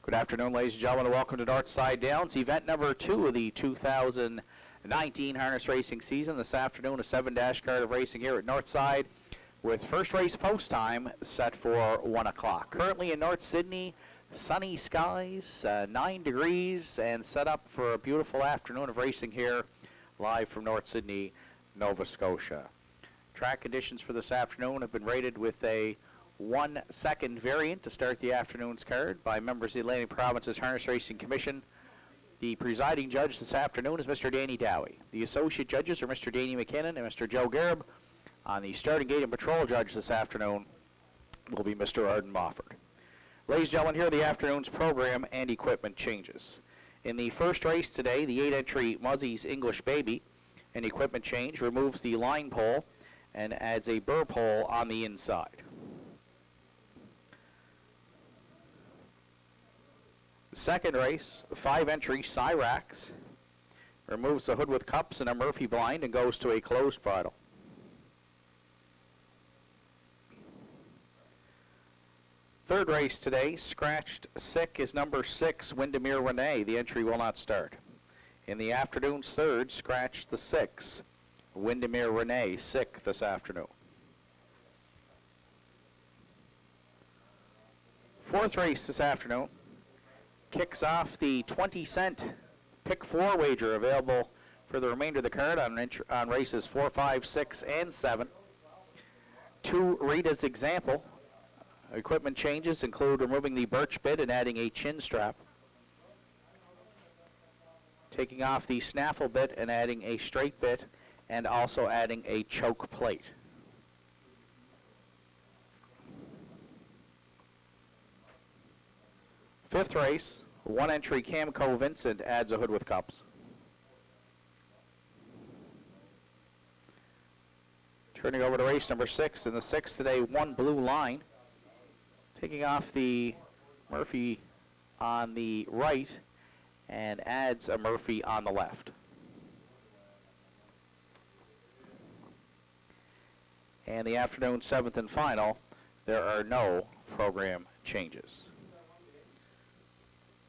Good afternoon, ladies and gentlemen, and welcome to Northside Downs, event number 2 of the 2019 harness racing season. This afternoon, a 7-dash card of racing here at Northside, with first race post time set for 1 o'clock. Currently in North Sydney, sunny skies, 9 degrees, and set up for a beautiful afternoon of racing here live from North Sydney, Nova Scotia. Track conditions for this afternoon have been rated with a 1-second variant to start the afternoon's card by members of the Atlantic Province's Harness Racing Commission. The presiding judge this afternoon is Mr. Danny Dowie. The associate judges are Mr. Danny McKinnon and Mr. Joe Garib. On the starting gate and patrol judge this afternoon will be Mr. Arden Mofford. Ladies and gentlemen, here are the afternoon's program and equipment changes. In the first race today, the 8-entry Muzzy's English Baby, an equipment change removes the line pole and adds a burr pole on the inside. Second race, 5-entry Cyrax removes the hood with cups and a Murphy blind and goes to a closed bridle. Third race today, Scratched Sick is number 6, Windermere Renee. The entry will not start. In the afternoon's third, Scratched the 6, Windermere Renee, sick this afternoon. Fourth race this afternoon kicks off the 20-cent pick 4 wager available for the remainder of the card on races 4, 5, 6, and 7. 2 Rita's Example. Equipment changes include removing the birch bit and adding a chin strap, taking off the snaffle bit and adding a straight bit, and also adding a choke plate. Fifth race, 1-entry Camco Vincent adds a hood with cups. Turning over to race number 6, in the 6th today, 1 Blue Line. Taking off the Murphy on the right and adds a Murphy on the left. And the afternoon 7th and final, there are no program changes.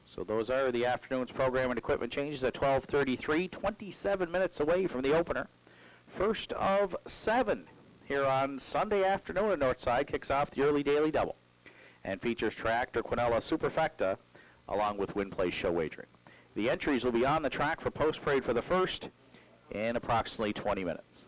So those are the afternoon's program and equipment changes at 12:33, 27 minutes away from the opener. First of 7 here on Sunday afternoon at Northside kicks off the early daily double and features Tractor Quinella Superfecta along with Win Place Show Wagering. The entries will be on the track for post parade for the first in approximately 20 minutes.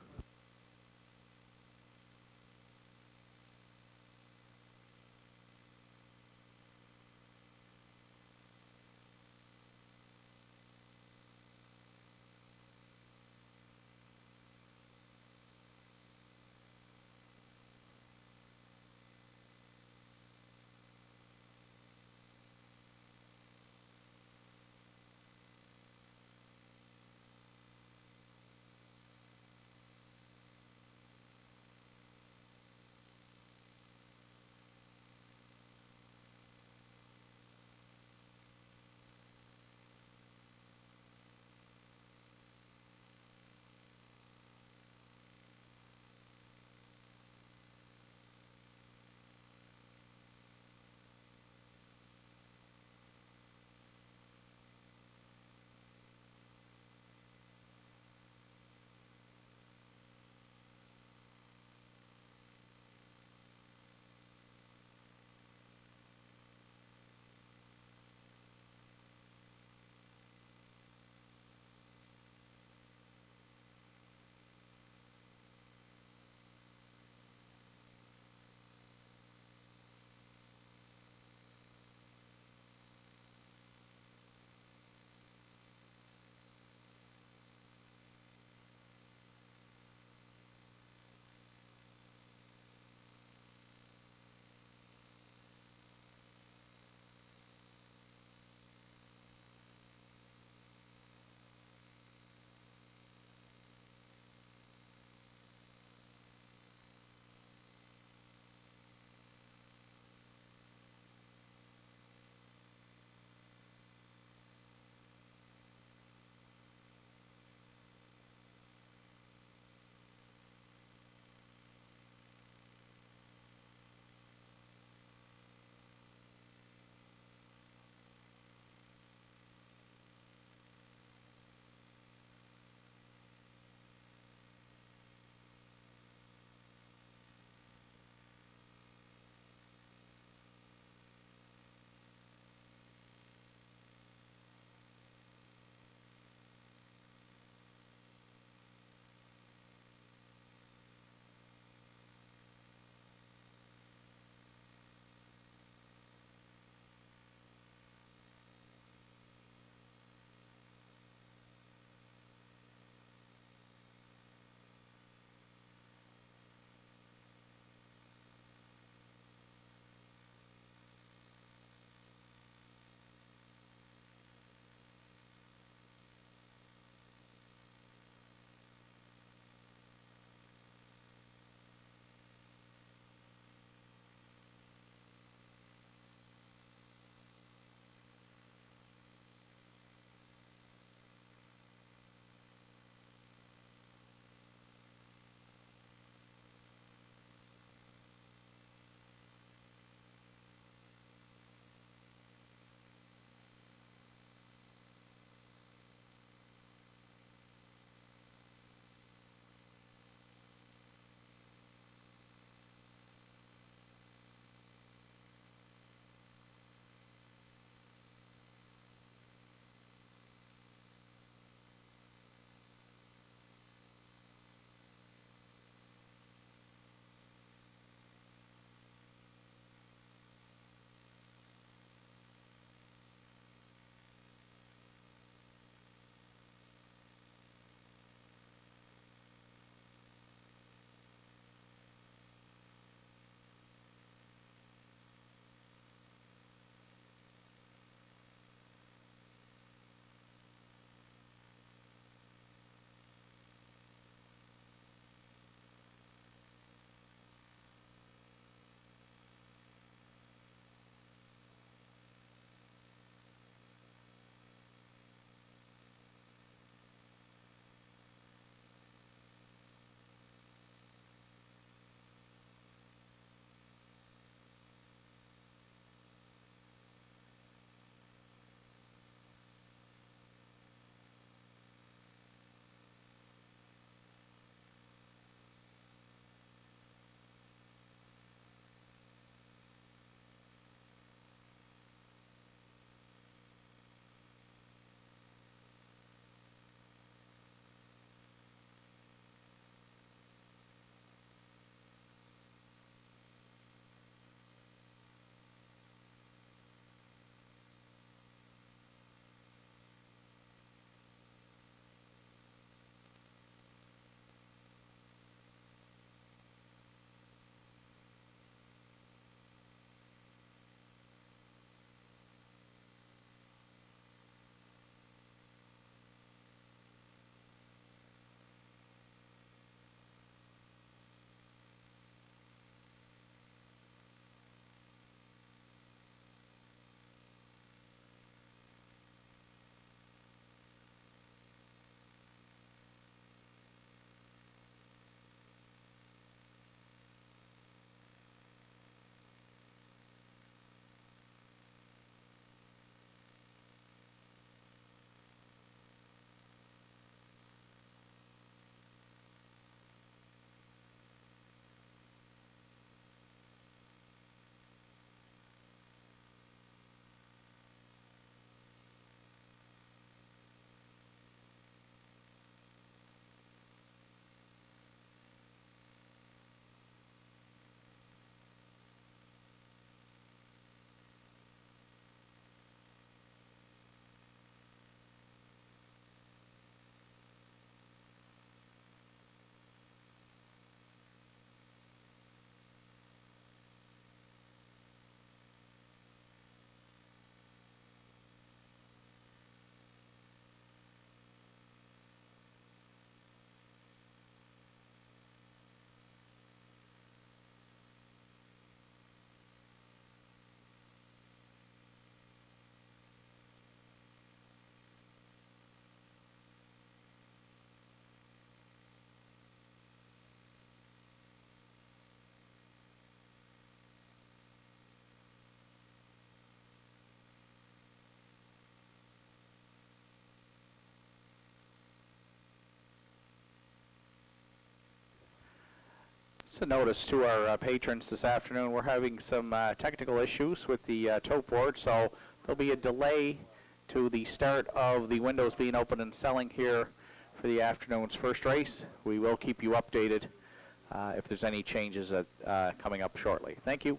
just a notice to our patrons this afternoon. We're having some technical issues with the tote board, so there'll be a delay to the start of the windows being open and selling here for the afternoon's first race. We will keep you updated if there's any changes coming up shortly. Thank you.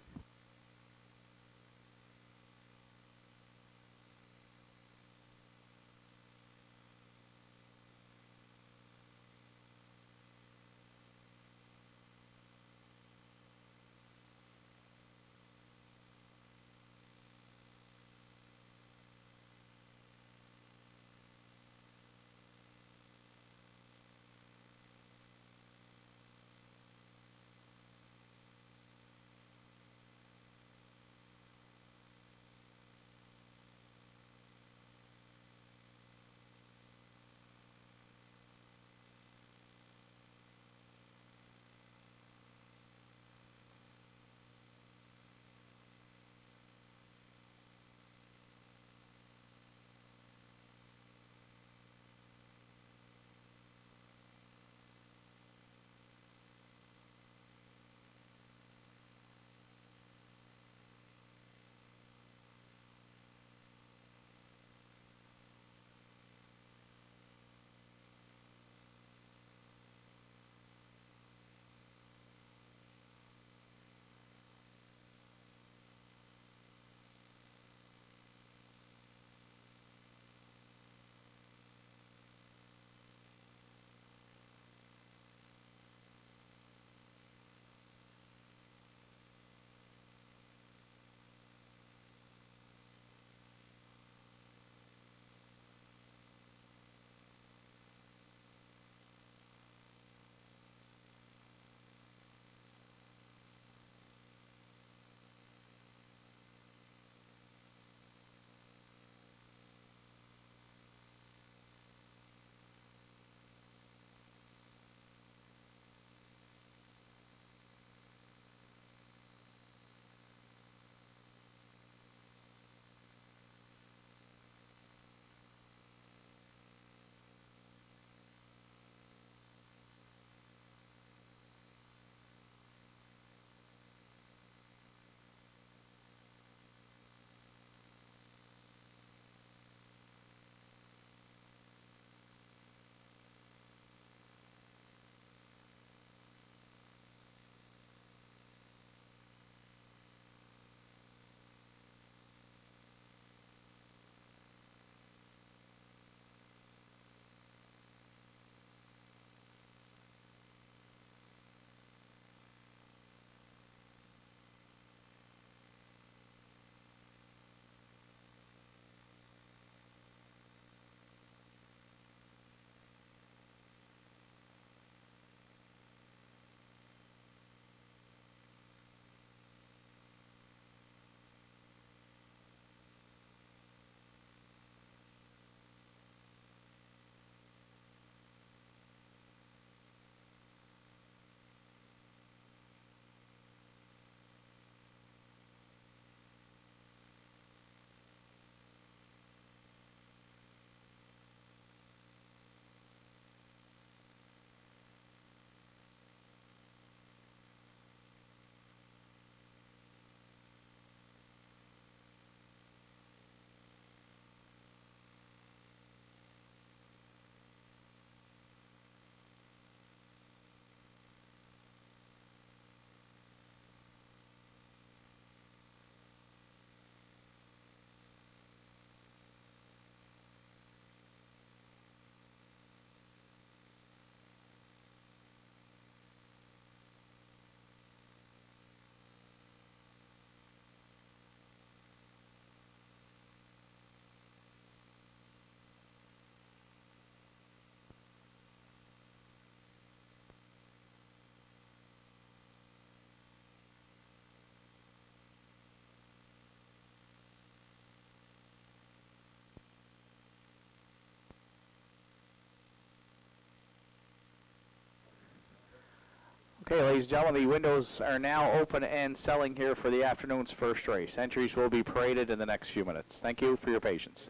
Okay, ladies and gentlemen, the windows are now open and selling here for the afternoon's first race. Entries will be paraded in the next few minutes. Thank you for your patience.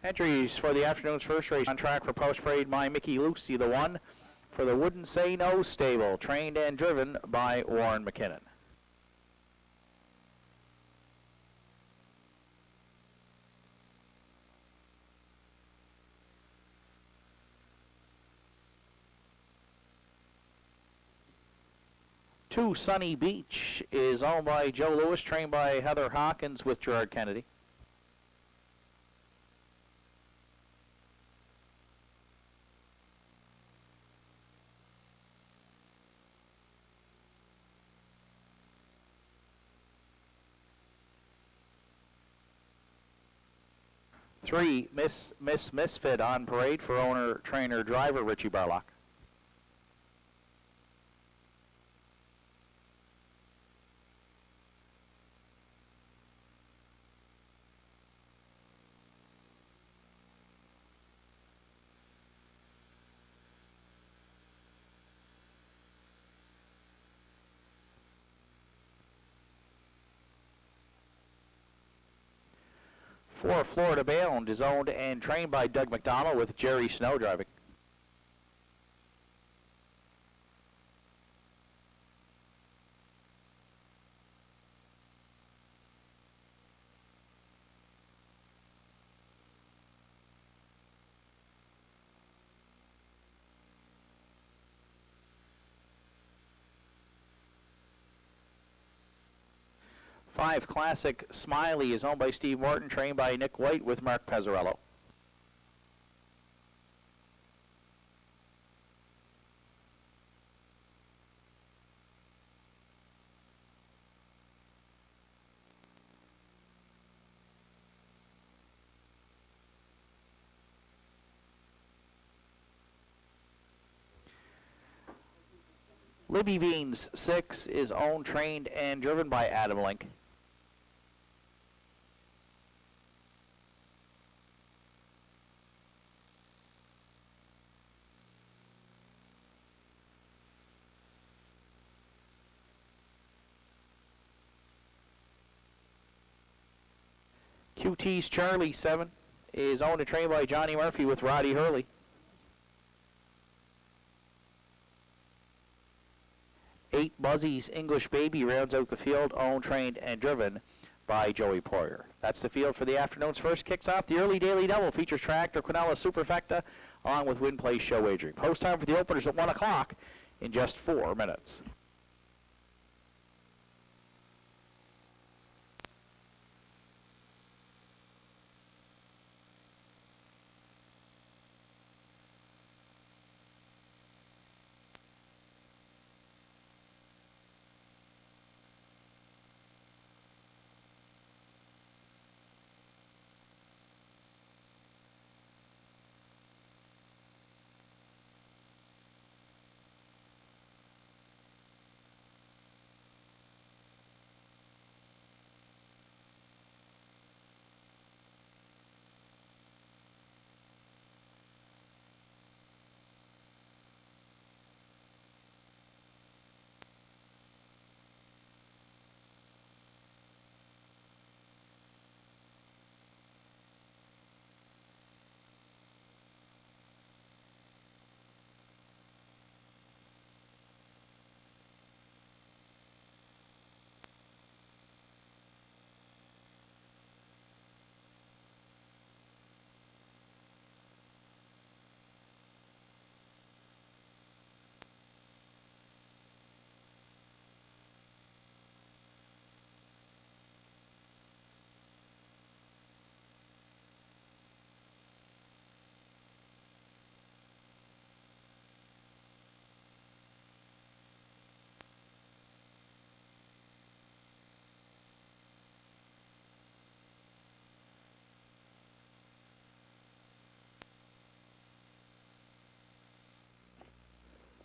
Entries for the afternoon's first race on track for Post Parade by Mickey Lucy, the one for the Wouldn't Say No stable, trained and driven by Warren McKinnon. Two Sunny Beach is owned by Joe Lewis, trained by Heather Hawkins with Gerard Kennedy. Three, Misfit on parade for owner, trainer, driver Richie Barlock. For Florida Bound is owned and trained by Doug McDonald with Jerry Snow driving. Five, Classic Smiley is owned by Steve Morton, trained by Nick White with Mark Pezzarello. Libby Beans 6 is owned, trained, and driven by Adam Link. QT's Charlie 7 is owned and trained by Johnny Murphy with Roddy Hurley. 8, Buzzy's English Baby rounds out the field, owned, trained, and driven by Joey Poirier. That's the field for the afternoon's first. Kicks off the early daily double. Features tractor Quinella Superfecta along with Win Place Show Wagering. Post time for the openers at 1 o'clock in just 4 minutes.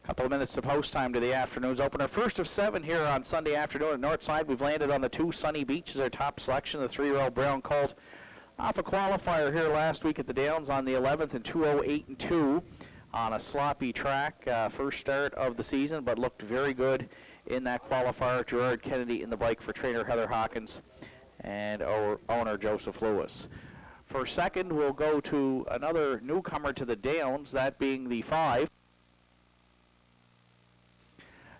Couple of minutes of post time to the afternoon's opener. First of 7 here on Sunday afternoon at Northside. We've landed on the 2 Sunny Beach as our top selection, the 3-year-old Brown Colt. Off a qualifier here last week at the Downs on the 11th in 2:08.2 on a sloppy track. First start of the season, but looked very good in that qualifier. Gerard Kennedy in the bike for trainer Heather Hawkins and owner Joseph Lewis. For second, we'll go to another newcomer to the Downs, that being the 5.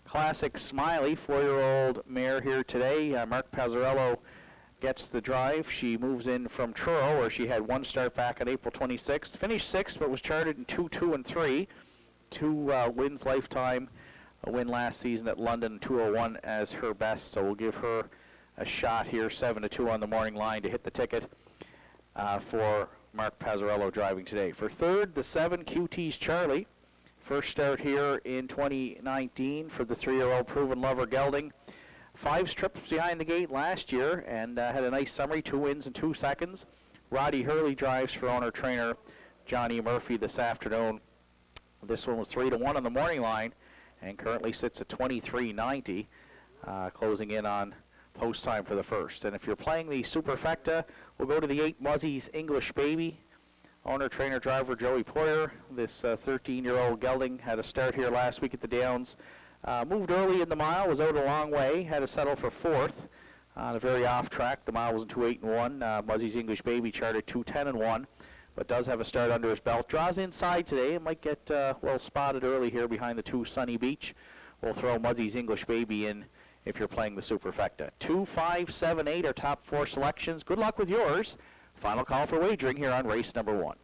Classic Smiley, 4-year-old mare here today. Mark Pazzarello gets the drive. She moves in from Truro, where she had one start back on April 26th. Finished 6th, but was charted in 2, 2, and 3. 2 wins lifetime. A win last season at London, 201 as her best. So we'll give her a shot here, 7-2 on the morning line to hit the ticket for Mark Pazzarello driving today. For third, the 7, QT's Charlie. First start here in 2019 for the 3-year-old Proven Lover Gelding. 5 trips behind the gate last year and had a nice summary, 2 wins in 2 seconds. Roddy Hurley drives for owner-trainer Johnny Murphy this afternoon. This one was 3-1 on the morning line and currently sits at 23.90, closing in on post time for the first. And if you're playing the Superfecta, we'll go to the 8, Muzzy's English Baby. Owner-trainer driver Joey Poyer. This 13-year-old gelding had a start here last week at the Downs. Moved early in the mile, was out a long way, had to settle for 4th on a very off track. The mile was in 2:08.1. Muzzy's English Baby charted 2:10.1, but does have a start under his belt. Draws inside today and might get well spotted early here behind the 2, Sunny Beach. We'll throw Muzzy's English Baby in if you're playing the Superfecta. 2, 5, 7, 8 are top 4 selections. Good luck with yours. Final call for wagering here on race number 1.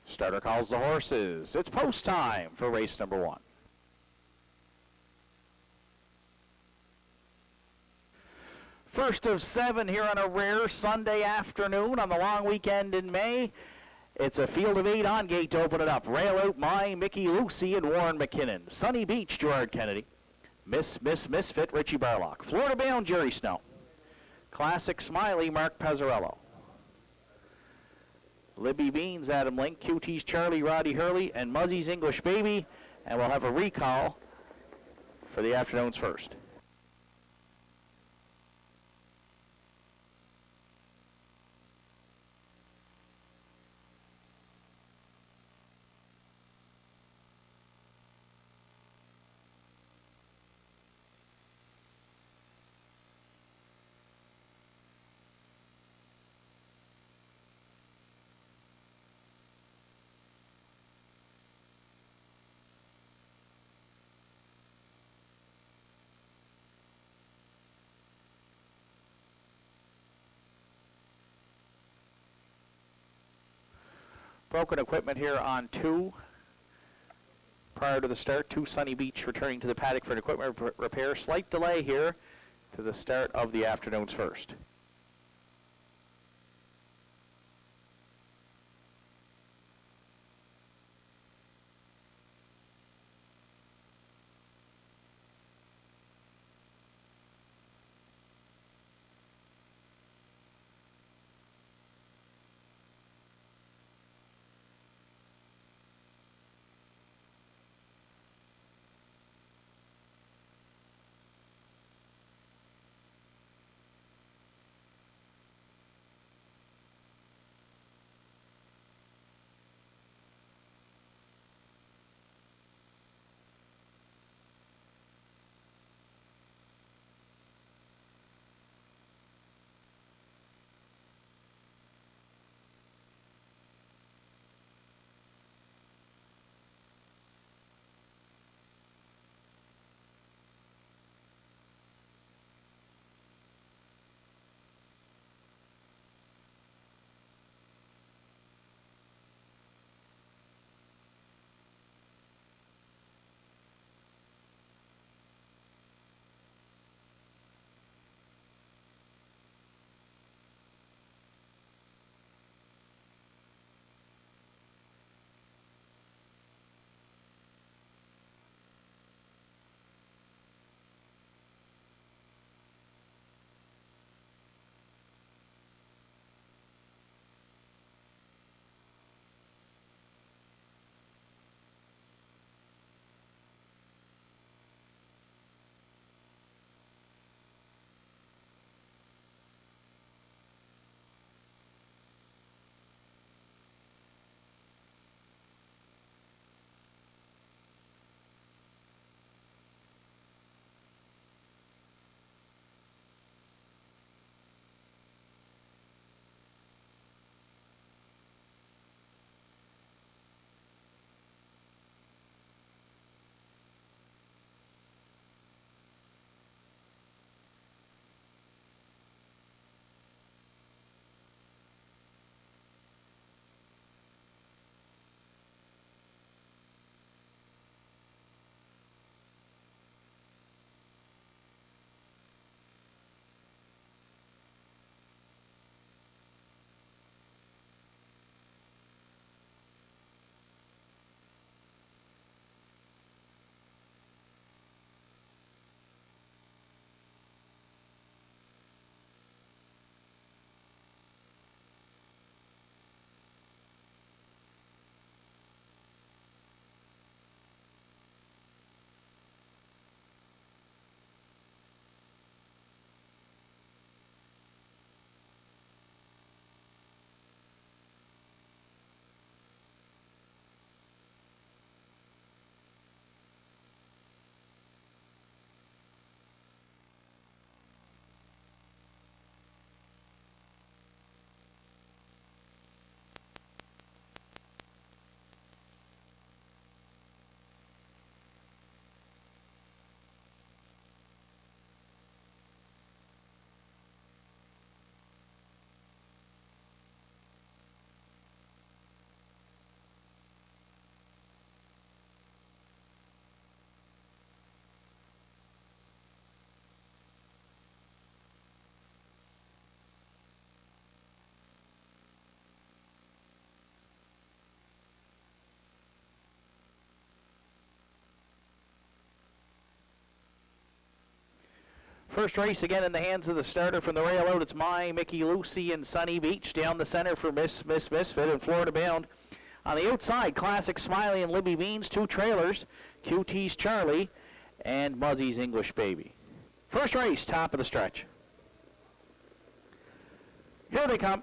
Starter calls the horses. It's post time for race number 1. First of 7 here on a rare Sunday afternoon on the long weekend in May. It's a field of 8 on gate to open it up. Rail Out My, Mickey Lucy, and Warren McKinnon. Sunny Beach, Gerard Kennedy. Misfit, Richie Barlock. Florida Bound, Jerry Snow. Classic Smiley, Mark Pazzarello. Libby Beans, Adam Link, QT's Charlie, Roddy Hurley, and Muzzy's English Baby. And we'll have a recall for the afternoon's first. Broken equipment here on 2. Prior to the start, 2 Sunny Beach returning to the paddock for an equipment repair. Slight delay here to the start of the afternoon's first. First race again in the hands of the starter from the rail out. It's My Mickey Lucy and Sunny Beach down the center for Misfit and Florida Bound. On the outside, Classic Smiley and Libby Beans, 2 trailers, QT's Charlie and Muzzy's English Baby. First race, top of the stretch. Here they come.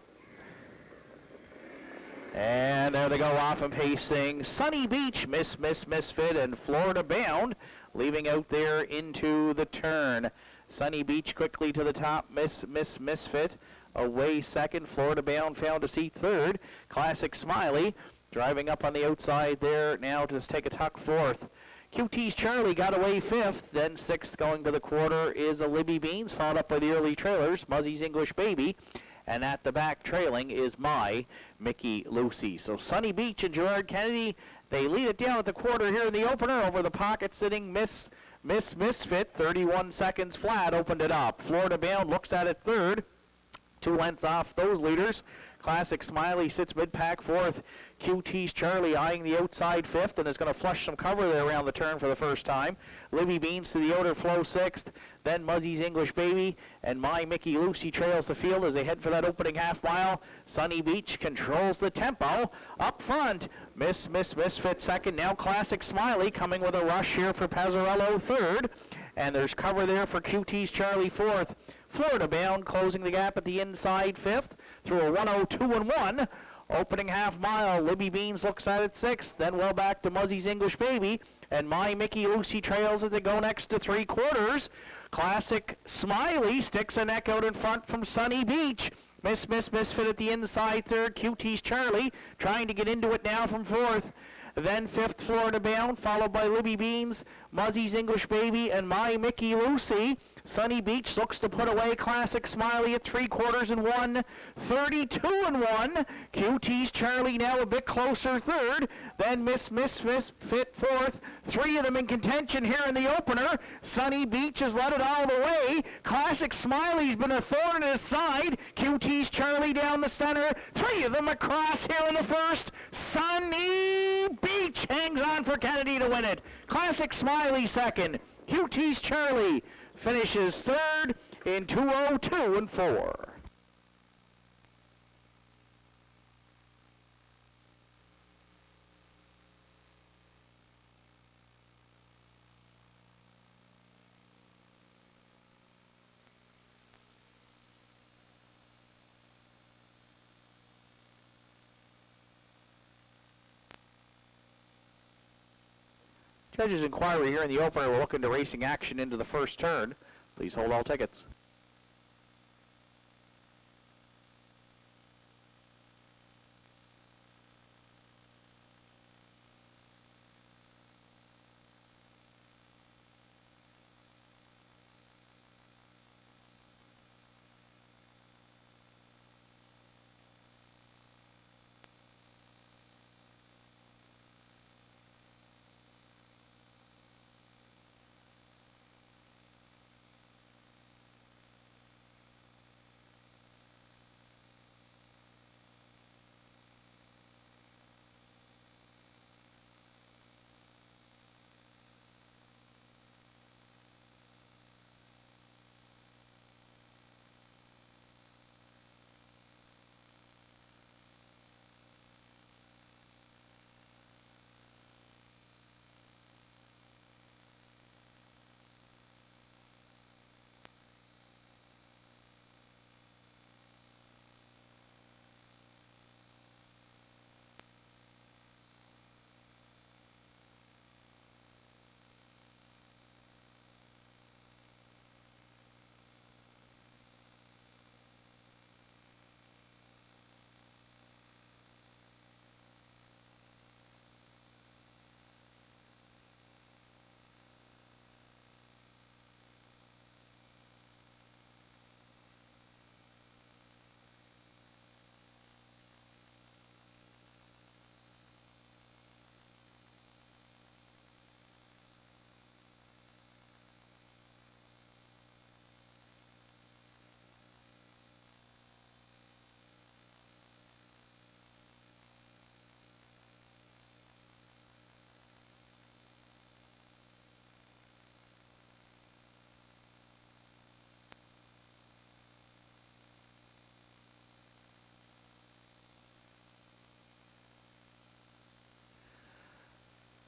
And there they go off and pacing. Sunny Beach, Misfit and Florida Bound, leaving out there into the turn. Sunny Beach quickly to the top, Misfit away second. Florida Bound found a seat third. Classic Smiley driving up on the outside there now to take a tuck fourth. QT's Charlie got away fifth, then sixth going to the quarter is a Libby Beans, followed up by the early trailers, Muzzy's English Baby, and at the back trailing is My Mickey Lucy. So Sunny Beach and Gerard Kennedy, they lead it down at the quarter here in the opener over the pocket sitting Misfit, 31 seconds flat, opened it up. Florida Bound looks at it third, 2 lengths off those leaders. Classic Smiley sits mid-pack fourth. QT's Charlie eyeing the outside fifth and is going to flush some cover there around the turn for the first time. Libby Beans to the outer flow sixth. Then Muzzy's English Baby and My Mickey Lucy trails the field as they head for that opening half mile. Sunny Beach controls the tempo. Up front, Misfit second. Now Classic Smiley coming with a rush here for Pazzarello third. And there's cover there for QT's Charlie fourth. Florida Bound closing the gap at the inside fifth through a 1:02.1. Opening half mile, Libby Beans looks at it sixth, then well back to Muzzy's English Baby, and My Mickey Lucy trails as they go next to 3/4. Classic Smiley sticks a neck out in front from Sunny Beach. Misfit at the inside third, QT's Charlie trying to get into it now from fourth. Then fifth, Florida Bound, followed by Libby Beans, Muzzy's English Baby, and My Mickey Lucy. Sunny Beach looks to put away Classic Smiley at 3/4 32.1. QT's Charlie now a bit closer third. Then Misfit fourth. 3 of them in contention here in the opener. Sunny Beach has let it all the way. Classic Smiley's been a thorn in his side. QT's Charlie down the center. 3 of them across here in the first. Sunny Beach hangs on for Kennedy to win it. Classic Smiley second. QT's Charlie finishes third in 2:02.4. Judges' inquiry here in the opener. We're looking to racing action into the first turn. Please hold all tickets.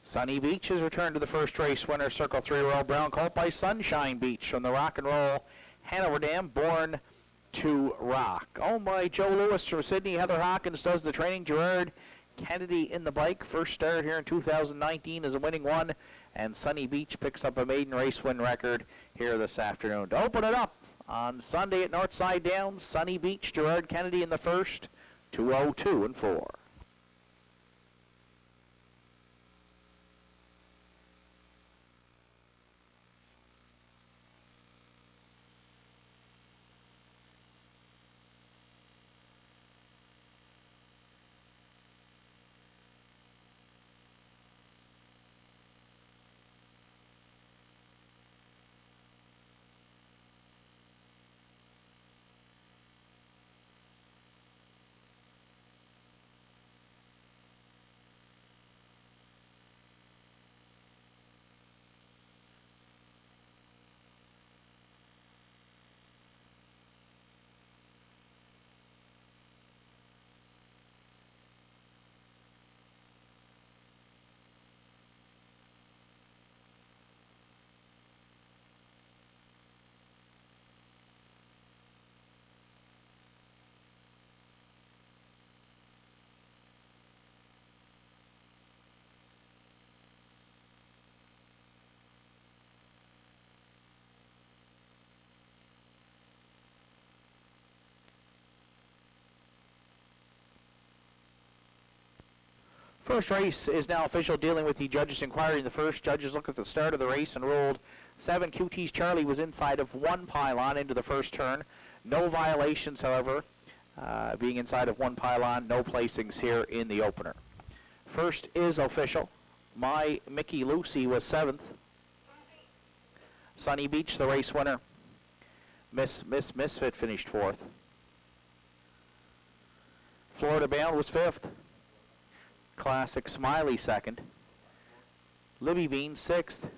Sunny Beach has returned to the first race winner, Circle 3 Royal Brown Colt by Sunshine Beach from the Rock and Roll Hanover Dam, Born to Rock. Owned by Joe Lewis from Sydney. Heather Hawkins does the training. Gerard Kennedy in the bike. First start here in 2019 is a winning one. And Sunny Beach picks up a maiden race win record here this afternoon. To open it up on Sunday at Northside Downs, Sunny Beach, Gerard Kennedy in the first, 2:02 and 4. First race is now official, dealing with the judges' inquiry in the first. Judges look at the start of the race and ruled 7 QT's Charlie was inside of one pylon into the first turn. No violations, however, being inside of one pylon. No placings here in the opener. First is official. My Mickey Lucy was 7th. Sunny Beach, the race winner. Misfit finished 4th. Florida Bound was 5th. Classic Smiley 2nd. Libby Bean 6th.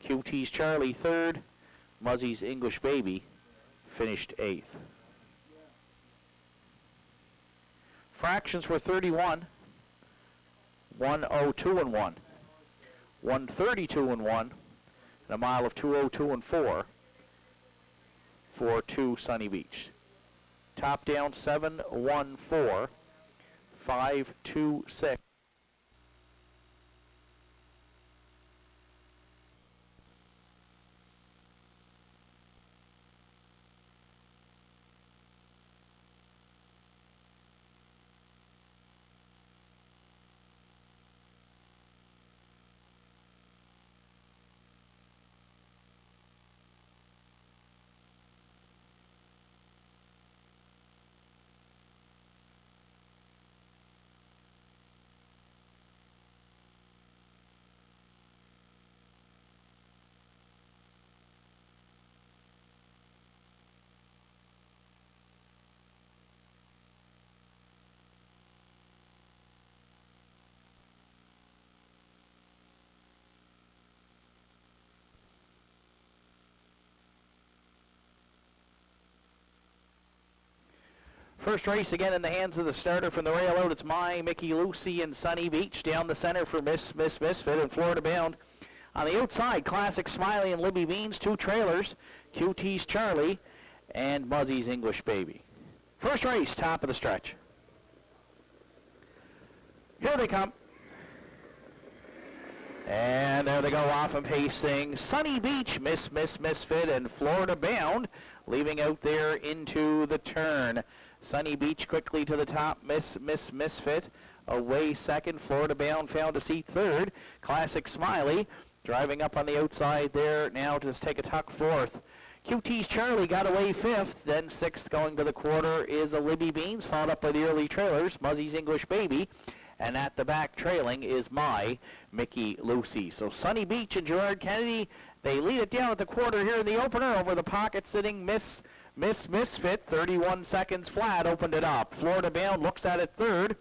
QT's Charlie 3rd. Muzzy's English Baby finished 8th. Fractions were 31. 1:02 and 1. 1:32 and 1. And a mile of 2:02 and 4 for 2 Sunny Beach. Top down 7:14. 5:26. First race again in the hands of the starter from the rail out. It's My Mickey Lucy and Sunny Beach. Down the center for Misfit and Florida Bound. On the outside, Classic Smiley and Libby Beans. 2 trailers, QT's Charlie and Muzzy's English Baby. First race, top of the stretch. Here they come. And there they go off and pacing. Sunny Beach, Misfit and Florida Bound, leaving out there into the turn. Sunny Beach quickly to the top. Misfit away second. Florida Bound found a seat third. Classic Smiley driving up on the outside there now to take a tuck fourth. QT's Charlie got away fifth. Then sixth going to the quarter is a Libby Beans, followed up by the early trailers, Muzzy's English Baby. And at the back trailing is My Mickey Lucy. So Sunny Beach and Gerard Kennedy, they lead it down at the quarter here in the opener. Over the pocket sitting Misfit, 31 seconds flat, opened it up. Florida Bound looks at it third,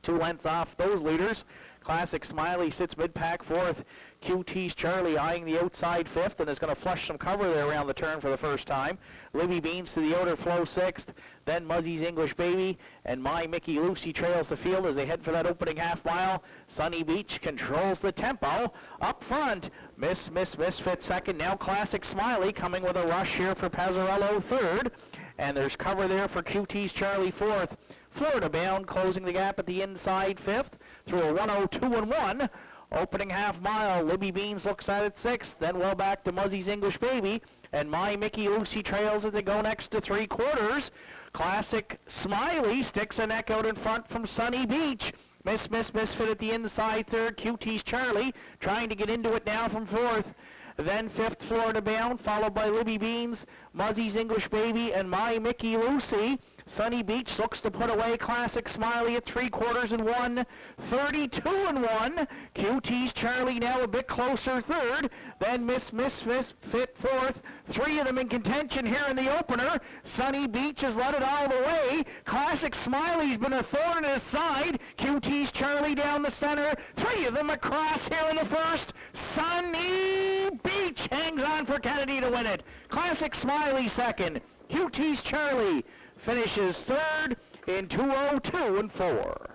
2 lengths off those leaders. Classic Smiley sits mid-pack fourth. QT's Charlie eyeing the outside fifth and is going to flush some cover there around the turn for the first time. Libby Beans to the outer flow sixth. Then Muzzy's English Baby and My Mickey Lucy trails the field as they head for that opening half mile. Sunny Beach controls the tempo. Up front, Misfit second. Now Classic Smiley coming with a rush here for Pazzarello third. And there's cover there for QT's Charlie fourth. Florida Bound closing the gap at the inside fifth through a 1:02.1. Opening half mile, Libby Beans looks at it sixth, then well back to Muzzy's English Baby, and My Mickey Lucy trails as they go next to three quarters. Classic Smiley sticks a neck out in front from Sunny Beach. Misfit at the inside third. QT's Charlie trying to get into it now from fourth. Then fifth, Florida Bound, followed by Libby Beans, Muzzy's English Baby, and My Mickey Lucy. Sunny Beach looks to put away Classic Smiley at 3/4 1:32.1. QT's Charlie now a bit closer third. Then Misfit fourth. Three of them in contention here in the opener. Sunny Beach has led it all the way. Classic Smiley's been a thorn in his side. QT's Charlie down the center. Three of them across here in the first. Sunny Beach hangs on for Kennedy to win it. Classic Smiley second. QT's Charlie finishes third in 2:02.4.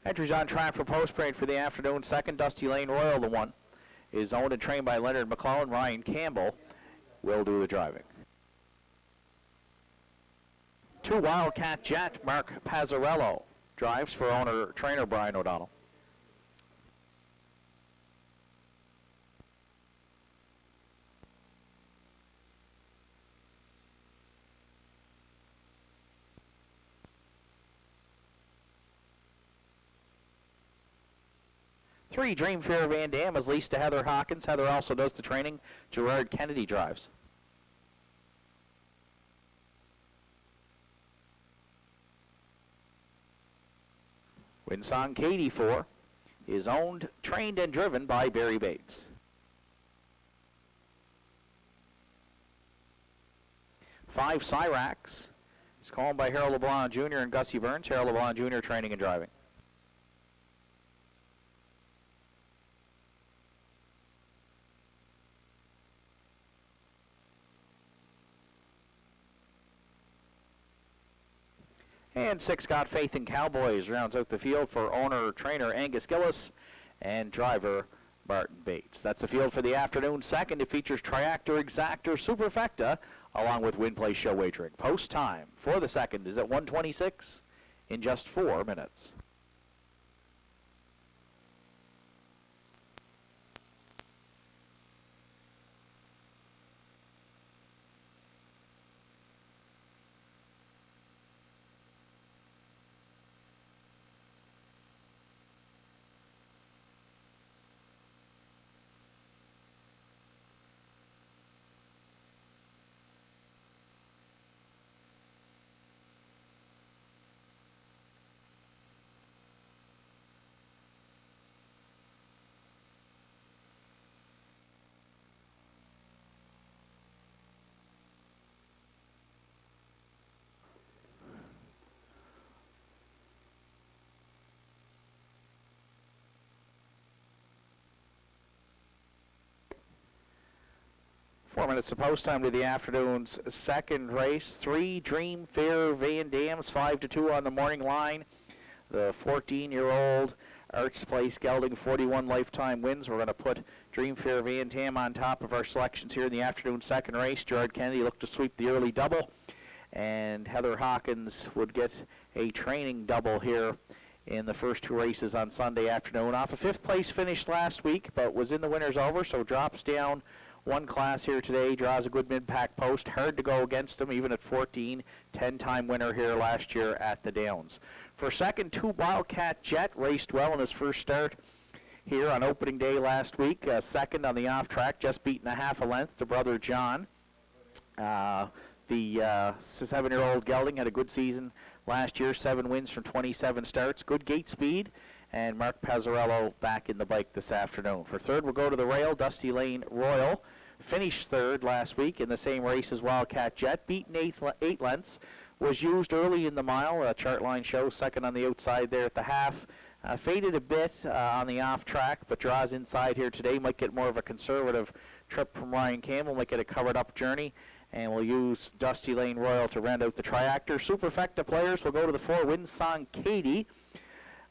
Entries on track for post parade for the afternoon. Second, Dusty Lane Royal, the one, is owned and trained by Leonard McClellan. Ryan Campbell will do the driving. 2, Wildcat Jet, Mark Pazzarello drives for owner-trainer Brian O'Donnell. Three, Dream Fair Van Dam is leased to Heather Hawkins. Heather also does the training. Gerard Kennedy drives. Winsong Katie 4 is owned, trained, and driven by Barry Bates. 5, Cyrax is called by Harold LeBlanc Jr. and Gussie Burns. Harold LeBlanc Jr. training and driving. And 6, Got Faith in Cowboys rounds out the field for owner-trainer Angus Gillis and driver Barton Bates. That's the field for the afternoon. Second, it features Triactor Exactor Superfecta along with Win Play Show Wagering. Post time for the second is at 1:26 in just 4 minutes. 4 minutes of post time to the afternoon's second race. 3 Dream Fair Van Dams, 5-2 on the morning line. The 14-year-old Arts Place Gelding, 41 lifetime wins. We're going to put Dream Fair Van Dam on top of our selections here in the afternoon second race. Gerard Kennedy looked to sweep the early double, and Heather Hawkins would get a training double here in the first 2 races on Sunday afternoon. Off a 5th place finish last week, but was in the winner's over, so drops down 1 class here today, draws a good mid-pack post. Hard to go against them, even at 14. 10-time winner here last year at the Downs. For second, 2 Wildcat Jet raced well in his first start here on opening day last week. Second on the off-track, just beaten a half a length to brother John. The 7-year-old gelding had a good season last year, 7 wins from 27 starts. Good gate speed, and Mark Pazzarello back in the bike this afternoon. For third, we'll go to the rail. Dusty Lane Royal finished third last week in the same race as Wildcat Jet, beaten 8 lengths. Was used early in the mile. Chart line shows second on the outside there at the half. Faded a bit on the off track, but draws inside here today. Might get more of a conservative trip from Ryan Campbell. Might get a covered up journey. And we'll use Dusty Lane Royal to round out the triactor. Superfecta players will go to the 4 Windsong Katie.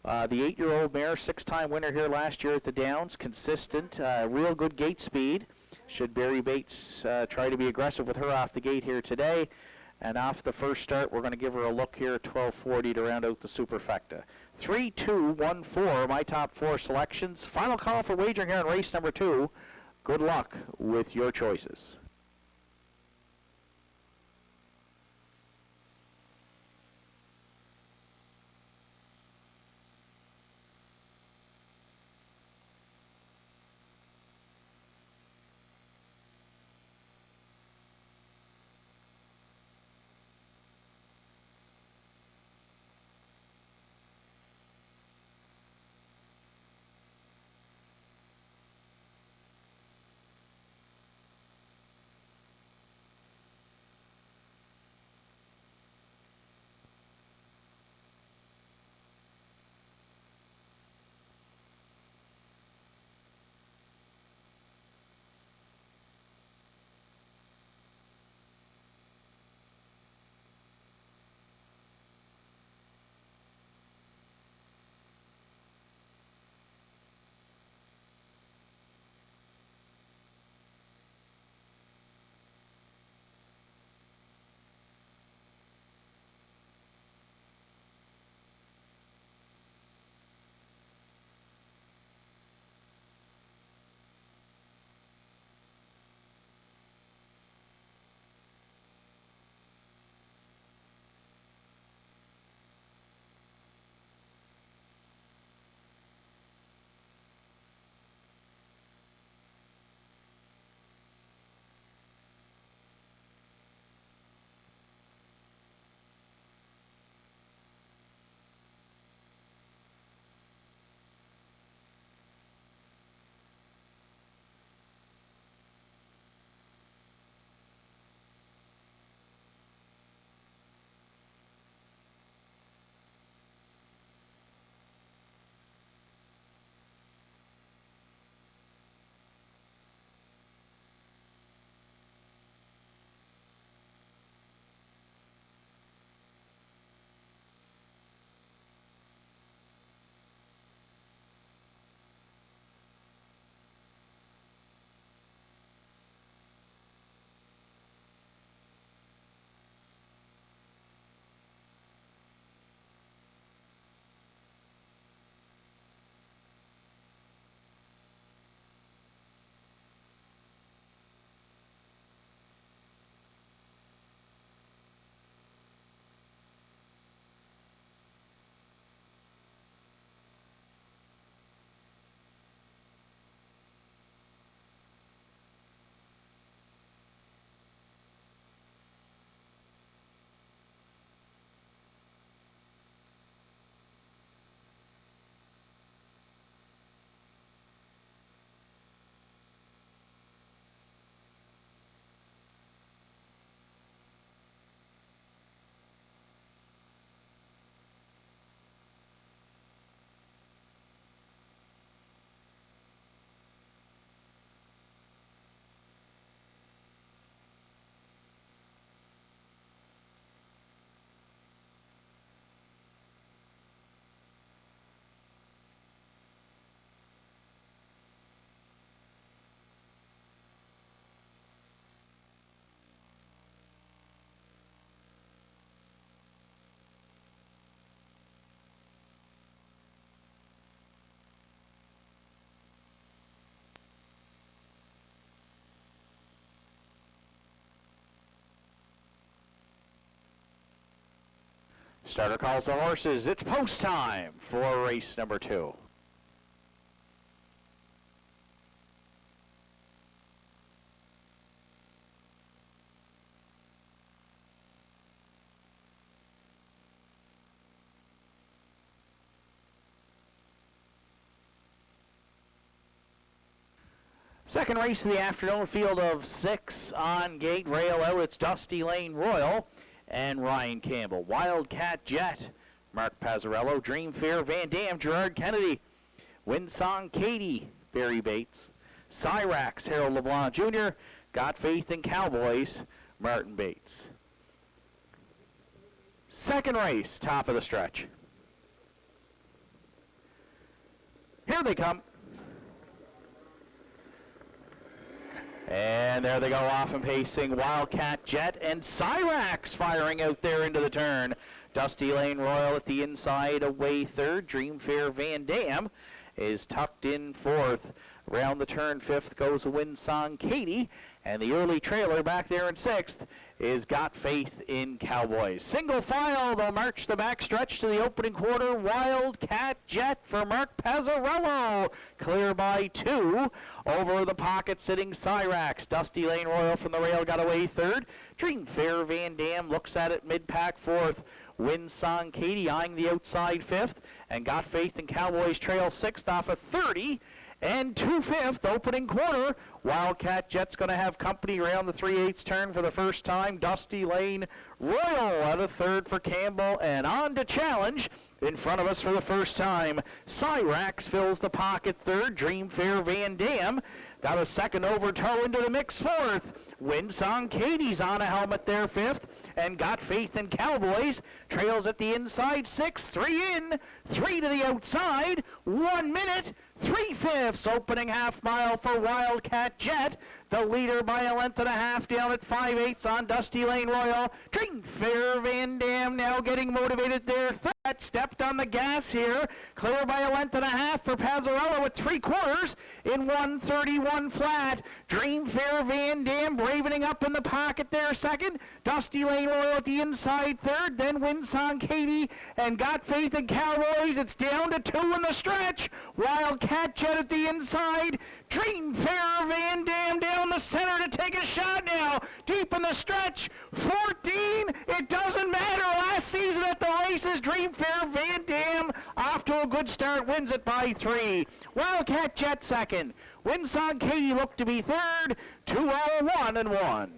The 8-year-old mare, 6-time winner here last year at the Downs. Consistent, real good gate speed. Should Barry Bates try to be aggressive with her off the gate here today. And off the first start, we're going to give her a look here at 12:40 to round out the Superfecta. 3, 2, 1, 4, my top 4 selections. Final call for wagering here on race number 2. Good luck with your choices. Starter calls the horses. It's post time for race number 2. Second race of the afternoon, field of 6 on gate, rail out. It's Dusty Lane Royal and Ryan Campbell. Wildcat Jet, Mark Pazzarello. Dream Fair Van Dam, Gerard Kennedy. Windsong Katie, Barry Bates. Cyrax, Harold LeBlanc Jr. Got Faith in Cowboys, Martin Bates. Second race, top of the stretch. Here they come. And there they go, off and pacing. Wildcat Jet and Cyrax firing out there into the turn. Dusty Lane Royal at the inside, away third. Dream Fair Van Dam is tucked in fourth. Around the turn, fifth goes Windsong Katie. And the early trailer back there in sixth is Got Faith in Cowboys. Single file, they'll march the back stretch to the opening quarter. Wildcat Jet for Mark Pazzarello. Clear by 2. Over the pocket sitting Cyrax. Dusty Lane Royal from the rail got away third. Dream Fair Van Dam looks at it mid-pack fourth. Windsong Katie eyeing the outside fifth. And Got Faith in Cowboys trail sixth off of 30. And 2/5 opening quarter. Wildcat Jet's going to have company around the 3/8 turn for the first time. Dusty Lane Royal out of third for Campbell, and on to challenge in front of us for the first time. Cyrax fills the pocket third. Dream Fair Van Dam got a second overtow into the mix fourth. Windsong Katie's on a helmet there fifth. And Got Faith in Cowboys trails at the inside sixth. 3 in, 3 to the outside. 1 minute, 3/5 opening half mile for Wildcat Jet. The leader by a length and a half down at 5/8 on Dusty Lane Royal. Dream Fair Van Dam now getting motivated there. Threat stepped on the gas here. Clear by a length and a half for Pazzarello at 3/4 in 1:31 flat. Dream Fair Van Dam bravening up in the pocket there second. Dusty Lane Royal at the inside third. Then Windsong Katie and Got Faith in Cowboys. It's down to 2 in the stretch. Wildcat Jet at the inside. Dream Fair Van Dam down the center to take a shot now. Deep in the stretch. 14. It doesn't matter. Last season at the races, Dream Fair Van Dam off to a good start. Wins it by 3. Wildcat Jet second. Windsong Katie looked to be third. 2:01 and 1.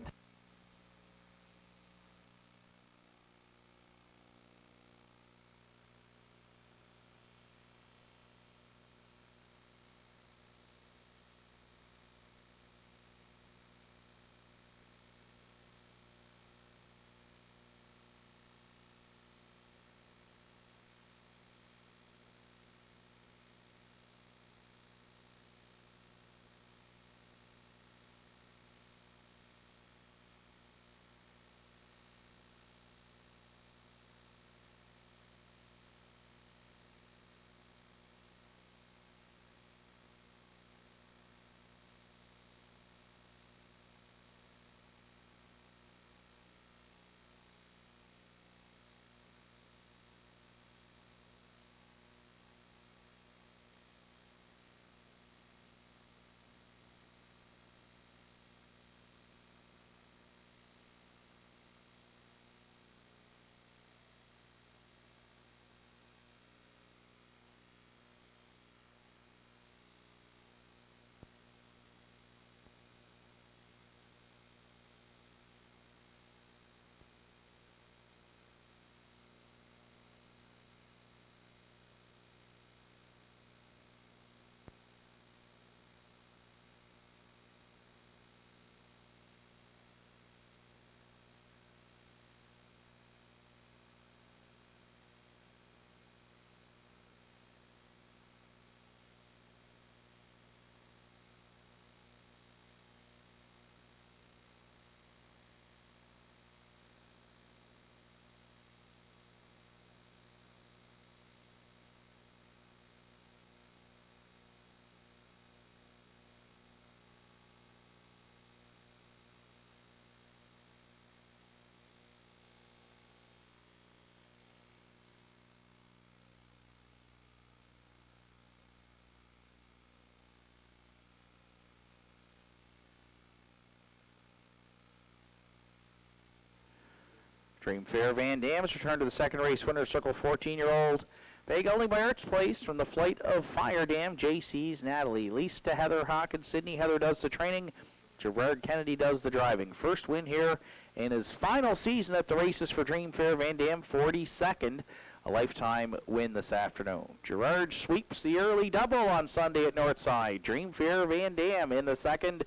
Dream Fair Van Dam's return to the second race winner, circle 14-year-old. Big only by Arts Place from the Flight of Fire Dam, JC's Natalie. Lisa Heather Hawkins, Sydney Heather does the training. Gerard Kennedy does the driving. First win here in his final season at the races for Dream Fair Van Dam, 42nd. A lifetime win this afternoon. Gerard sweeps the early double on Sunday at Northside. Dream Fair Van Dam in the second,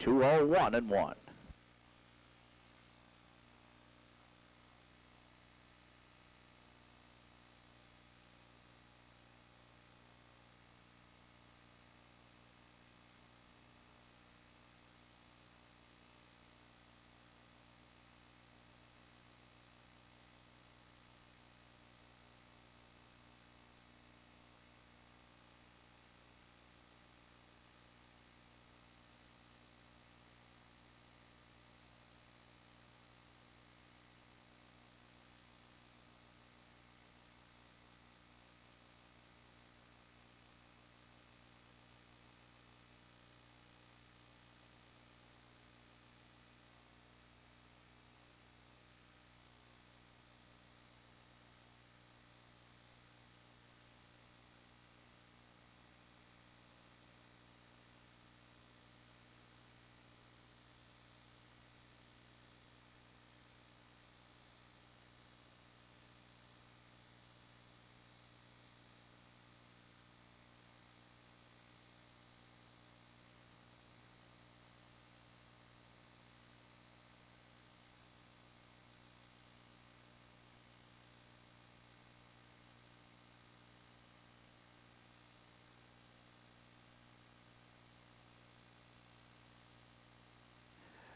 2:01.1.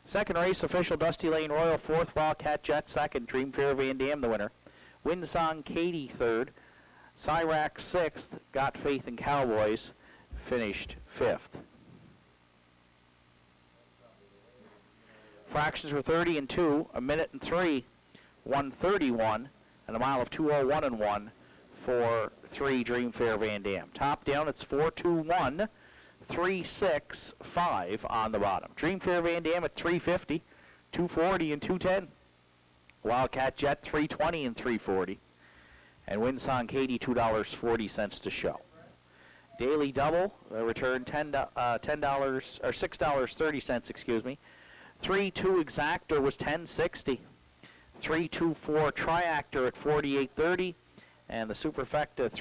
Second race, official Dusty Lane Royal, fourth Wildcat Jet, second Dream Fair Van Dam the winner. Windsong Katie third, Cyrac sixth, Got Faith in Cowboys finished fifth. Fractions were 30 and 2, a minute and 3, 1:31, and a mile of 2:01.1 for 3 Dream Fair Van Dam. Top down, it's 4:21. 365 on the bottom. Dream Fair Van Dam at 350, 240 and 210. Wildcat Jet 320 and 340. And Windsong Katie $2.40 to show. Daily double return $10 or $6.30, excuse me. 3-2 exactor was $10.60. 3-2-4 triactor at $48.30, and the superfecta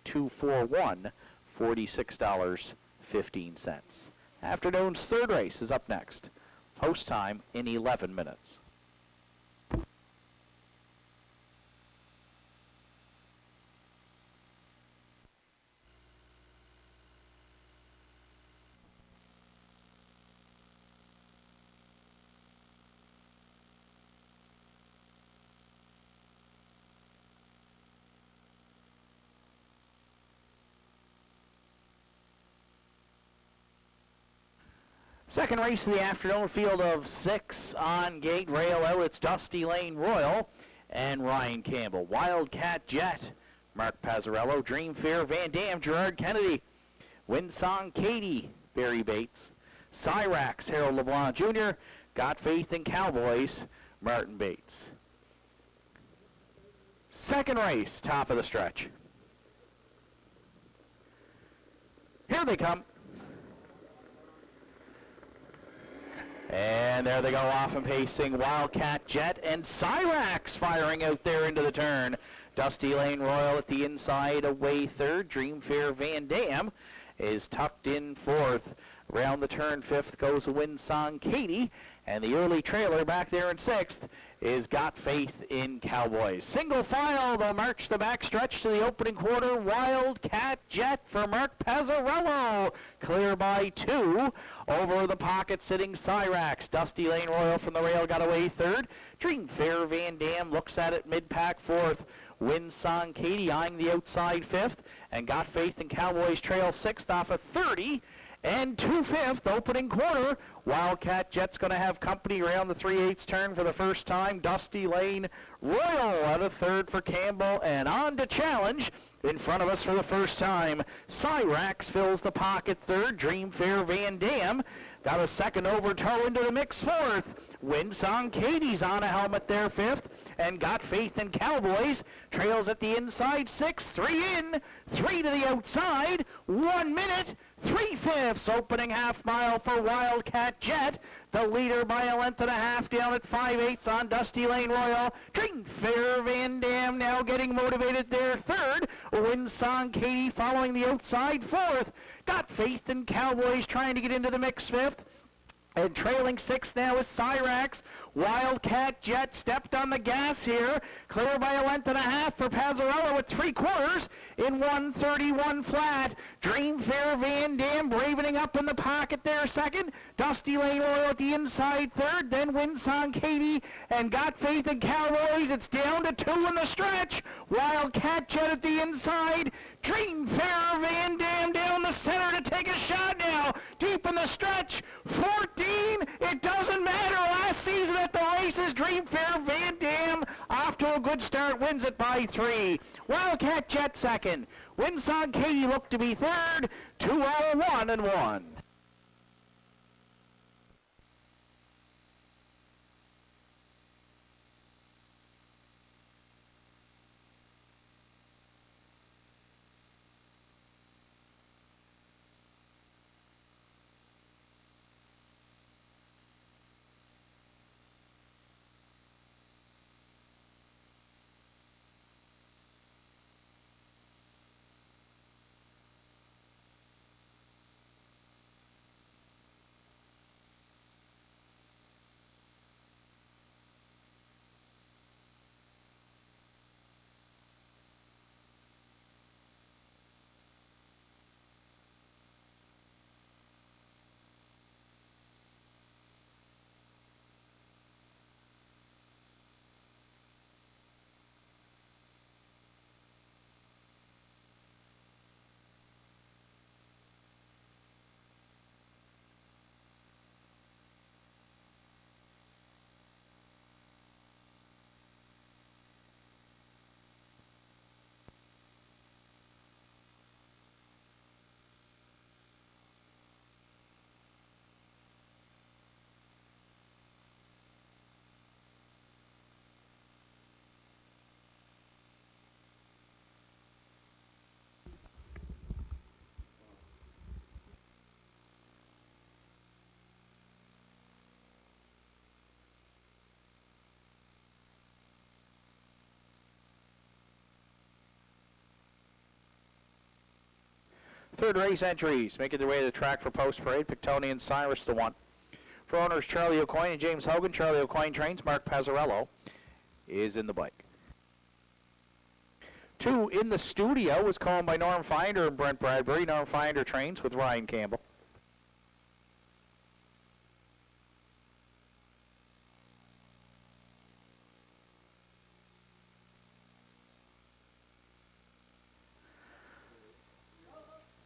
3-2-4-1 $46.15. Afternoon's third race is up next. Post time in 11 minutes. Second race of the afternoon, field of 6 on gate, rail out. It's Dusty Lane Royal and Ryan Campbell. Wildcat Jet, Mark Pazzarello. Dream Fair Van Dam, Gerard Kennedy. Windsong Katie, Barry Bates. Cyrax, Harold LeBlanc Jr. Got Faith in Cowboys, Martin Bates. Second race, top of the stretch. Here they come. And there they go, off and pacing. Wildcat Jet and Cyrax firing out there into the turn. Dusty Lane Royal at the inside, away third. Dream Fair Van Dam is tucked in fourth. Around the turn, fifth goes Windsong Katie. And the early trailer back there in sixth is Got Faith in Cowboys. Single file, they'll march the backstretch to the opening quarter. Wildcat Jet for Mark Pazzarello. Clear by 2. Over the pocket sitting Cyrax. Dusty Lane Royal from the rail got away third. Dream Fair Van Dam looks at it mid-pack fourth. Windsong Katie eyeing the outside fifth. And Got Faith in Cowboys trail sixth off of 30. And 2/5 opening quarter. Wildcat Jet's going to have company around the 3/8 turn for the first time. Dusty Lane Royal out of third for Campbell, and on to challenge in front of us for the first time. Cyrax fills the pocket third. Dream Fair Van Dam got a second overtow into the mix fourth. Winsong Katie's on a helmet there, 5th. And Got Faith in Cowboys trails at the inside, 6, 3 in, 3 to the outside, 1 minute, 3/5. Opening half mile for Wildcat Jet. The leader by a length and a half down at 5/8 on Dusty Lane Royal. Dream Fair Van Dam now getting motivated there, 3rd. Winsong Katie following the outside, 4th. Got Faith in Cowboys trying to get into the mix, 5th. And trailing 6th now is Cyrax. Wildcat Jet stepped on the gas here. Clear by a length and a half for Pazzarello at 3/4 in 1:31 flat. Dream Fair Van Dam bravening up in the pocket there, 2nd. Dusty Lane Royal at the inside, 3rd. Then Winsong Katie and Got Faith in Cowboys. It's down to 2 in the stretch. Wildcat Jet at the inside. Dream Fair Van Dam down the center to take a shot now. Deep in the stretch. 14. It doesn't matter. Last season at the races, Dream Fair Van Dam off to a good start, wins it by 3. Wildcat Jet 2nd. Winsong Katie looked to be 3rd. 2:01 and 1. Third race entries making their way to the track for Post Parade. Pictonian Cyrus the 1. For owners Charlie O'Coin and James Hogan, Charlie O'Coin trains. Mark Pazzarello is in the bike. 2 in the studio was called by Norm Finder and Brent Bradbury. Norm Finder trains with Ryan Campbell.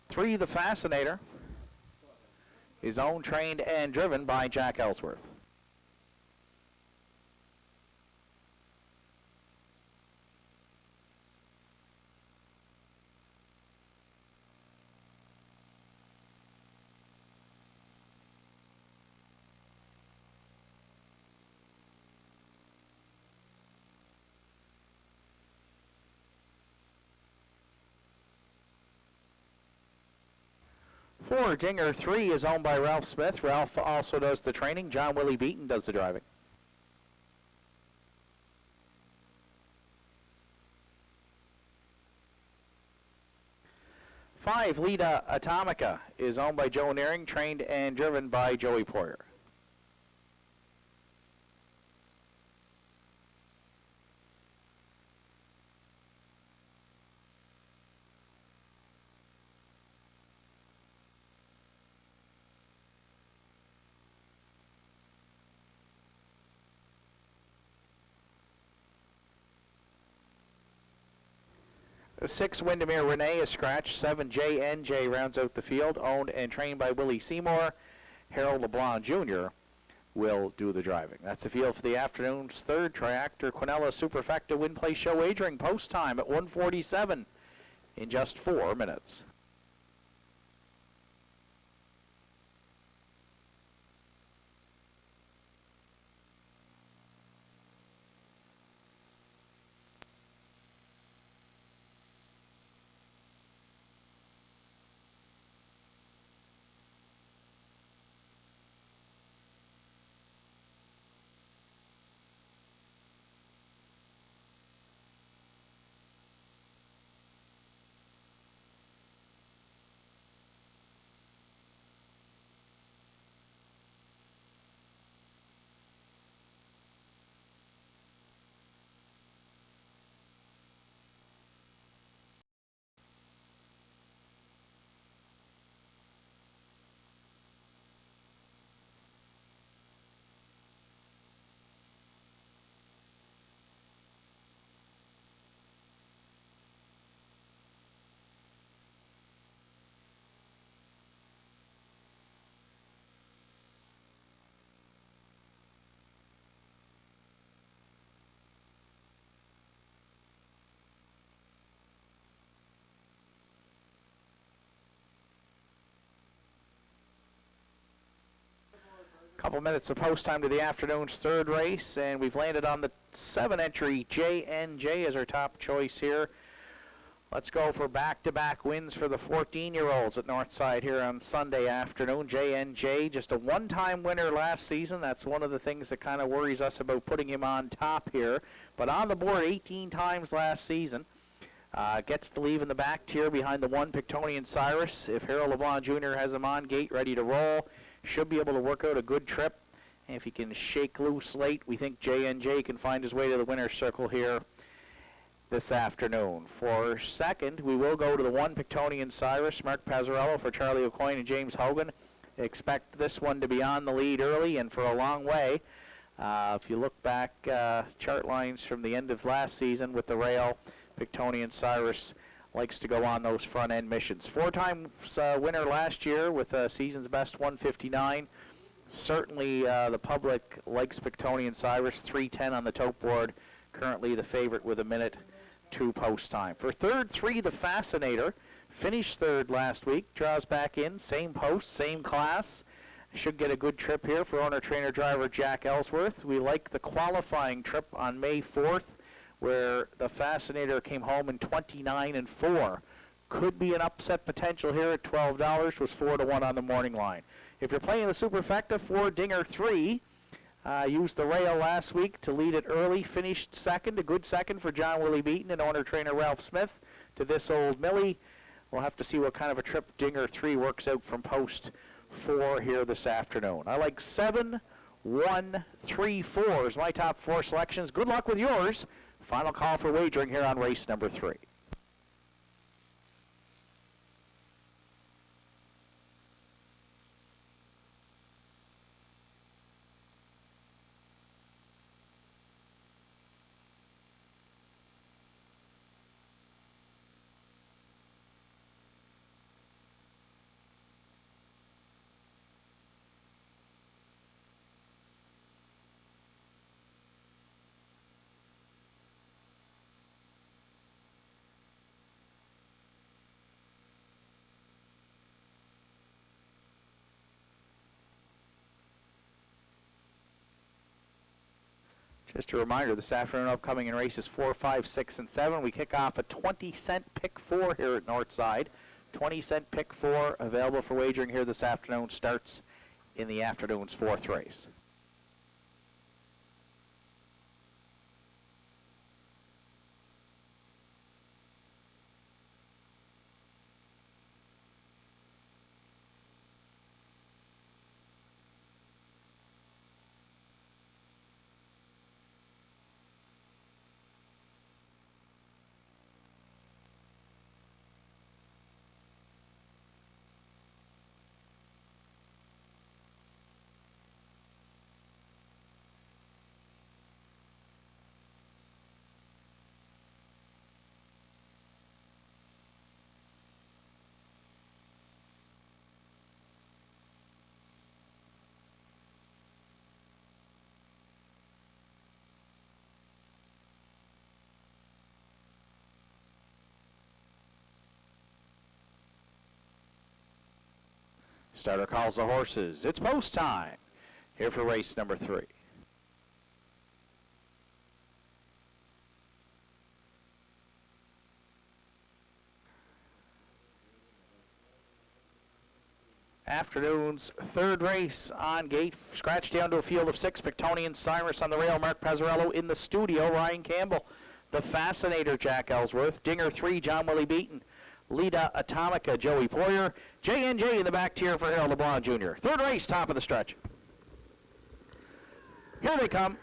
Three, the Fascinator, is owned, trained, and driven by Jack Ellsworth. Four, Dinger 3 is owned by Ralph Smith. Ralph also does the training. John Willie Beaton does the driving. Five, Lita Atomica is owned by Joe Nearing, trained and driven by Joey Poyer. Six, Windermere Renee is scratched. 7, JNJ rounds out the field, owned and trained by Willie Seymour. Harold LeBlanc Jr. will do the driving. That's the field for the afternoon's third. Tractor Quinella Superfecta Win Place Show wagering post time at 1:47 in just 4 minutes. Couple minutes of post time to the afternoon's third race, and we've landed on the 7 entry J&J as our top choice here. Let's go for back-to-back wins for the 14-year-olds at Northside here on Sunday afternoon. J&J, just a one-time winner last season. That's one of the things that kind of worries us about putting him on top here. But on the board 18 times last season. Gets to leave in the back tier behind the 1 Pictonian Cyrus. If Harold LeBlanc Jr. has him on gate ready to roll, should be able to work out a good trip. And if he can shake loose late, we think J&J can find his way to the winner's circle here this afternoon. For second, we will go to the 1 Pictonian Cyrus, Mark Pazzarello for Charlie O'Coin and James Hogan. Expect this one to be on the lead early and for a long way. If you look back, chart lines from the end of last season with the rail, Pictonian Cyrus likes to go on those front-end missions. 4-time winner last year with a season's best 159. Certainly the public likes Pictonian Cyrus, 3:10 on the tote board. Currently the favorite with a minute 2 post time. For third 3, the Fascinator. Finished third last week. Draws back in. Same post, same class. Should get a good trip here for owner-trainer-driver Jack Ellsworth. We like the qualifying trip on May 4th, where the Fascinator came home in 29-4. Could be an upset potential here at $12. Was 4-1 on the morning line. If you're playing the Superfecta, 4 Dinger 3. Used the rail last week to lead it early. Finished second, a good second for John Willie Beaton and owner-trainer Ralph Smith to this old Millie. We'll have to see what kind of a trip Dinger 3 works out from post 4 here this afternoon. I like 7, 1, 3, 4 is my top 4 selections. Good luck with yours. Final call for wagering here on race number 3. Just a reminder, this afternoon upcoming in races 4, 5, 6, and 7. We kick off a 20-cent pick 4 here at Northside. 20-cent pick 4 available for wagering here this afternoon. Starts in the afternoon's 4th race. Starter calls the horses. It's post time here for race number 3. Afternoon's 3rd race on gate. Scratched down to a field of 6. Pictonian Cyrus on the rail. Mark Pazzarello in the studio. Ryan Campbell. The Fascinator, Jack Ellsworth. Dinger 3, John Willie Beaton. Lida Atomica, Joey Poyer. J&J in the back tier for Harold LeBlanc Jr. 3rd race, top of the stretch. Here they come.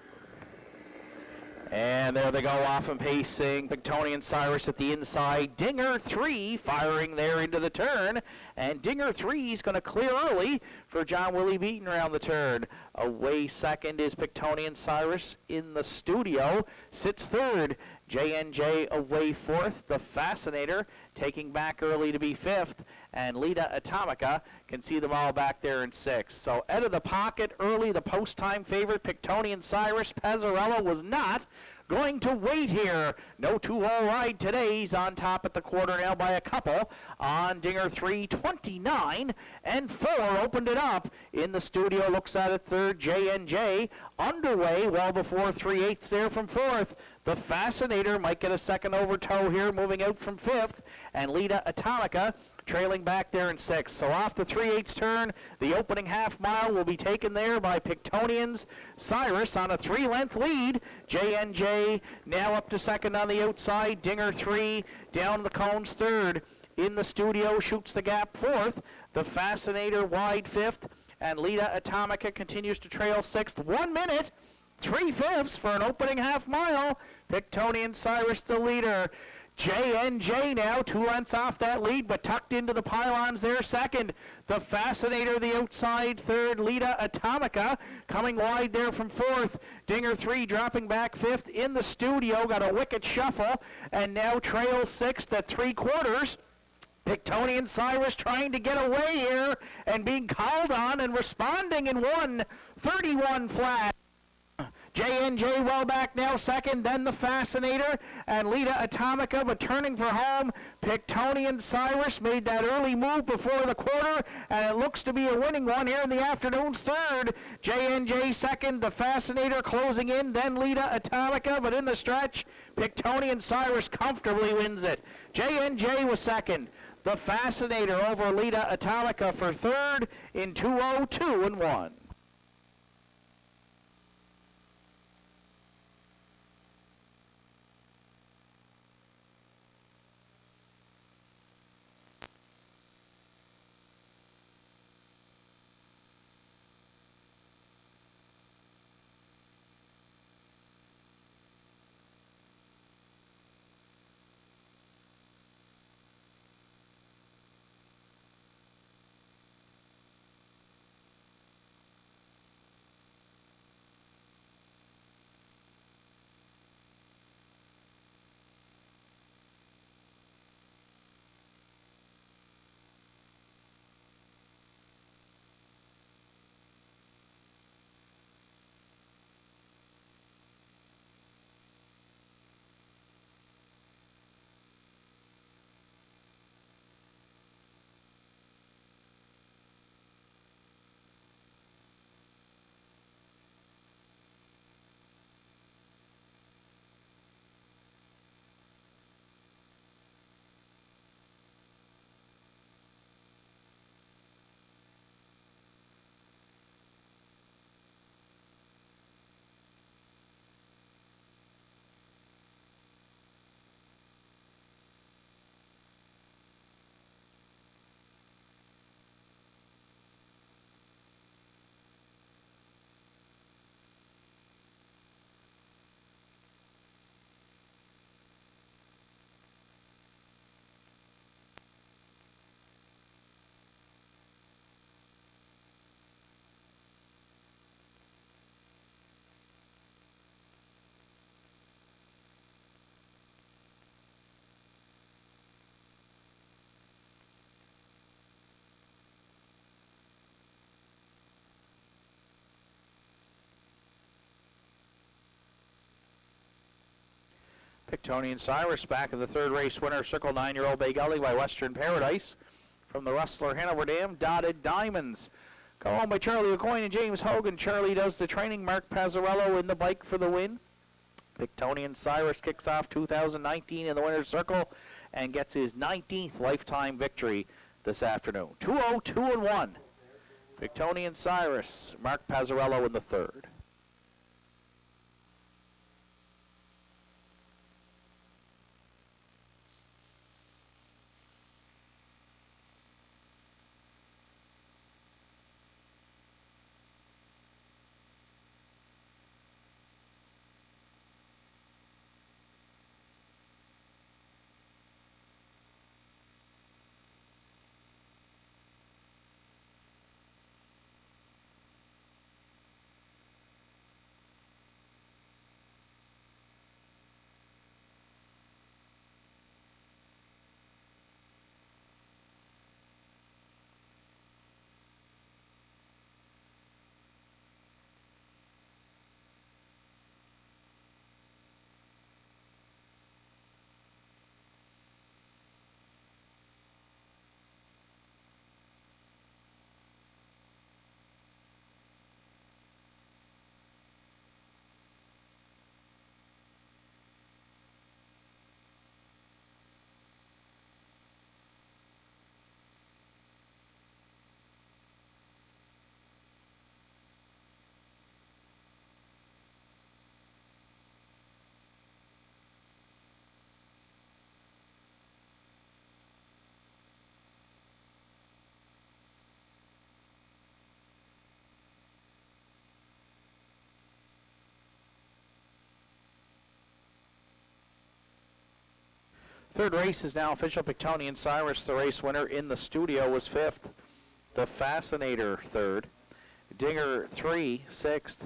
And there they go, off and pacing. Pictonian Cyrus at the inside. Dinger 3 firing there into the turn. And Dinger 3 is going to clear early for John Willie Beaton around the turn. Away second is Pictonian Cyrus in the studio. Sits third. J&J away 4th. The Fascinator taking back early to be 5th. And Lida Atomica can see them all back there in 6th. So out of the pocket early, the post-time favorite, Pictonian Cyrus. Pazzarello was not. going to wait here. No 2-hole ride today. He's on top at the quarter now by a couple. On Dinger 3, 29 and 4 opened it up. In the studio, looks at it third, J&J. Underway well before 3/8 there from fourth. The Fascinator might get a second over toe here, moving out from fifth. And Lita Atomica trailing back there in sixth. So off the 3/8 turn, the opening half mile will be taken there by Pictonians. Cyrus on a 3-length lead. J&J now up to second on the outside. Dinger 3 down the cones third. In the studio shoots the gap fourth. The Fascinator wide fifth. And Lita Atomica continues to trail sixth. 1 minute, 3/5 for an opening half mile. Pictonian Cyrus the leader. J&J now 2 lengths off that lead, but tucked into the pylons there second. The Fascinator the outside third. Lita Atomica coming wide there from fourth. Dinger 3 dropping back fifth. In the studio got a wicked shuffle and now trails sixth at 3/4. Pictonian Cyrus trying to get away here and being called on and responding in 1:31 flat. J&J well back now second, then the Fascinator and Lita Atomica returning for home. Pictonian Cyrus made that early move before the quarter, and it looks to be a winning one here in the afternoon's third. J&J second, the Fascinator closing in, then Lita Atomica, but in the stretch, Pictonian Cyrus comfortably wins it. J&J was second. The Fascinator over Lita Atomica for third in 2:02 and 1. Pictonian Cyrus back in the third race winner, Circle 9-year-old Bay Gully by Western Paradise. From the Rustler Hanover Dam, Dotted Diamonds. Go on by Charlie O'Coin and James Hogan. Charlie does the training. Mark Pazzarello in the bike for the win. Pictonian Cyrus kicks off 2019 in the winner's circle and gets his 19th lifetime victory this afternoon. 2:02 and 1. Pictonian Cyrus, Mark Pazzarello in the third. Third race is now official. Pictonian Cyrus, the race winner in the studio, was 5th. The Fascinator, 3rd. Dinger, 3, 6th.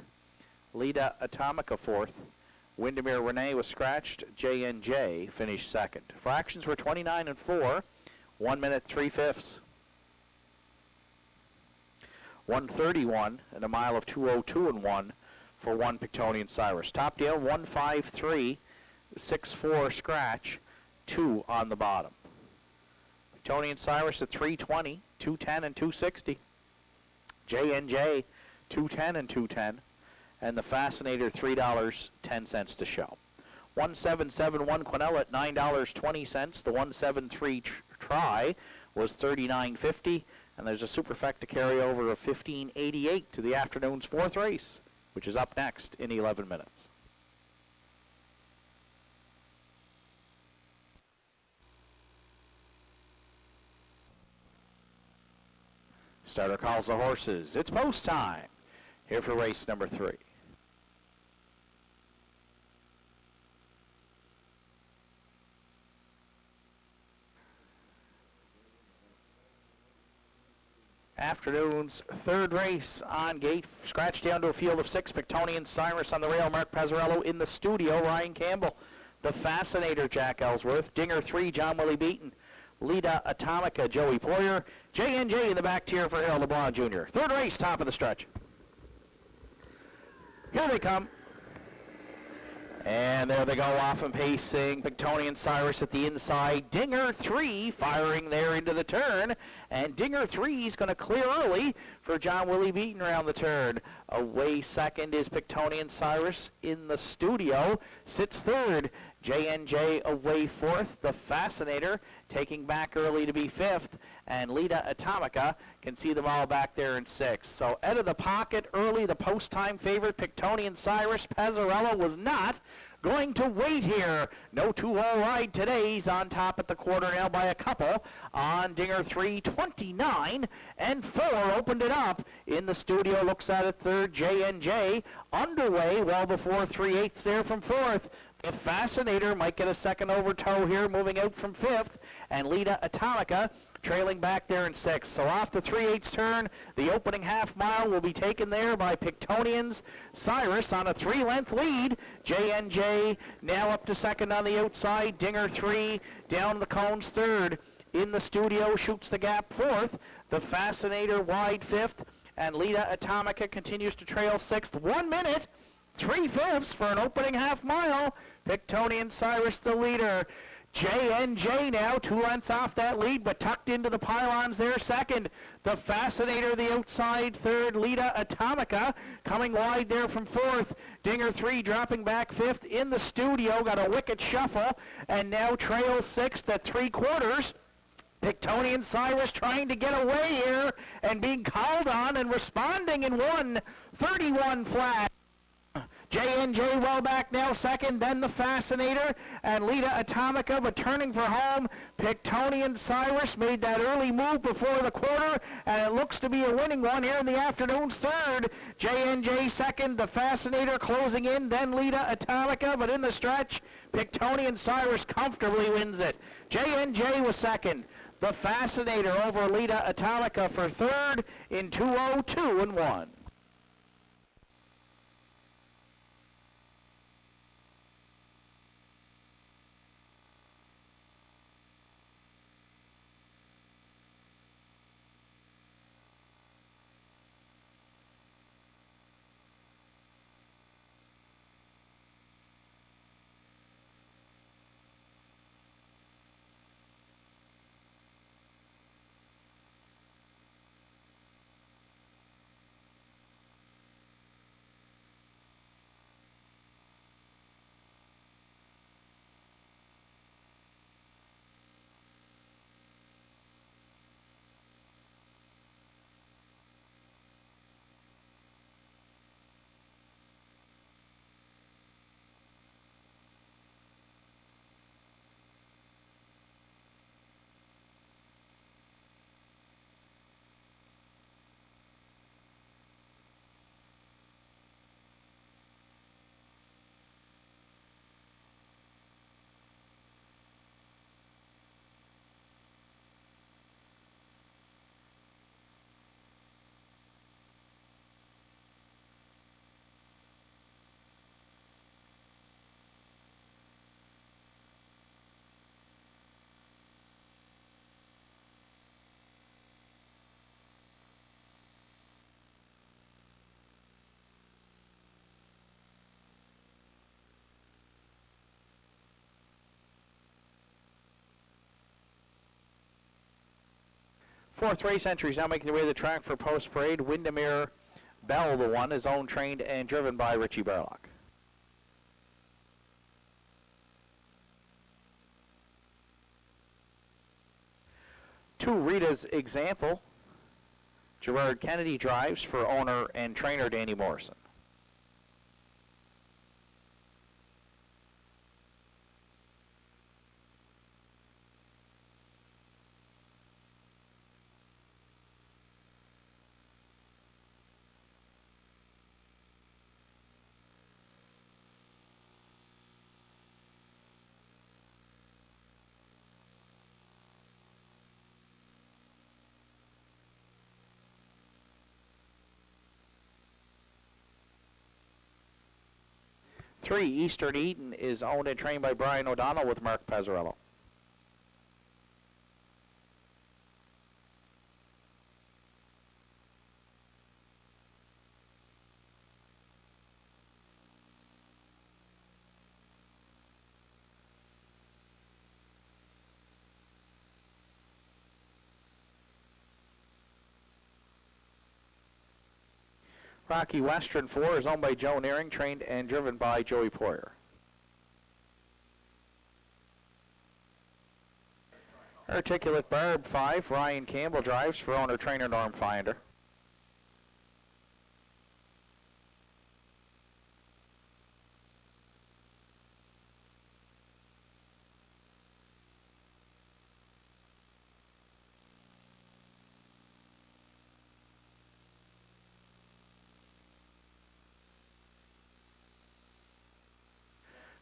Lita Atomica, 4th. Windermere Renee was scratched. J&J finished 2nd. Fractions were 29 and 4. 1 minute, 3/5. 131 and a mile of 2:02 and 1 for 1 Pictonian Cyrus. Top down, 153, 6-4 scratch, 2 on the bottom. Pictonian Cyrus at 320, 210 and 260. J&J 210 and 210. And the Fascinator $3.10 to show. 1771 Quinella at $9.20. The 173 try was $39.50. And there's a superfecta carryover of $15.88 to the afternoon's 4th race, which is up next in 11 minutes. Starter calls the horses. It's post time here for race number 3. Afternoon's 3rd race on gate. Scratched down to a field of 6. Pictonian Cyrus on the rail. Mark Pezzarello in the studio. Ryan Campbell. The Fascinator, Jack Ellsworth. Dinger 3, John Willie Beaton. Lita Atomica, Joey Poyer. J&J in the back tier for Harold LeBlanc Jr. 3rd race, top of the stretch. Here they come. And there they go, off and pacing. Pictonian Cyrus at the inside. Dinger 3 firing there into the turn. And Dinger 3 is going to clear early for John Willie Beaton around the turn. Away second is Pictonian Cyrus in the studio. Sits 3rd. J&J away 4th. The Fascinator taking back early to be 5th. And Lita Atomica can see them all back there in 6th. So out of the pocket early, the post-time favorite, Pictonian Cyrus. Pezzarello was not going to wait here. No 2-hole ride today. He's on top at the quarter now by a couple. On Dinger 3, 29 and 4 opened it up. In the studio, looks at it 3rd. J&J underway well before 3/8 there from 4th. The Fascinator might get a second over toe here, moving out from 5th. And Lita Atomica trailing back there in 6th. So off the 3/8 turn, the opening half mile will be taken there by Pictonians. Cyrus on a 3-length lead. J&J now up to 2nd on the outside. Dinger 3 down the cones 3rd. In the studio, shoots the gap 4th. The Fascinator wide 5th. And Lita Atomica continues to trail 6th. 1 minute, 3/5 for an opening half mile. Pictonian Cyrus the leader. J&J now 2 lengths off that lead, but tucked into the pylons there 2nd. The Fascinator the outside 3rd. Lita Atomica coming wide there from 4th. Dinger 3 dropping back 5th. In the studio, got a wicked shuffle, and now trails 6th at 3/4. Pictonian Cyrus trying to get away here and being called on and responding in 1:31 flat. J&J well back now 2nd, then the Fascinator, and Lita Atomica returning for home. Pictonian Cyrus made that early move before the quarter, and it looks to be a winning one here in the afternoon's 3rd. J&J 2nd, the Fascinator closing in, then Lita Atomica, but in the stretch, Pictonian Cyrus comfortably wins it. J&J was 2nd. The Fascinator over Lita Atomica for 3rd in 2:02 and 1. fourth race entries now making their way to the track for post parade. Windermere Bell, the one, is owned, trained, and driven by Richie Barlock. Two, Rita's Example. Gerard Kennedy drives for owner and trainer Danny Morrison. Three, Eastern Eden is owned and trained by Brian O'Donnell with Mark Pezzarello. Rocky Western 4 is owned by Joe Nearing, trained and driven by Joey Poirier. Articulate Barb 5, Ryan Campbell drives for owner-trainer Norm Finder.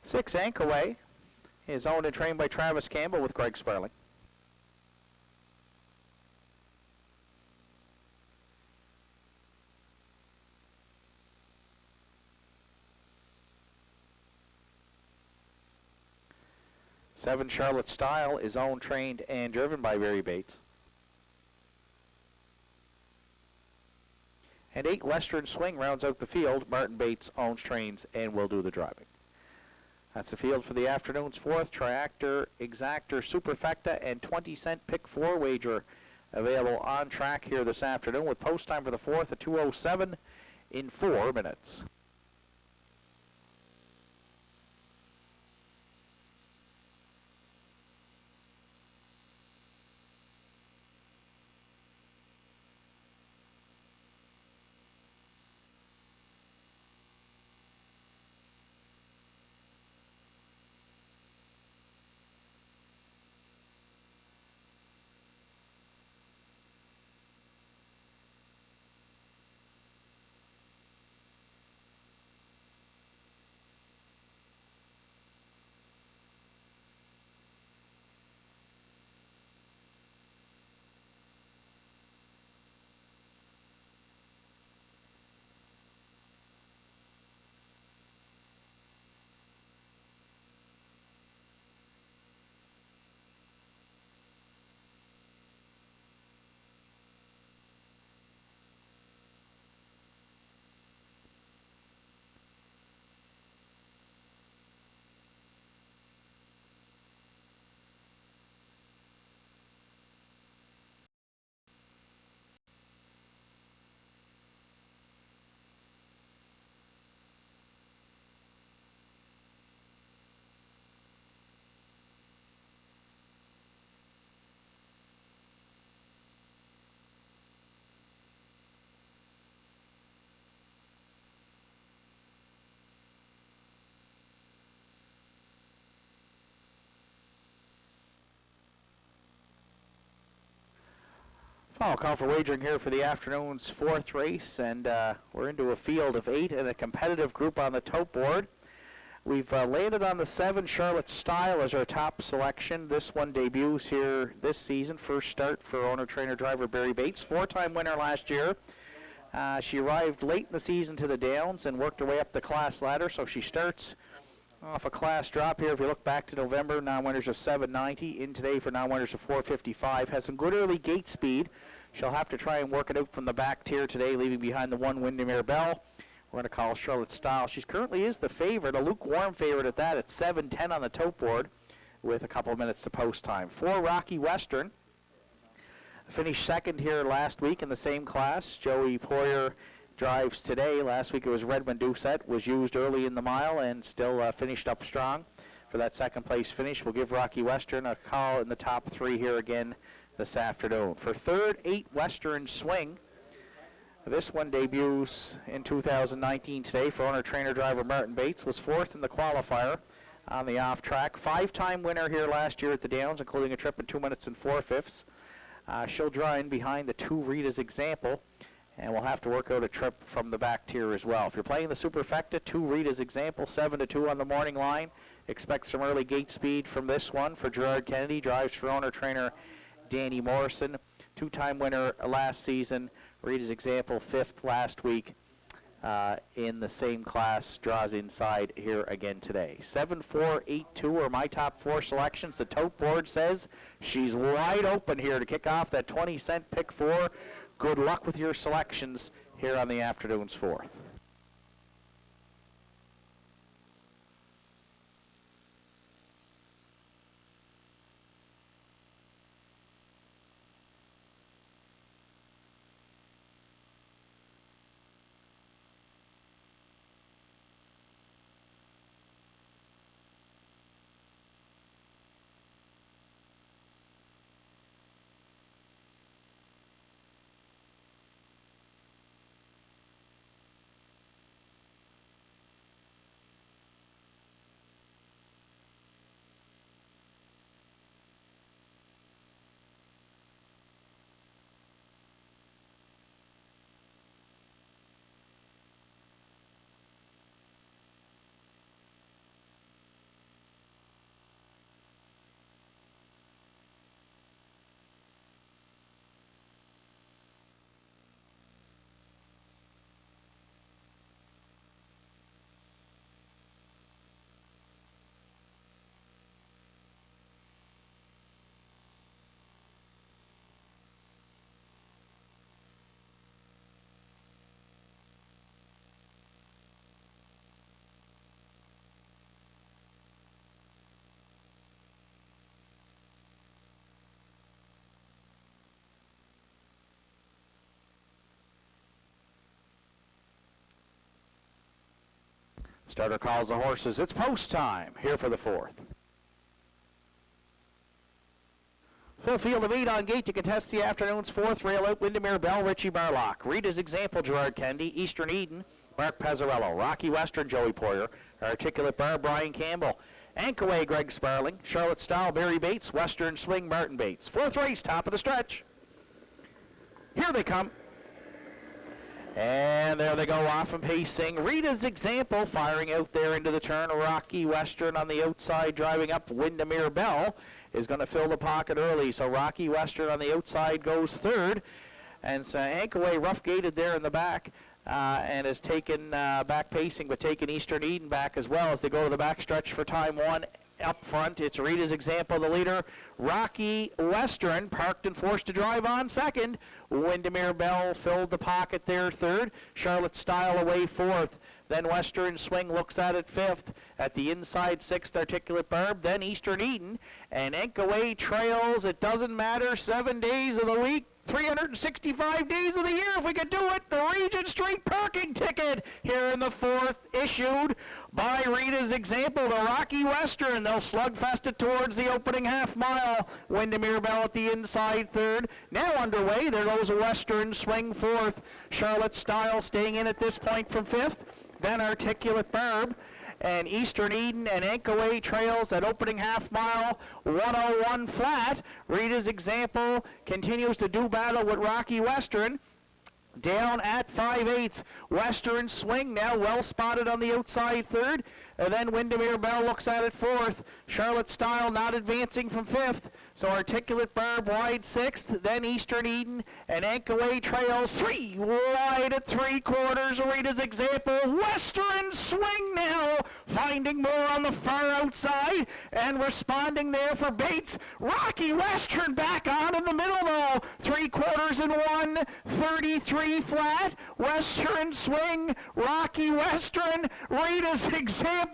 Six, Anchorway is owned and trained by Travis Campbell with Greg Sperling. Seven, Charlotte Style is owned, trained, and driven by Barry Bates. And 8, Western Swing rounds out the field. Martin Bates owns, trains, and will do the driving. That's the field for the afternoon's fourth. Triactor, Exactor, Superfecta, and 20-cent Pick 4 wager available on track here this afternoon with post time for the fourth at 2:07 in 4 minutes. Final call for wagering here for the afternoon's fourth race, and we're into a field of 8 and a competitive group on the tote board. We've landed on the 7, Charlotte Style, as our top selection. This one debuts here this season. First start for owner-trainer-driver Barry Bates, 4-time winner last year. She arrived late in the season to the Downs and worked her way up the class ladder, so she starts off a class drop here. If you look back to November, non-winners of 790, in today for non-winners of 455. Has some good early gate speed. She'll have to try and work it out from the back tier today, leaving behind the 1 Windermere Bell. We're going to call Charlotte Style. She currently is the favorite, a lukewarm favorite at that, at 7:10 on the tote board with a couple of minutes to post time. 4, Rocky Western. Finished second here last week in the same class. Joey Poyer drives today. Last week it was Redmond Doucette, was used early in the mile and still finished up strong for that second place finish. We'll give Rocky Western a call in the top 3 here again this afternoon. For third, 8 Western Swing. This one debuts in 2019 today for owner-trainer driver Martin Bates. Was 4th in the qualifier on the off-track. 5-time winner here last year at the Downs, including a trip in 2 minutes and 4/5. She'll draw in behind the 2 Rita's Example, and we'll have to work out a trip from the back tier as well. If you're playing the Superfecta, 2 Rita's Example, 7-2 on the morning line. Expect some early gate speed from this one for Gerard Kennedy. Drives for owner-trainer Danny Morrison. 2-time winner last season. Rita's Example, 5th last week in the same class. Draws inside here again today. 7, 4, 8, 2 are my top 4 selections. The tote board says she's wide open here to kick off that 20-cent pick 4. Good luck with your selections here on the afternoon's 4th. Starter calls the horses. It's post time here for the 4th. Full field of 8 on gate to contest the afternoon's 4th. Rail out Windermere Bell, Richie Barlock. Rita's Example, Gerard Kennedy. Eastern Eden, Mark Pezzarello. Rocky Western, Joey Poyer. Articulate Bar, Brian Campbell. Anchorway, Greg Sparling. Charlotte Style, Barry Bates. Western Swing, Martin Bates. 4th race, top of the stretch. Here they come. And there they go off and pacing. Rita's Example firing out there into the turn. Rocky Western on the outside driving up. Windermere Bell is going to fill the pocket early. So Rocky Western on the outside goes 3rd. And so Anchorway rough gated there in the back and has taken back pacing, but taken Eastern Eden back as well as they go to the back stretch for time 1. Up front, it's Rita's Example, the leader. Rocky Western parked and forced to drive on 2nd. Windermere Bell filled the pocket there 3rd. Charlotte Style away 4th. Then Western Swing looks at it 5th. At the inside 6th, Articulate Barb. Then Eastern Eden. And Anchorway trails. It doesn't matter. 7 days of the week. 365 days of the year if we could do it. The Regent Street parking ticket here in the 4th, issued by Rita's Example to Rocky Western. They'll slugfest it towards the opening half mile. Windermere Bell at the inside 3rd. Now underway. There goes a Western Swing 4th. Charlotte Style staying in at this point from 5th. Then Articulate Barb. And Eastern Eden and Anchorway trails at opening half mile, 101 flat. Rita's Example continues to do battle with Rocky Western. Down at 5/8. Western Swing now well spotted on the outside 3rd. And then Windermere Bell looks at it 4th. Charlotte Style not advancing from 5th. So Articulate Barb wide 6th. Then Eastern Eden and Anchorway trails 3 wide at 3/4. Rita's Example. Western Swing now finding more on the far outside and responding there for Bates. Rocky Western back on in the middle though. 3/4 and 1. 33 flat. Western Swing. Rocky Western. Rita's Example.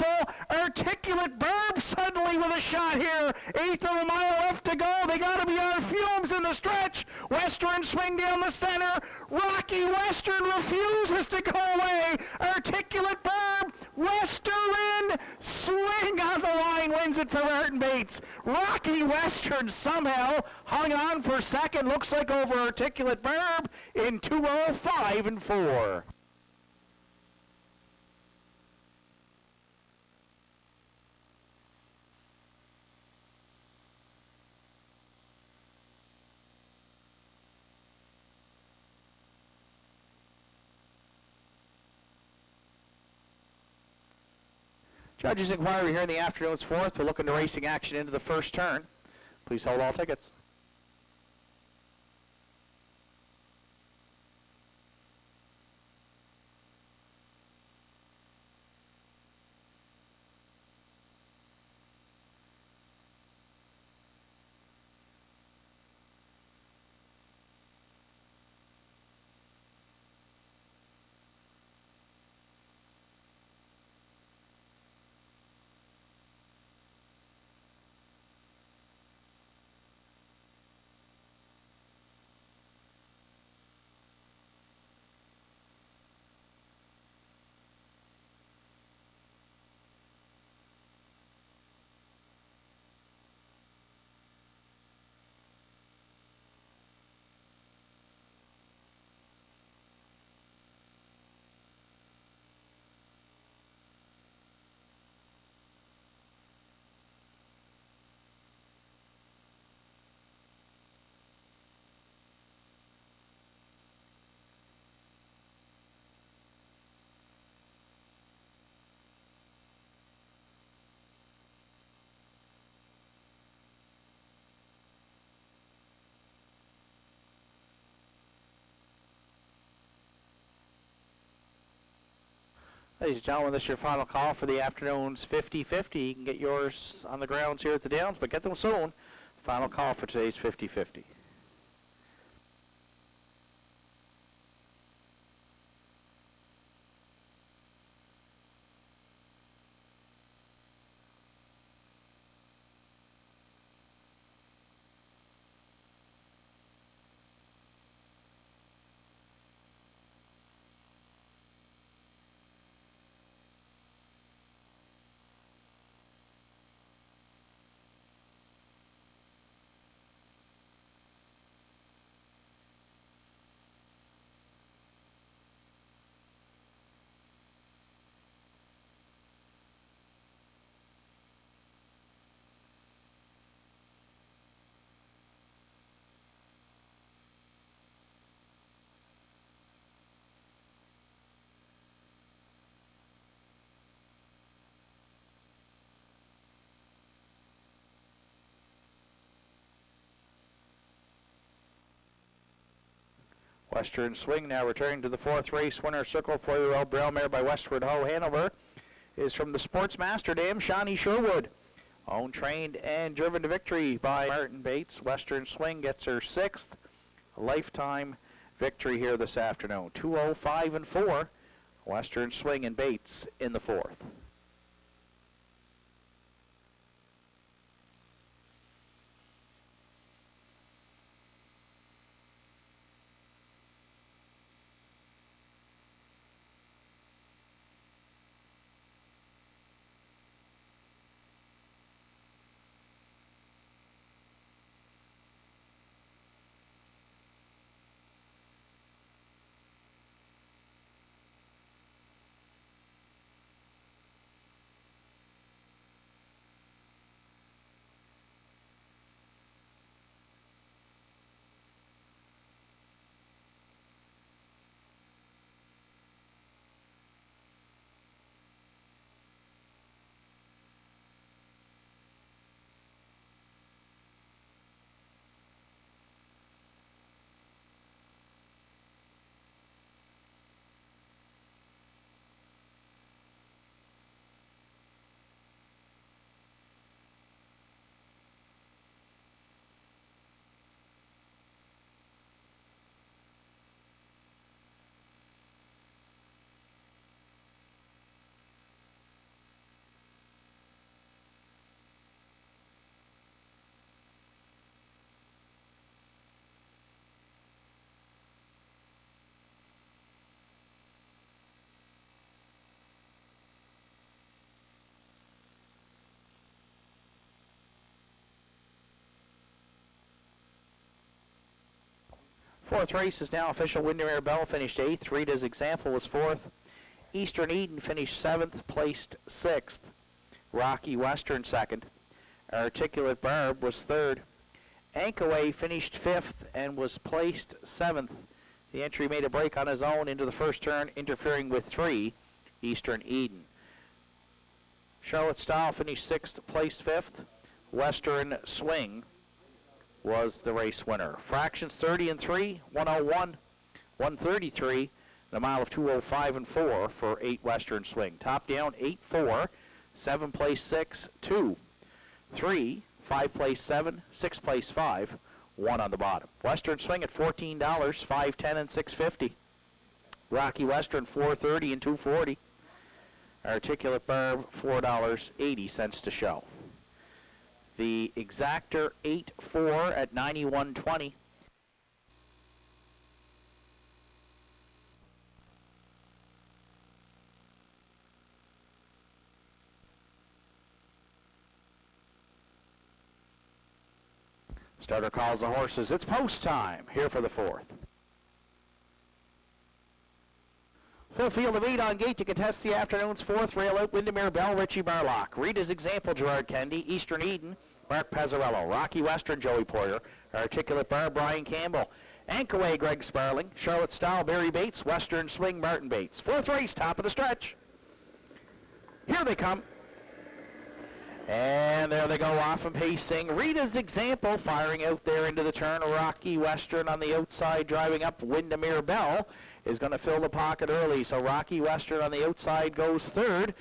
Articulate Barb up suddenly with a shot here. Eighth of a mile left to go. They got to be on fumes in the stretch. Western Swing down the center. Rocky Western refuses to go away. Articulate Burb. Western Swing on the line wins it for Martin Bates. Rocky Western somehow hung on for second. Looks like over Articulate Burb in 2:05 and 4. Judges inquiry here in the afternoon's fourth. We're looking to racing action into the first turn. Please hold all tickets. Ladies and gentlemen, this is your final call for the afternoon's 50-50. You can get yours on the grounds here at the Downs, but get them soon. Final call for today's 50-50. Western Swing now returning to the fourth race. Winner Circle 4-year-old Braille Mare by Westward Ho Hanover is from the Sportsmaster Dam, Shawnee Sherwood. Owned, trained, and driven to victory by Martin Bates. Western Swing gets her sixth lifetime victory here this afternoon. 2:05 and 4. Western Swing and Bates in the fourth. Fourth race is now official. Windermere Bell finished 8th. Rita's Example was 4th. Eastern Eden finished 7th, placed 6th. Rocky Western 2nd. Articulate Barb was 3rd. Ankaway finished 5th and was placed 7th. The entry made a break on his own into the first turn, interfering with 3, Eastern Eden. Charlotte Style finished 6th, placed 5th. Western Swing was the race winner. Fractions 30 and 3, 101, 133, and a mile of 205 and 4 for 8 Western Swing. Top down 8-4, 7 place 6, 2, 3, 5 place 7, 6 place 5, 1 on the bottom. Western Swing at $14, $5.10 and $6.50. Rocky Western $4.30 and $2.40. Articulate Barb $4.80 to show. The Exactor 8-4 at $91.20. Starter calls the horses. It's post time here for the 4th. Full field of 8 on gate to contest the afternoon's 4th. Rail out Windermere Bell, Richie Barlock. Rita's Example, Gerard Kennedy. Eastern Eden, Mark Pezzarello. Rocky Western, Joey Poyer. Articulate Barb, Brian Campbell. Ankaway, Greg Sparling. Charlotte Style, Barry Bates. Western Swing, Martin Bates. 4th race, top of the stretch. Here they come. And there they go off and pacing. Rita's Example firing out there into the turn. Rocky Western on the outside driving up. Windermere Bell is going to fill the pocket early. So Rocky Western on the outside goes 3rd.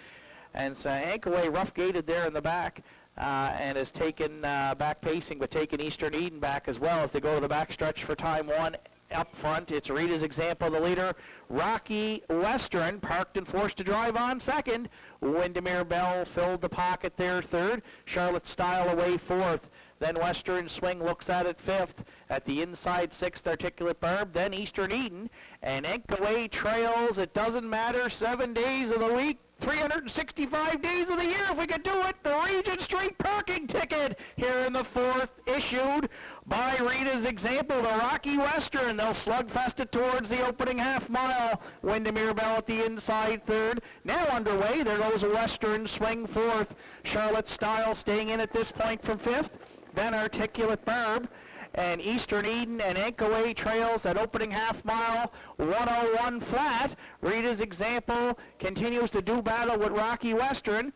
And so Ankaway rough gated there in the back and has taken back pacing, but taken Eastern Eden back as well as they go to the back stretch for time 1. Up front, it's Rita's Example, the leader. Rocky Western parked and forced to drive on 2nd. Windermere Bell filled the pocket there 3rd. Charlotte Style away 4th. Then Western Swing looks at it 5th. At the inside 6th, Articulate Barb. Then Eastern Eden. And Ankaway trails. It doesn't matter. 7 days of the week. 365 days of the year if we could do it. The Regent Street parking ticket here in the 4th, issued by Rita's Example to Rocky Western. They'll slugfest it towards the opening half mile. Windermere Bell at the inside 3rd. Now underway. There goes a Western Swing 4th. Charlotte Style staying in at this point from 5th. Then Articulate Barb. And Eastern Eden and Ankaway trails at opening half mile, 101 flat. Rita's Example continues to do battle with Rocky Western.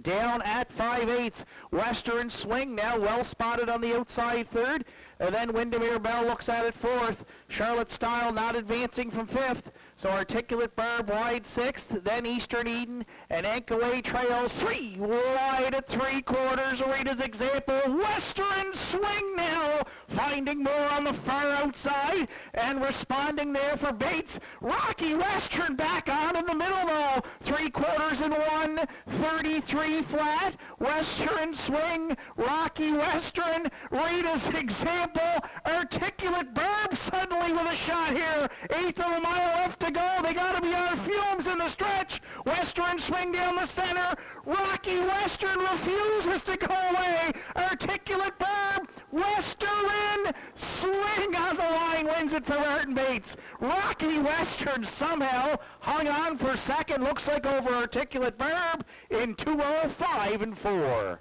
Down at 5/8. Western Swing now well spotted on the outside 3rd. And then Windermere Bell looks at it 4th. Charlotte Style not advancing from 5th. So Articulate Barb wide 6th, then Eastern Eden, and Ankaway trails 3 wide at 3/4. Rita's Example, Western Swing now, finding more on the far outside, and responding there for Bates. Rocky Western back on in the middle though, 3/4 and 1, 33 flat. Western Swing, Rocky Western, Rita's Example, Articulate Barb suddenly with a shot here. 1/8 of a mile left to go. They got to be on fumes in the stretch. Western Swing down the center. Rocky Western refuses to go away. Articulate Barb, Western Swing on the line, wins it for Martin Bates. Rocky Western somehow hung on for 2nd. Looks like over Articulate Barb in 2:05 and 4.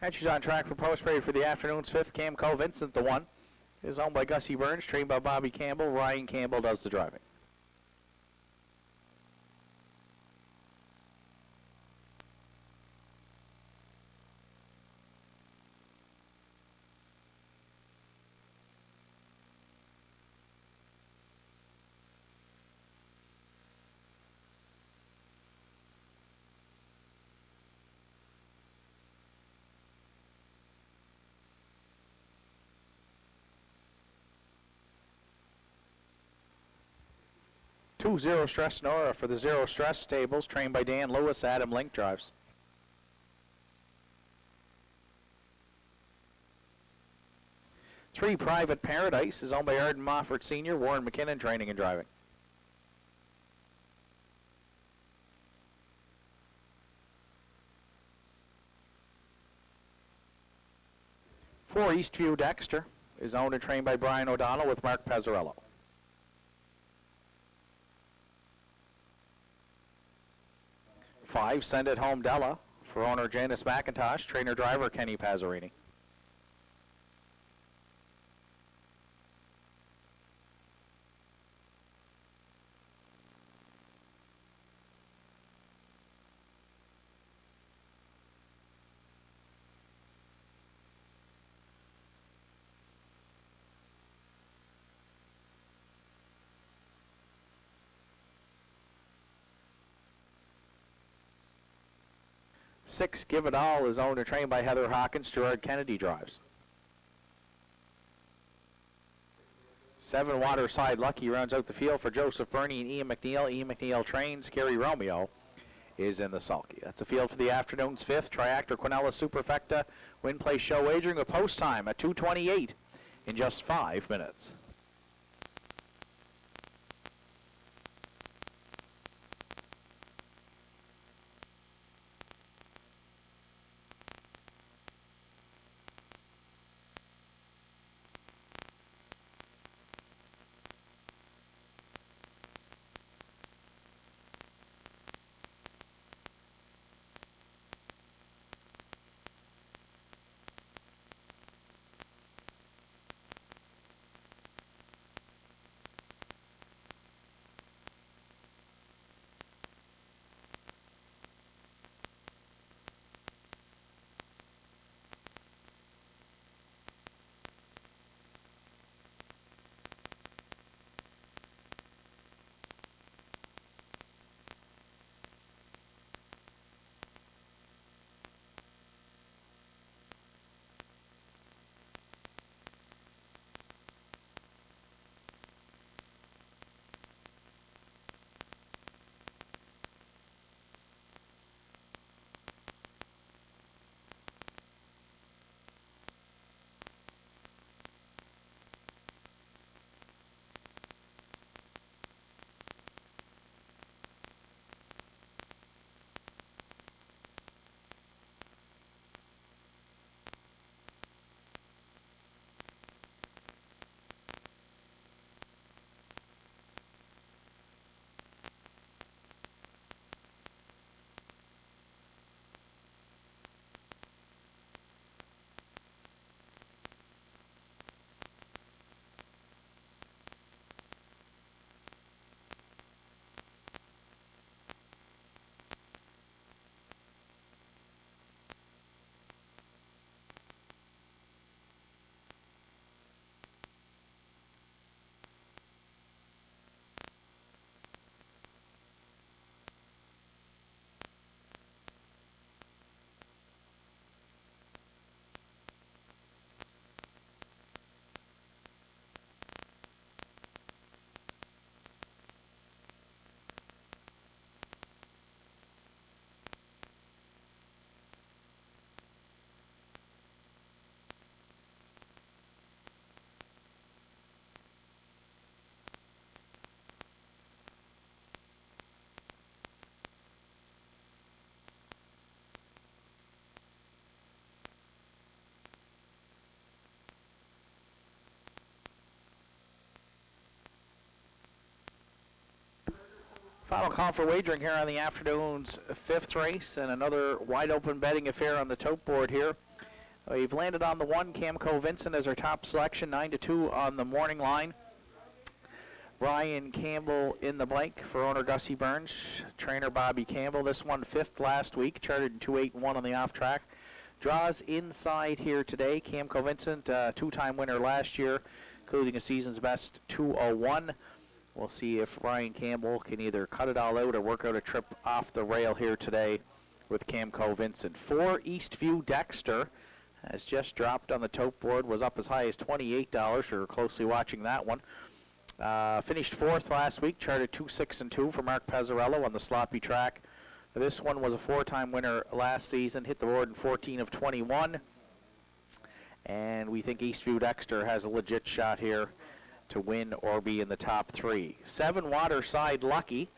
Entries on track for post parade for the afternoon's fifth. Camco Vincent, the one, is owned by Gussie Burns, trained by Bobby Campbell. Ryan Campbell does the driving. Two Zero Stress Nora for the Zero Stress stables, trained by Dan Lewis. Adam Link drives. Three Private Paradise is owned by Arden Mofford Sr., Warren McKinnon training and driving. Four Eastview Dexter is owned and trained by Brian O'Donnell with Mark Pezzarello. Five Send It Home Della for owner Janice McIntosh, trainer driver Kenny Pazzarini. Six Give It All is owned and trained by Heather Hawkins. Gerard Kennedy drives. Seven Waterside Lucky rounds out the field for Joseph Burney and Ian McNeil. Ian McNeil trains. Kerry Romeo is in the sulky. That's the field for the afternoon's fifth. Triactor Quinella Superfecta win place show wagering with post time at 2:28 in just 5 minutes. Final call for wagering here on the afternoon's fifth race, and another wide open betting affair on the tote board here. We've landed on the 1. Camco Vincent as our top selection, 9-2 on the morning line. Ryan Campbell in the blank for owner Gussie Burns. Trainer Bobby Campbell. This one 5th last week, charted in 2.8-1 on the off track. Draws inside here today. Camco Vincent, 2-time winner last year, including a season's best 2:01. We'll see if Ryan Campbell can either cut it all out or work out a trip off the rail here today with Camco Vincent. 4 Eastview Dexter has just dropped on the tote board, was up as high as $28. We're closely watching that one. Finished 4th last week, charted 2-6-2 for Mark Pezzarello on the sloppy track. This one was a 4-time winner last season, hit the board in 14 of 21. And we think Eastview Dexter has a legit shot here to win or be in the top 3. 7 Waterside Lucky,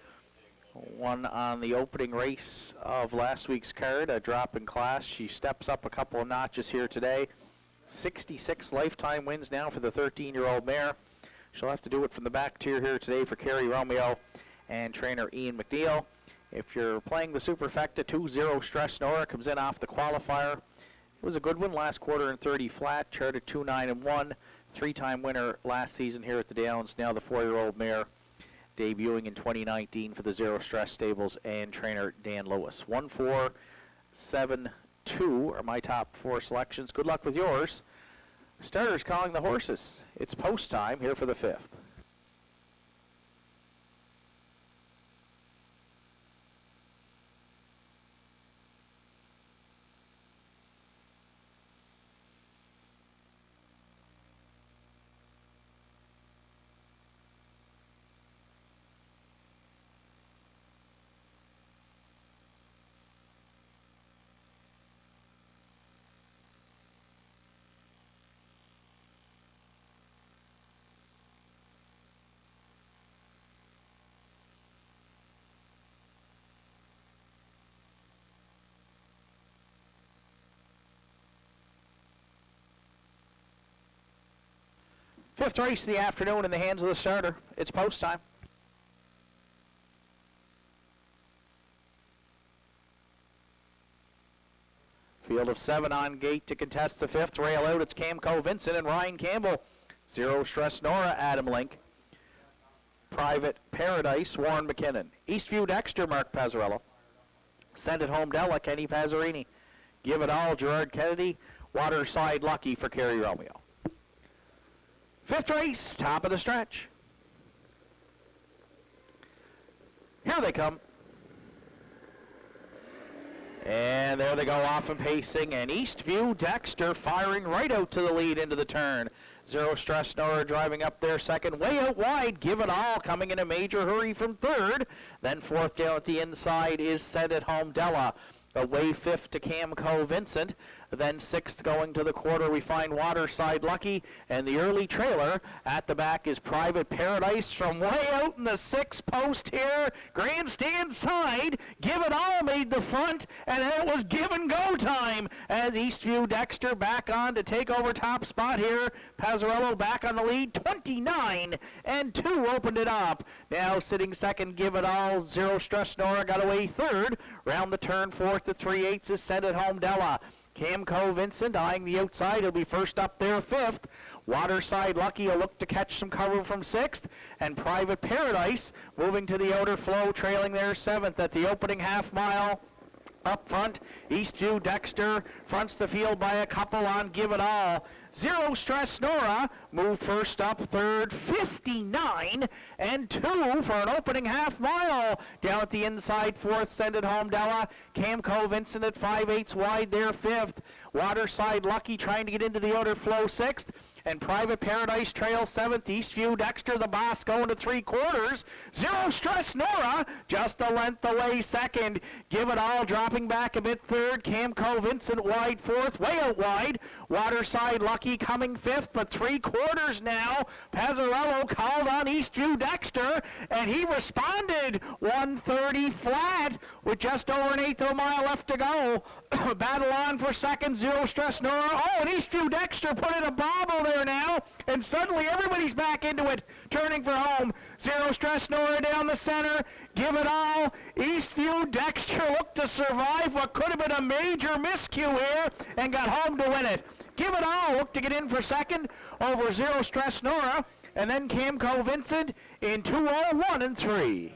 won on the opening race of last week's card, a drop in class. She steps up a couple of notches here today. 66 lifetime wins now for the 13-year-old mare. She'll have to do it from the back tier here today for Kerry Romeo and trainer Ian McNeil. If you're playing the Superfecta, 2-0 Stress Nora comes in off the qualifier. It was a good one last quarter in 30 flat, charted 2-9-1. 3-time winner last season here at the Downs. Now the 4-year-old mare debuting in 2019 for the Zero Stress Stables and trainer Dan Lewis. 1, 4, 7, 2 are my top 4 selections. Good luck with yours. Starters calling the horses. It's post time here for the 5th. Fifth race of the afternoon in the hands of the starter. It's post time. Field of 7 on gate to contest the 5th. Rail out, it's Camco Vincent and Ryan Campbell. Zero Stress Nora, Adam Link. Private Paradise, Warren McKinnon. Eastview Dexter, Mark Pezzarello. Send It Home Della, Kenny Pazzarini. Give It All, Gerard Kennedy. Waterside Lucky for Kerry Romeo. 5th race, top of the stretch. Here they come. And there they go off and pacing, and Eastview Dexter firing right out to the lead into the turn. Zero Stress Nora driving up there second, way out wide. Give It All coming in a major hurry from 3rd. Then 4th down at the inside is Send It Home Della. Away 5th to Camco Vincent. Then 6th going to the quarter, we find Waterside Lucky, and the early trailer at the back is Private Paradise from way out in the 6th post here. Grandstand side, Give It All made the front, and it was give and go time as Eastview Dexter back on to take over top spot here. Pezzarello back on the lead, 29-2 opened it up. Now sitting second, Give It All. Zero Stress Nora got away 3rd. Round the turn 4th to 3/8 is Send It Home Della. Camco Vincent eyeing the outside. He'll be first up there 5th. Waterside Lucky will look to catch some cover from 6th. And Private Paradise moving to the outer flow, trailing there 7th at the opening half mile. Up front, Eastview Dexter fronts the field by a couple on Give It All. Zero Stress Nora moved first up, 3rd, 59-2 for an opening half mile. Down at the inside, 4th, Send It Home Della. Camco Vincent at 5/8 wide there, 5th. Waterside Lucky trying to get into the outer flow, 6th. And Private Paradise trails 7th. Eastview Dexter, the boss, going to 3/4. Zero Stress Nora just a length away 2nd. Give It All dropping back a bit 3rd. Camco Vincent wide 4th, way out wide. Waterside Lucky coming 5th, but 3/4 now. Pezzarello called on Eastview Dexter, and he responded 130 flat with just over an 1/8 of a mile left to go. Battle on for 2nd, Zero Stress Nora. Oh, and Eastview Dexter put in a bobble there now, and suddenly everybody's back into it. turning for home. Zero Stress Nora down the center. Give it all. Eastview Dexter looked to survive what could have been a major miscue here and got home to win it. Give it all looked to get in for second over Zero Stress Nora. And then Camco Vincent in 2:01 and 3.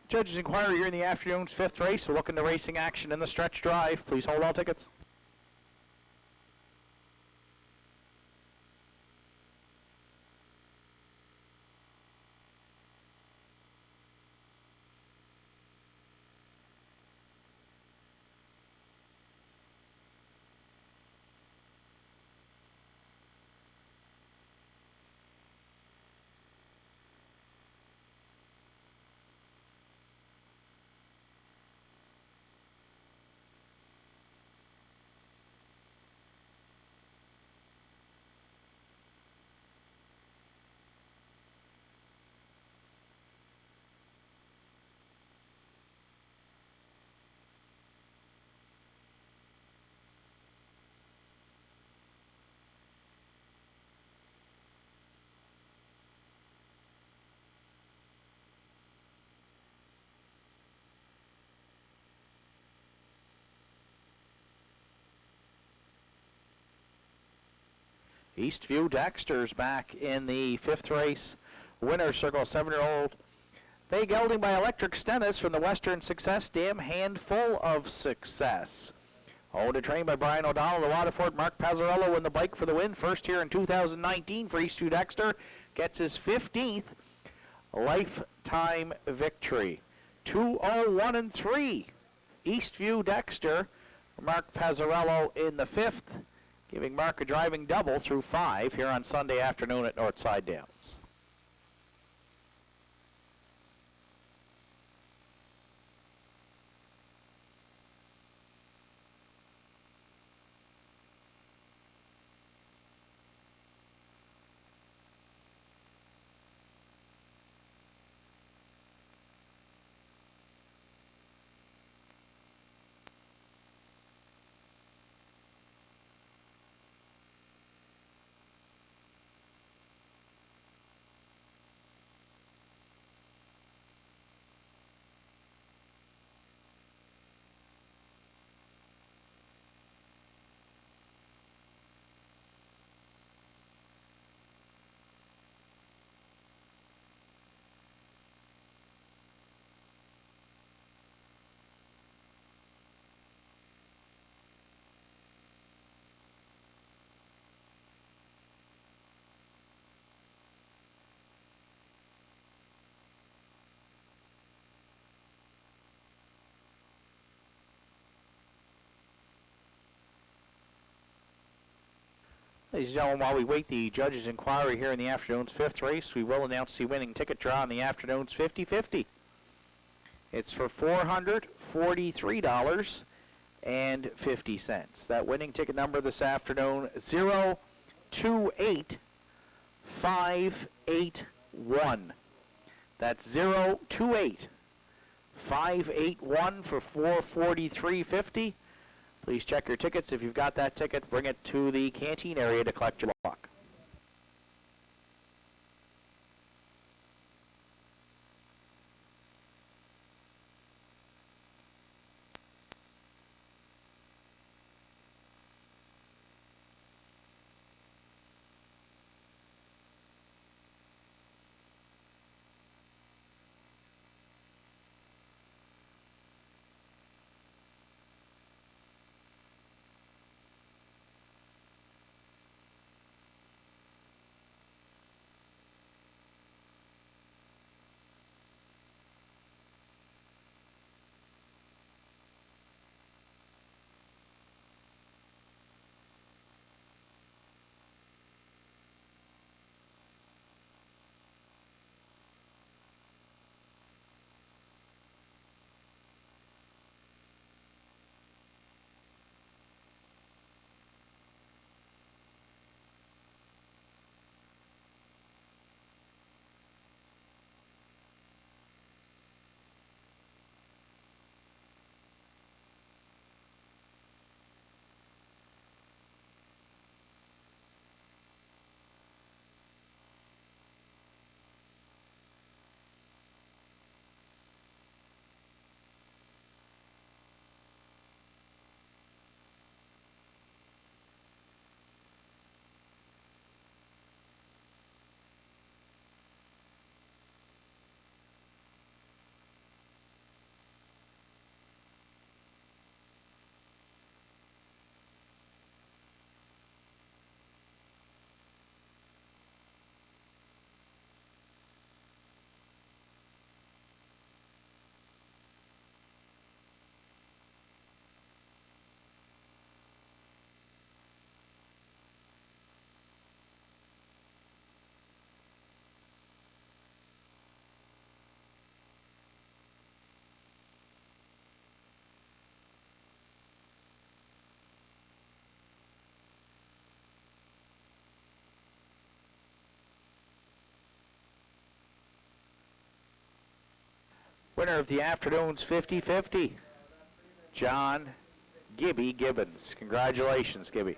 Judges inquiry here in the afternoon's fifth race. We're looking to racing action in the stretch drive. Please hold all tickets. Eastview Dexter's back in the fifth race. Winner's circle, 7-year-old. They gelding by Electric Stennis from the Western Success Dam. Handful of Success. Owned and trained by Brian O'Donnell, the Waterford. Mark Pazzarello in the bike for the win. First here in 2019 for Eastview Dexter. Gets his 15th lifetime victory. 2:01 and 3. Eastview Dexter. Mark Pazzarello in the fifth, giving Mark a driving double through 5 here on Sunday afternoon at Northside Downs. Ladies and gentlemen, while we wait the judges' inquiry here in the afternoon's fifth race, we will announce the winning ticket draw in the afternoon's 50-50. It's for $443.50. That winning ticket number this afternoon, 028581. That's 028581 for $443.50. Please check your tickets. If you've got that ticket, bring it to the canteen area to collect your block. Winner of the afternoon's 50-50, John Gibby Gibbons. Congratulations, Gibby.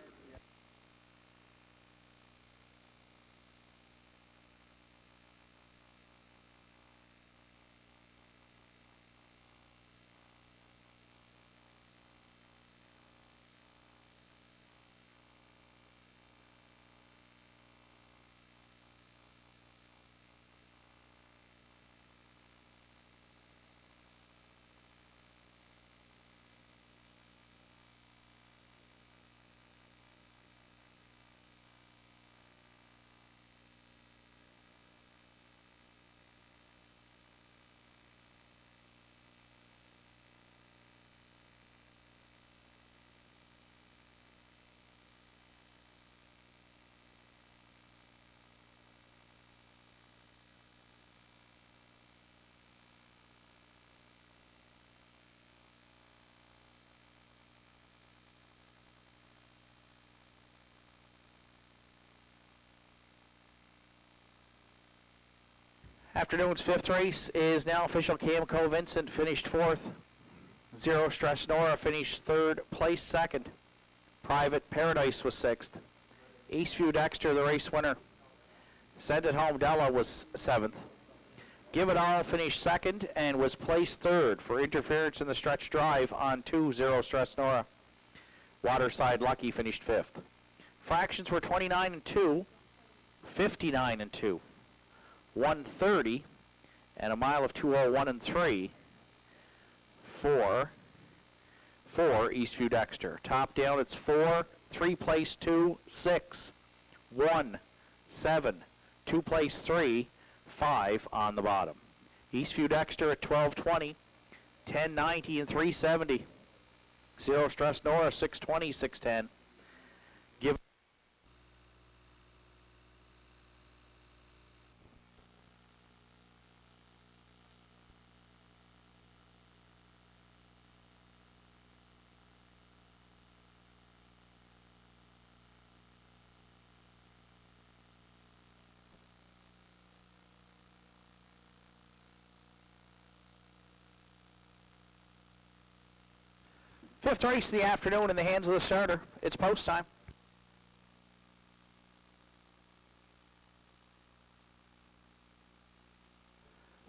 Afternoon's fifth race is now official. Camco Vincent finished fourth. Zero Stress Nora finished third, place second. Private Paradise was sixth. Eastview Dexter, the race winner. Send It Home Della was seventh. Give It All finished second and was placed third for interference in the stretch drive on 2 Zero Stress Nora. Waterside Lucky finished fifth. Fractions were 29 and 2, 59 and 2. 130 and a mile of 2:01 and 3 for Eastview Dexter. Top down it's 4, 3 place 2, 6, 1, 7, 2 place 3, 5 on the bottom. Eastview Dexter at 12:20, 10:90 and 3:70. Zero Stress Nora 6:20, 6:10. Give Fifth race of the afternoon in the hands of the starter. It's post time.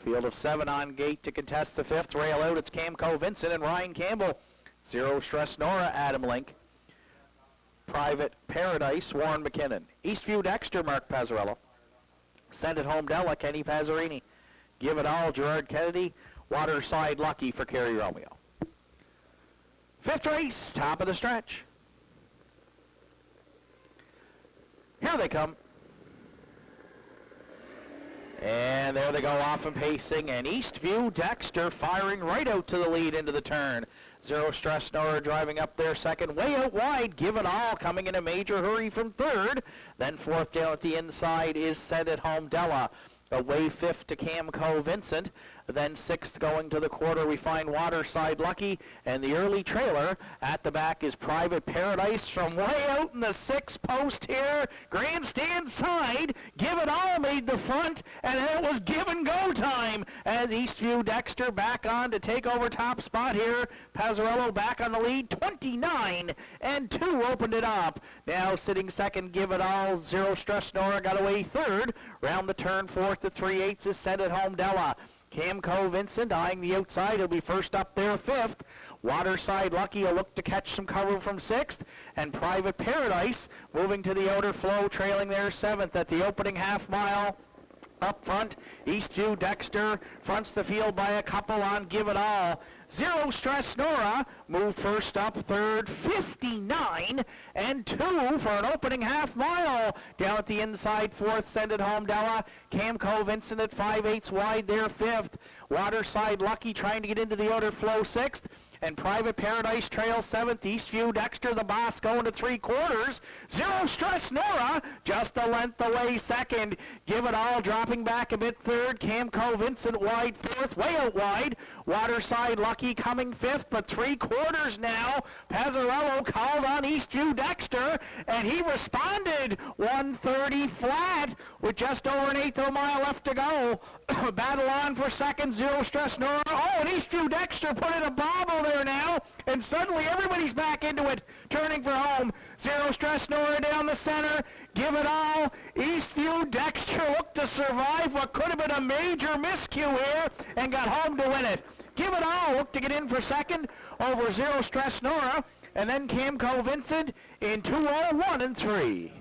Field of 7 on gate to contest the fifth. Rail out, it's Camco Vincent and Ryan Campbell. Zero Stress Nora, Adam Link. Private Paradise, Warren McKinnon. Eastview Dexter, Mark Pazzarello. Send It Home Della, Kenny Pazzarini. Give It All, Gerard Kennedy. Waterside Lucky for Kerry Romeo. Fifth race, top of the stretch. Here they come. And there they go off and pacing, and Eastview Dexter firing right out to the lead into the turn. Zero Stress Nora driving up there second, way out wide. Give It All coming in a major hurry from third. Then fourth down at the inside is Send It Home Della. Away fifth to Camco Vincent. Then sixth going to the quarter, we find Waterside Lucky, and the early trailer at the back is Private Paradise from way out in the sixth post here. Grandstand side, Give It All made the front, and then it was give and go time as Eastview Dexter back on to take over top spot here. Pazzarello back on the lead, 29 and 2 opened it up. Now sitting second, Give It All. Zero Stress Nora got away third. Round the turn, fourth to 3/8 is Send It Home Della. Camco Vincent eyeing the outside. He'll be first up there, fifth. Waterside Lucky will look to catch some cover from sixth. And Private Paradise moving to the outer flow, trailing there seventh at the opening half mile. Up front, Eastview Dexter fronts the field by a couple on Give It All. Zero Stress Nora moved first up, third, 59 and 2 for an opening half mile. Down at the inside, fourth, Send It Home Della. Camco Vincent at 5/8 wide there, fifth. Waterside Lucky trying to get into the outer flow, sixth. And Private Paradise trails seventh. Eastview Dexter, the boss, going to 3/4. Zero Stress Nora just a length away second. Give It All dropping back a bit third. Camco Vincent wide fourth, way out wide. Waterside Lucky coming fifth, but 3/4 now. Pazzarello called on Eastview Dexter, and he responded 130 flat with just over an eighth of a mile left to go. Battle on for second, Zero Stress Nora. Oh, and Eastview Dexter put in a bobble there now, and suddenly everybody's back into it, turning for home. Zero Stress Nora down the center. Give it all. Eastview Dexter looked to survive what could have been a major miscue here and got home to win it. Give it all looked to get in for second over Zero Stress Nora, and then Camco Vincent in 2:01 and 3.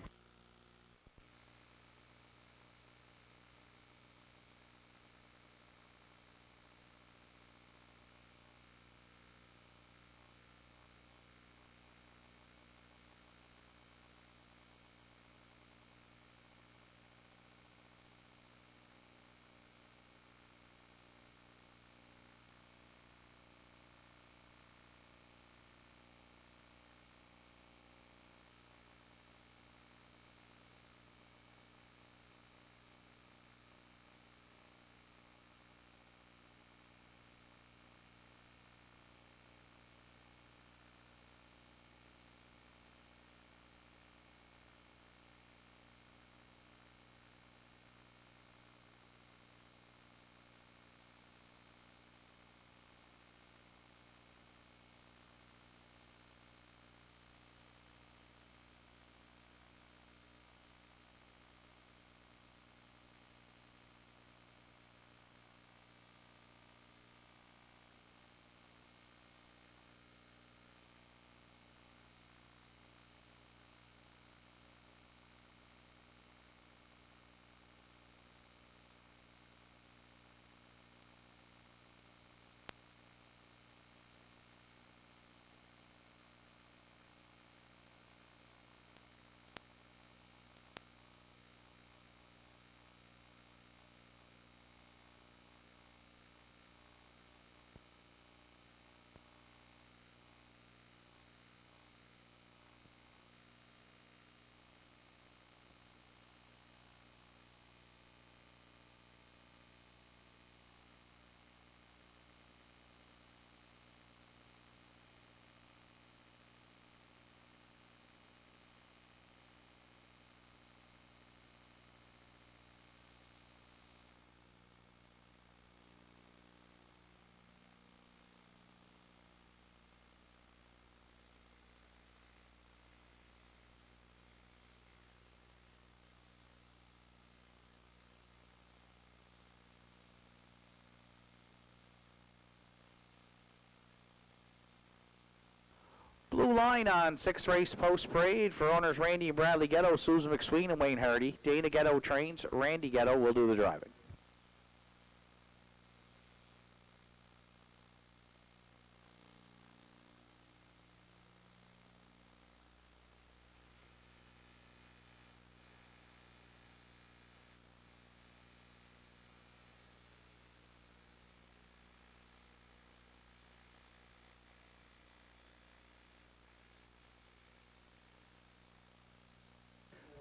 Blue line on 6th race post parade for owners Randy and Bradley Ghetto, Susan McSween and Wayne Hardy. Dana Ghetto trains. Randy Ghetto will do the driving.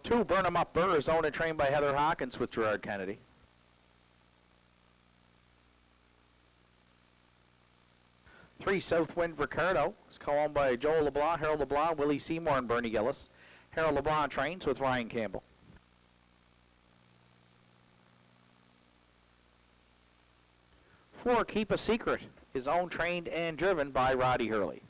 Two, Burn 'em Up Burrs, owned and trained by Heather Hawkins with Gerard Kennedy. Three, Southwind Ricardo, is co-owned by Joel LeBlanc, Harold LeBlanc, Willie Seymour, and Bernie Gillis. Harold LeBlanc trains with Ryan Campbell. Four, Keep a Secret, is owned, trained, and driven by Roddy Hurley.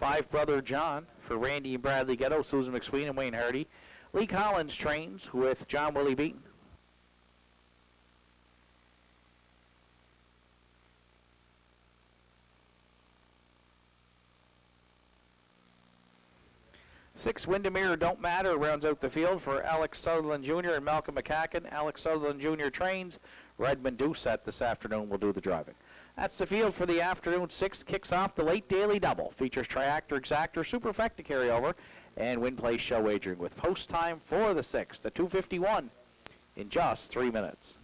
5, Brother John, for Randy and Bradley Ghetto, Susan McSween and Wayne Hardy. Lee Collins trains with John Willie Beaton. 6, Windermere Don't Matter, rounds out the field for Alex Sutherland Jr. and Malcolm McCacken. Alex Sutherland Jr. trains. Redmond Doucette this afternoon will do the driving. That's the field for the afternoon. 6 kicks off the late daily double. Features Triactor, Exactor, Superfecta carryover, and Win Place Show wagering with post time for the 6th, the 2:51 in just 3 minutes.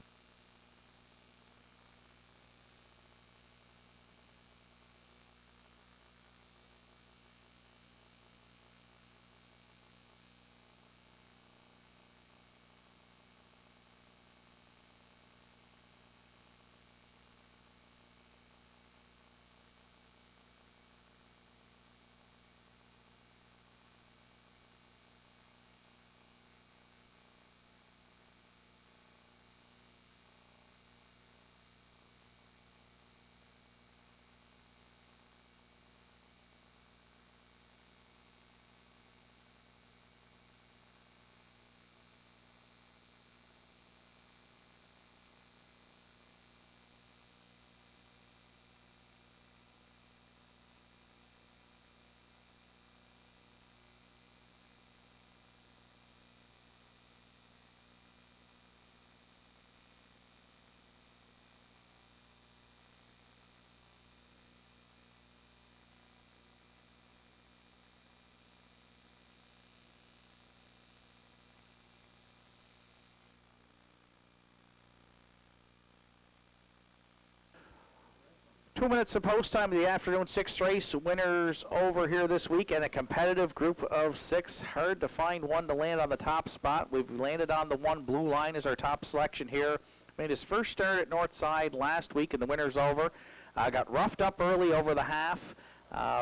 2 minutes of post time of the afternoon, 6th race. Winners over here this week, and a competitive group of 6. Hard to find one to land on the top spot. We've landed on the 1. Blue Line is our top selection here. Made his first start at Northside last week, and the winner's over. Got roughed up early over the half.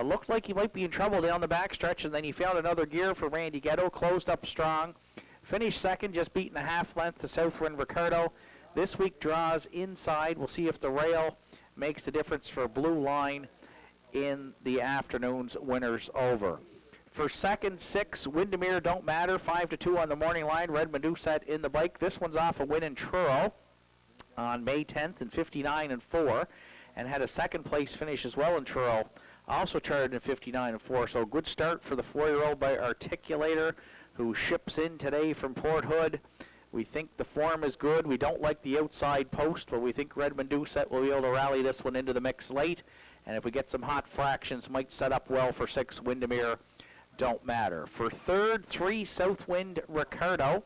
Looked like he might be in trouble down the backstretch, and then he found another gear for Randy Ghetto. Closed up strong. Finished second, just beating a half length to Southwind Ricardo. This week draws inside. We'll see if the rail makes the difference for Blue Line in the afternoon's winners over. For second, 6, Windermere Don't Matter, 5-2 on the morning line. Red Medusa in the bike. This one's off a win in Truro on May 10th in 59-4, and had a second place finish as well in Truro, also charted in 59-4. So good start for the 4-year-old by Articulator, who ships in today from Port Hood. We think the form is good. We don't like the outside post, but we think Redmond Doucette will be able to rally this one into the mix late. And if we get some hot fractions, might set up well for 6, Windermere Don't Matter. For third, 3, Southwind Ricardo.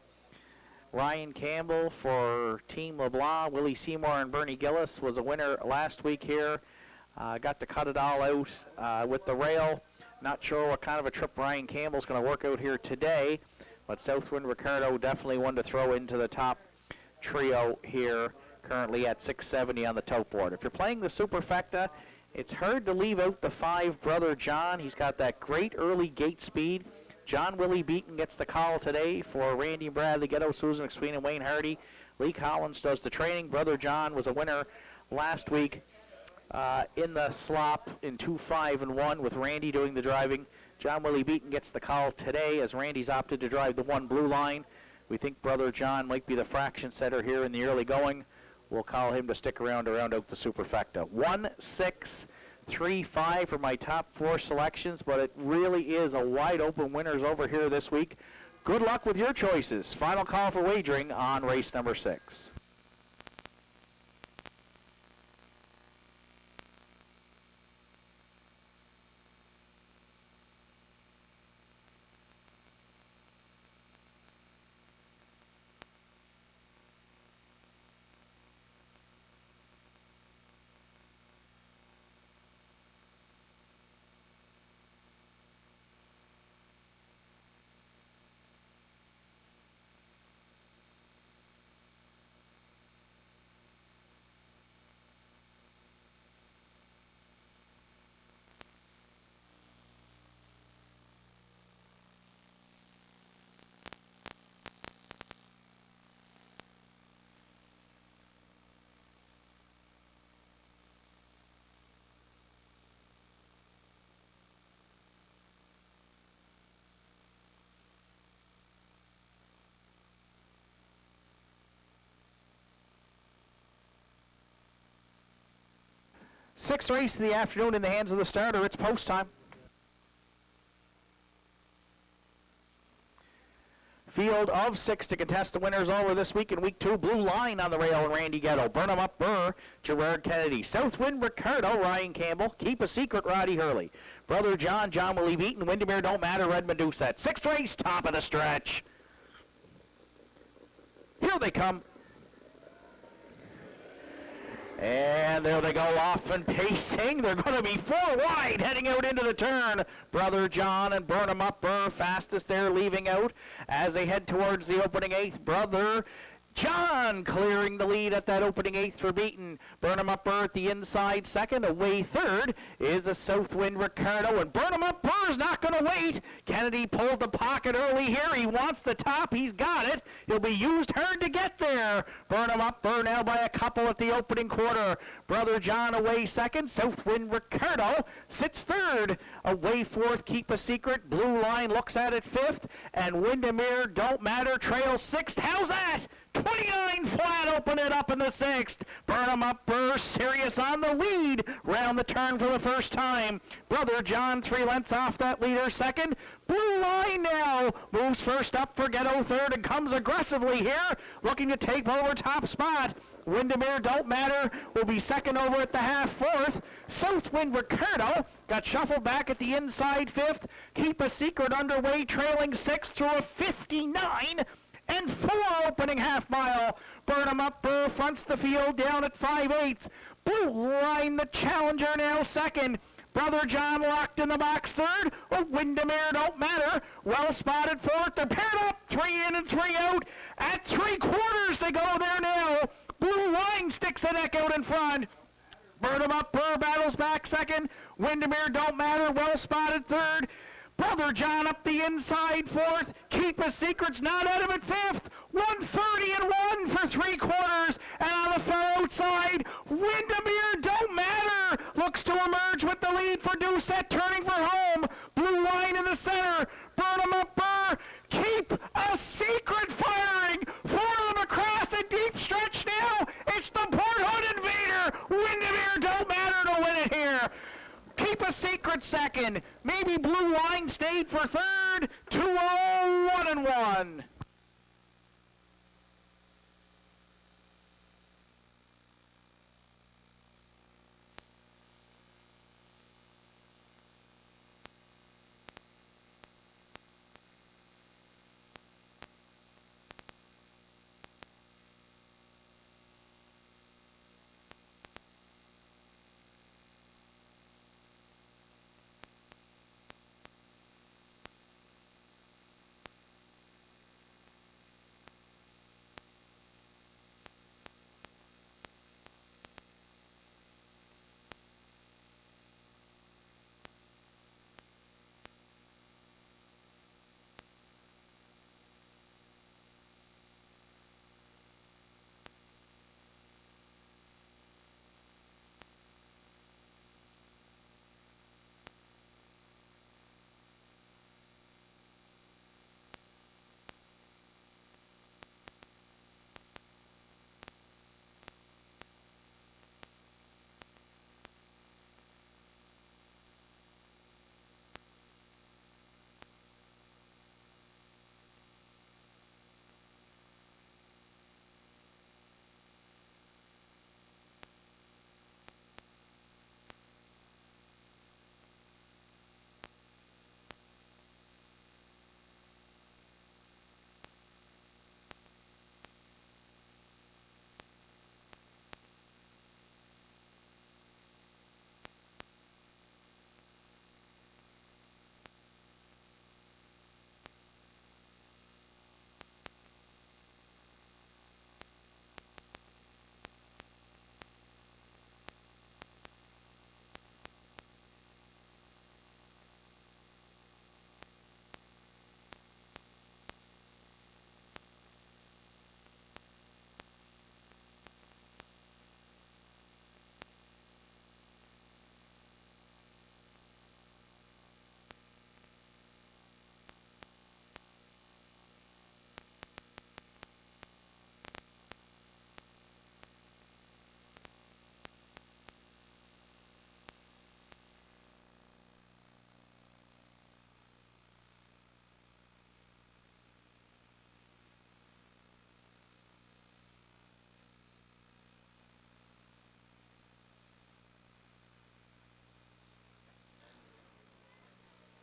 Ryan Campbell for Team LeBlanc. Willie Seymour and Bernie Gillis was a winner last week here. Got to cut it all out with the rail. Not sure what kind of a trip Ryan Campbell's going to work out here today. But Southwind Ricardo definitely one to throw into the top trio here, currently at 670 on the tote board. If you're playing the Superfecta, it's hard to leave out the 5, Brother John. He's got that great early gate speed. John Willie Beaton gets the call today for Randy Bradley, Ghetto, Susan McSween, and Wayne Hardy. Lee Collins does the training. Brother John was a winner last week in the slop in 2-5-1 with Randy doing the driving. John Willie Beaton gets the call today as Randy's opted to drive the 1 Blue Line. We think Brother John might be the fraction setter here in the early going. We'll call him to stick around to round out the Superfecta. 1, 6, 3, 5 for my top 4 selections, but it really is a wide open winners over here this week. Good luck with your choices. Final call for wagering on race number 6. Sixth race of the afternoon in the hands of the starter. It's post time. Field of 6 to contest the winners over this week in week 2. Blue Line on the rail, Randy Ghetto. Burnham Up Burr, Gerard Kennedy. Southwind Ricardo, Ryan Campbell. Keep a Secret, Roddy Hurley. Brother John, John Willie Beaton. Windermere Don't Matter, Redmond Doucette. Sixth race, top of the stretch. Here they come. And there they go off and pacing. They're going to be 4 wide heading out into the turn. Brother John and Burnham Up Burr fastest there leaving out as they head towards the opening 8th. Brother John clearing the lead at that opening 8th for Beaton. Burnham Up Burr at the inside second. Away third is a Southwind Ricardo, and Burnham Up Burr's not going to wait. Kennedy pulled the pocket early here. He wants the top. He's got it. He'll be used hard to get there. Burnham Up Burr now by a couple at the opening quarter. Brother John away second. Southwind Ricardo sits third. Away fourth, Keep a Secret. Blue Line looks at it fifth. And Windermere Don't Matter trails sixth. How's that? 29 flat, open it up in the 6th. Burnham Up Burr, serious on the lead. Round the turn for the first time. Brother John 3 lengths off that leader second. Blue Line now moves first up for Ghetto third and comes aggressively here, looking to take over top spot. Windermere Don't Matter will be second over at the half fourth. Southwind Ricardo got shuffled back at the inside fifth. Keep a Secret underway, trailing sixth through a 59 and 4 opening half mile. Burnham Up Burr fronts the field down at 5/8. Blue Line behind the challenger now second. Brother John locked in the box third. Well, Windermere don't matter. Well spotted fourth. They're paired up. 3 in and 3 out. At 3/4 they go there now. Blue Line sticks the neck out in front. Burnham up, Burr battles back second. Windermere don't matter. Well spotted third. Brother John up the inside fourth. Keep a Secret's not out of it fifth. 1:30 and 1 for 3/4. And on the far outside, Windermere don't matter. Looks to emerge with the lead for Doucette, turning for home. Blue Line in the center. Burnham up, Burr. Keep a Secret firing. 4 of them across a deep stretch now. It's the Port Hood Invader. Windermere don't matter to win it here. Keep a Secret second. Maybe Blue Line stayed for third. 2-0, 1 and 1.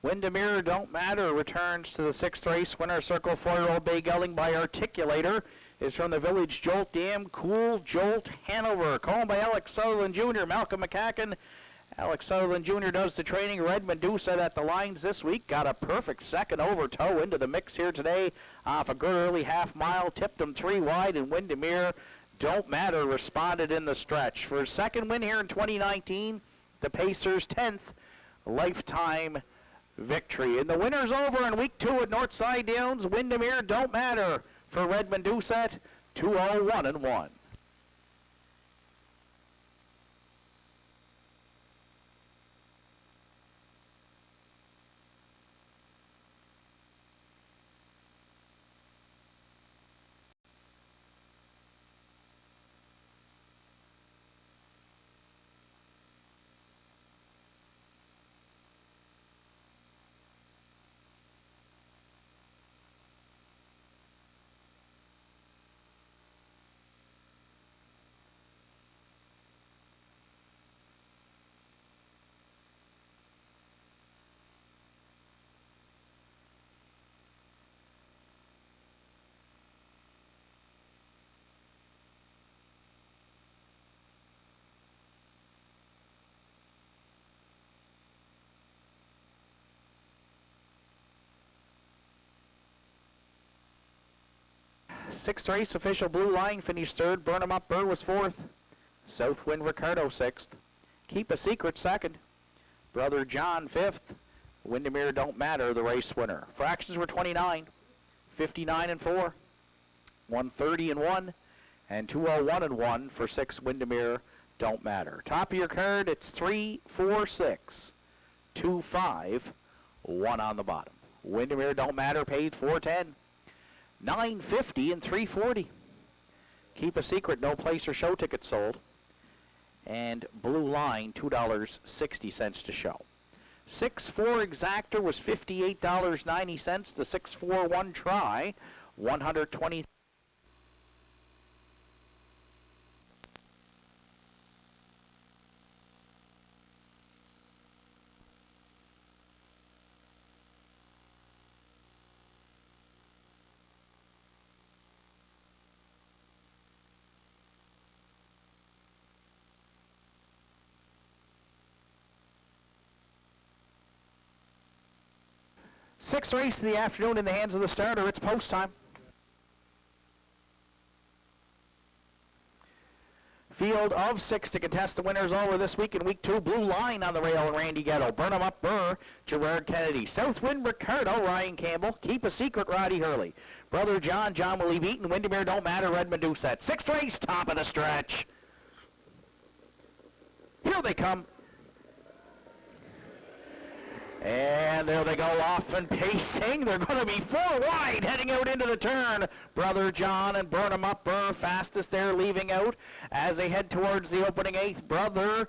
Windermere don't matter returns to the 6th race. Winner circle 4-year-old Bay Gelding by Articulator is from the Village Jolt Dam. Cool Jolt Hanover. Called by Alex Sutherland Jr. Malcolm McCacken. Alex Sutherland Jr. does the training. Red Medusa at the lines this week. Got a perfect second over toe into the mix here today off a good early half mile. Tipped him 3 wide, and Windermere don't matter responded in the stretch. For his second win here in 2019, the Pacers' 10th lifetime victory. And the winner's over in week 2 at Northside Downs. Windermere don't matter for Redmond Doucette. 2-0, 1 and 1. Sixth race, Official Blue Line finished third. Burn 'em Up Burr was fourth. Southwind Ricardo sixth. Keep a Secret second. Brother John fifth. Windermere Don't Matter, the race winner. Fractions were 29, 59 and 4, 130 and 1, and 201 and 1 for 6 Windermere Don't Matter. Top of your card, it's 3, 4, 6, 2, 5, 1 on the bottom. Windermere Don't Matter paid 410, 950 and 340. Keep a Secret, no place or show tickets sold. And Blue Line, $2.60 to show. 6-4 Exactor was $58.90. The 6-4 one try, $120. Sixth race of the afternoon in the hands of the starter. It's post time. Field of 6 to contest the winners over this week in week 2. Blue Line on the rail and Randy Ghetto. Burn 'em Up Burr, Gerard Kennedy. Southwind Ricardo, Ryan Campbell. Keep a Secret, Roddy Hurley. Brother John, John Willie Beaton. Windermere Don't Matter, Redmond Doucette. Sixth race, top of the stretch. Here they come. And there they go, off and pacing. They're going to be 4 wide heading out into the turn. Brother John and Burn 'em Up Burr fastest there leaving out as they head towards the opening 8th. Brother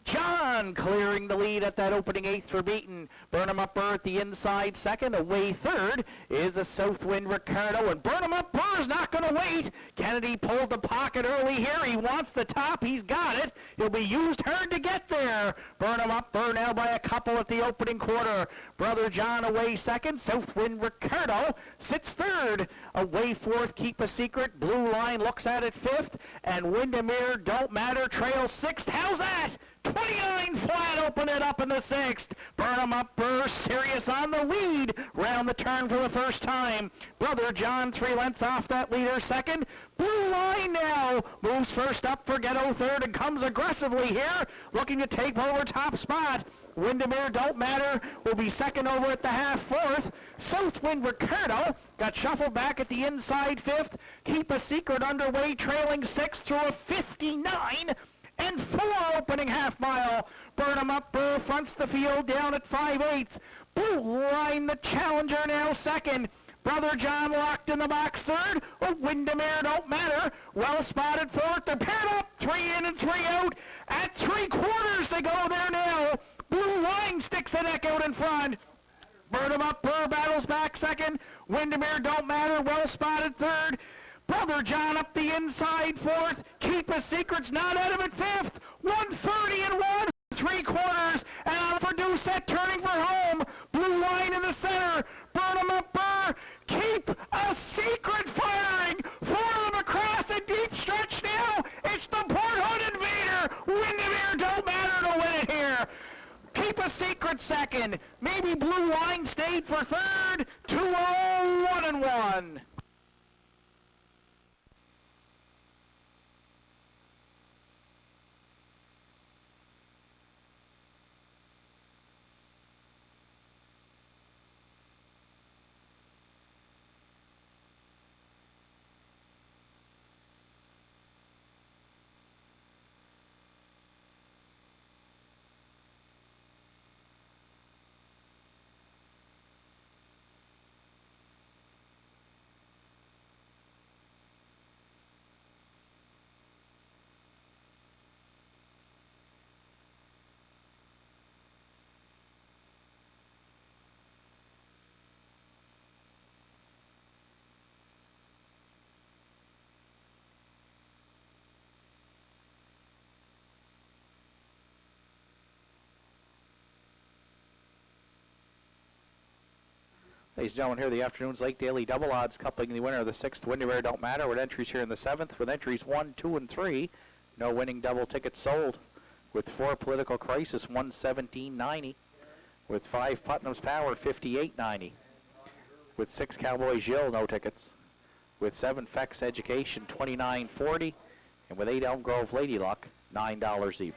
John clearing the lead at that opening 8th for Beaton. Burn 'em Up Burr at the inside second. Away third is a Southwind Ricardo, and Burn 'em Up Burr's not going to wait. Kennedy pulled the pocket early here. He wants the top. He's got it. He'll be used hard to get there. Burn 'em Up Burr now by a couple at the opening quarter. Brother John away second. Southwind Ricardo sits third. Away fourth, Keep a Secret. Blue Line looks at it fifth. And Windermere Don't Matter trails sixth. How's that? 29 flat, open it up in the 6th. Burn 'em Up Burr, serious on the lead. Round the turn for the first time. Brother John 3 lengths off that leader second. Blue Line now moves first up for Ghetto third and comes aggressively here, looking to take over top spot. Windermere Don't Matter will be second over at the half fourth. Southwind Ricardo got shuffled back at the inside fifth. Keep a Secret underway, trailing sixth through a 59 and 4 opening half mile. Burn 'em Up Burr fronts the field down at 5/8. Blue Line the challenger now second. Brother John locked in the box third. Windermere Don't Matter well spotted fourth. They're paired up, 3 in and 3 out. At 3/4 they go there now. Blue Line sticks the neck out in front. Burn 'em Up Burr battles back second. Windermere Don't Matter well spotted third. Brother John up the inside fourth. Keep a Secret's not out of it fifth. 130 and 1, 3/4. And on for Doucette turning for home. Blue Line in the center. Burn 'em Up Burr. Keep a Secret firing. 4 of them across a deep stretch now. It's the Port Hood Invader. Windermere Don't Matter to win it here. Keep a Secret second. Maybe Blue Line stayed for third. 2-0, 1-1. Ladies and gentlemen, here the afternoon's Lake Daily double odds coupling the winner of the 6th Windermere Don't Matter with entries here in the 7th with entries 1, 2, and 3. No winning double tickets sold. With 4 Political Crisis, 117.90. With 5 Putnam's Power, 58.90. With 6 Cowboy Gill, no tickets. with 7 Fex Education, $29.40, and with 8 Elm Grove Lady Luck, $9 even.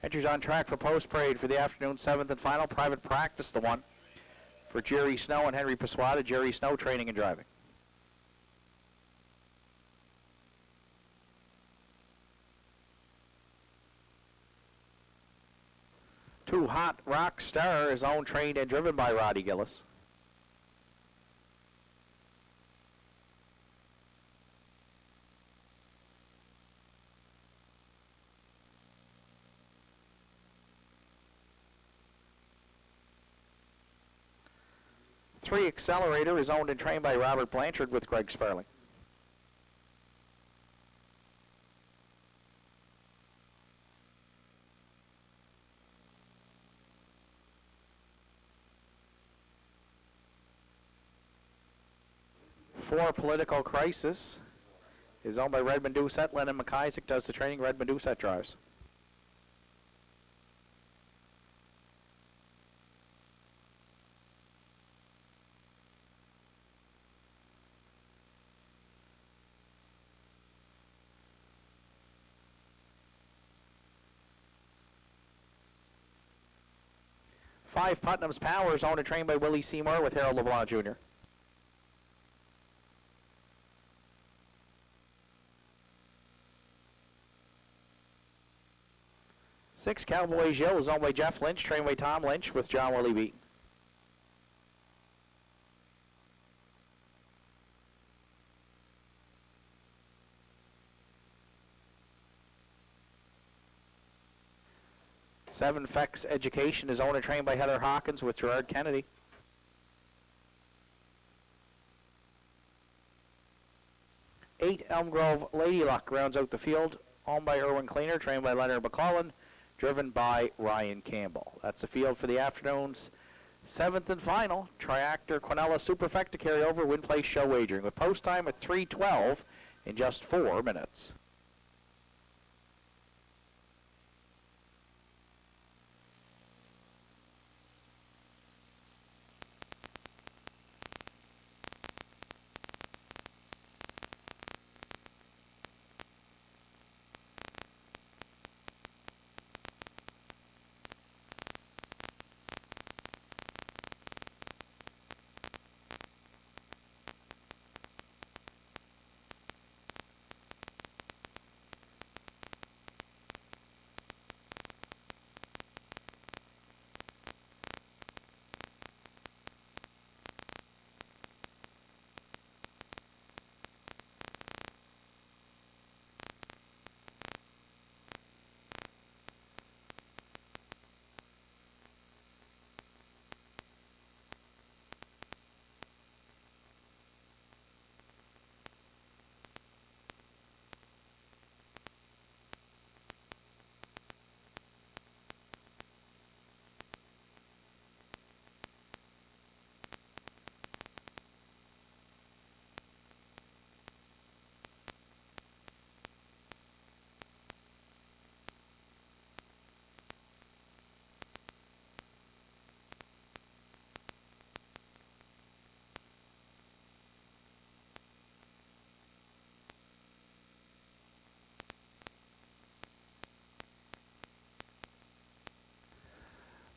Entries on track for post parade for the afternoon 7th and final. Private practice, the one for Jerry Snow and Henry Pasquata. Jerry Snow training and driving. Two Hot Rock Star is owned, trained, and driven by Roddy Gillis. Three Accelerator is owned and trained by Robert Blanchard with Greg Sparling. Four Political Crisis is owned by Redmond Doucette. Lennon McIsaac does the training. Redmond Doucette drives. Five Putnam's Power is owned and trained by Willie Seymour with Harold LeBlanc Jr. Six Cowboys Hill is owned by Jeff Lynch, trained by Tom Lynch with John Willie Beaton. Seven Fex Education is owned and trained by Heather Hawkins with Gerard Kennedy. Eight Elm Grove Lady Luck rounds out the field, owned by Erwin Cleaner, trained by Leonard McClellan, driven by Ryan Campbell. That's the field for the afternoon's 7th and final Triactor Quinella Superfecta to carry over win place show wagering with post time at 3:12 in just 4 minutes.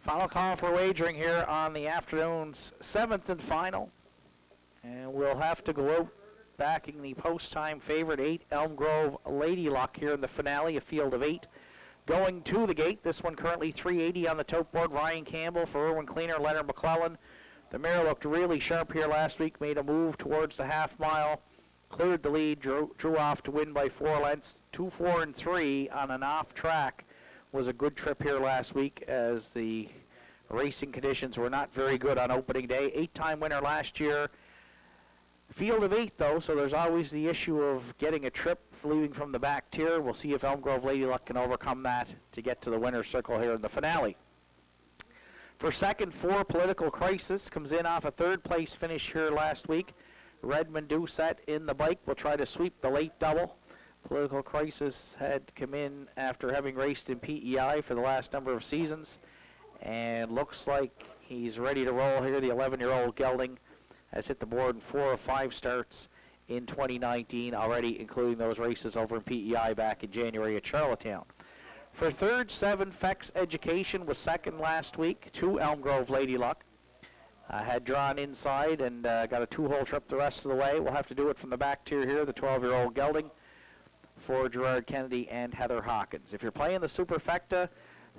Final call for wagering here on the afternoon's 7th and final And we'll have to go out backing the post-time favorite 8, Elm Grove Lady Luck, here in the finale, a field of 8. Going to the gate, this one currently 380 on the tote board. Ryan Campbell for Erwin Cleaner, Leonard McClellan. The mare looked really sharp here last week, made a move towards the half mile, cleared the lead, drew off to win by 4 lengths. 2, 4, and 3 on an off track was a good trip here last week, as the racing conditions were not very good on opening day. 8-time winner last year. Field of 8, though, so there's always the issue of getting a trip leaving from the back tier. We'll see if Elm Grove Lady Luck can overcome that to get to the winner's circle here in the finale. For second, 4, Political Crisis comes in off a third-place finish here last week. Redmond Doucette in the bike will try to sweep the late double. Political Crisis had come in after having raced in PEI for the last number of seasons, and looks like he's ready to roll here. The 11-year-old gelding has hit the board in 4 or 5 starts in 2019 already, including those races over in PEI back in January at Charlottetown. For third, 7, Fex Education was second last week to Elm Grove Lady Luck. Had drawn inside and got a 2-hole trip the rest of the way. We'll have to do it from the back tier here, the 12-year-old gelding for Gerard Kennedy and Heather Hawkins. If you're playing the Superfecta,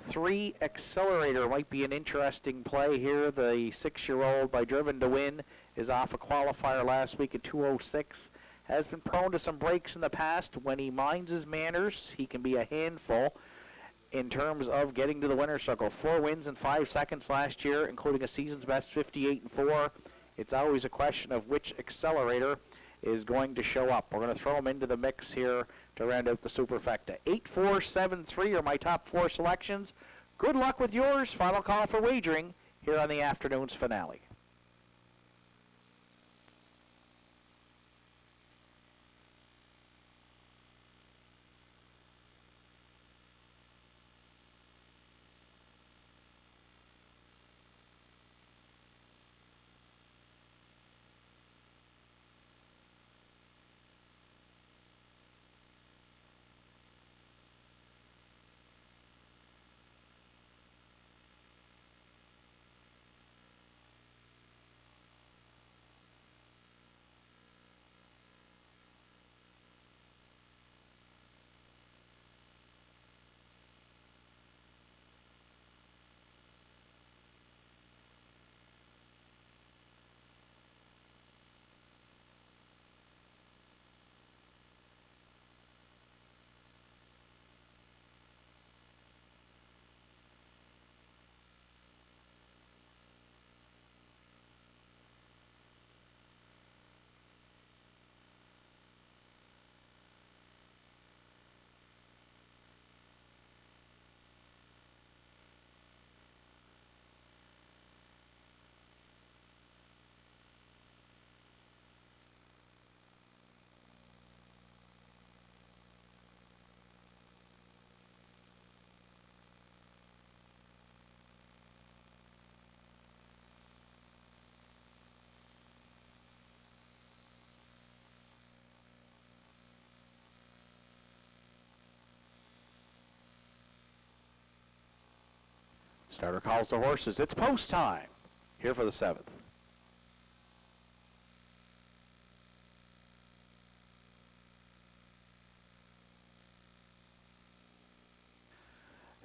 3, Accelerator might be an interesting play here. The 6-year-old by Driven to Win is off a qualifier last week at 206. Has been prone to some breaks in the past. When he minds his manners, he can be a handful in terms of getting to the winner's circle. 4 wins in 5 seconds last year, including a season's best 58-4. It's always a question of which Accelerator is going to show up. We're going to throw him into the mix here to round out the Superfecta. 8, 4, 7, 3 are my top 4 selections. Good luck with yours. Final call for wagering here on the afternoon's finale. Starter calls the horses. It's post time here for the 7th.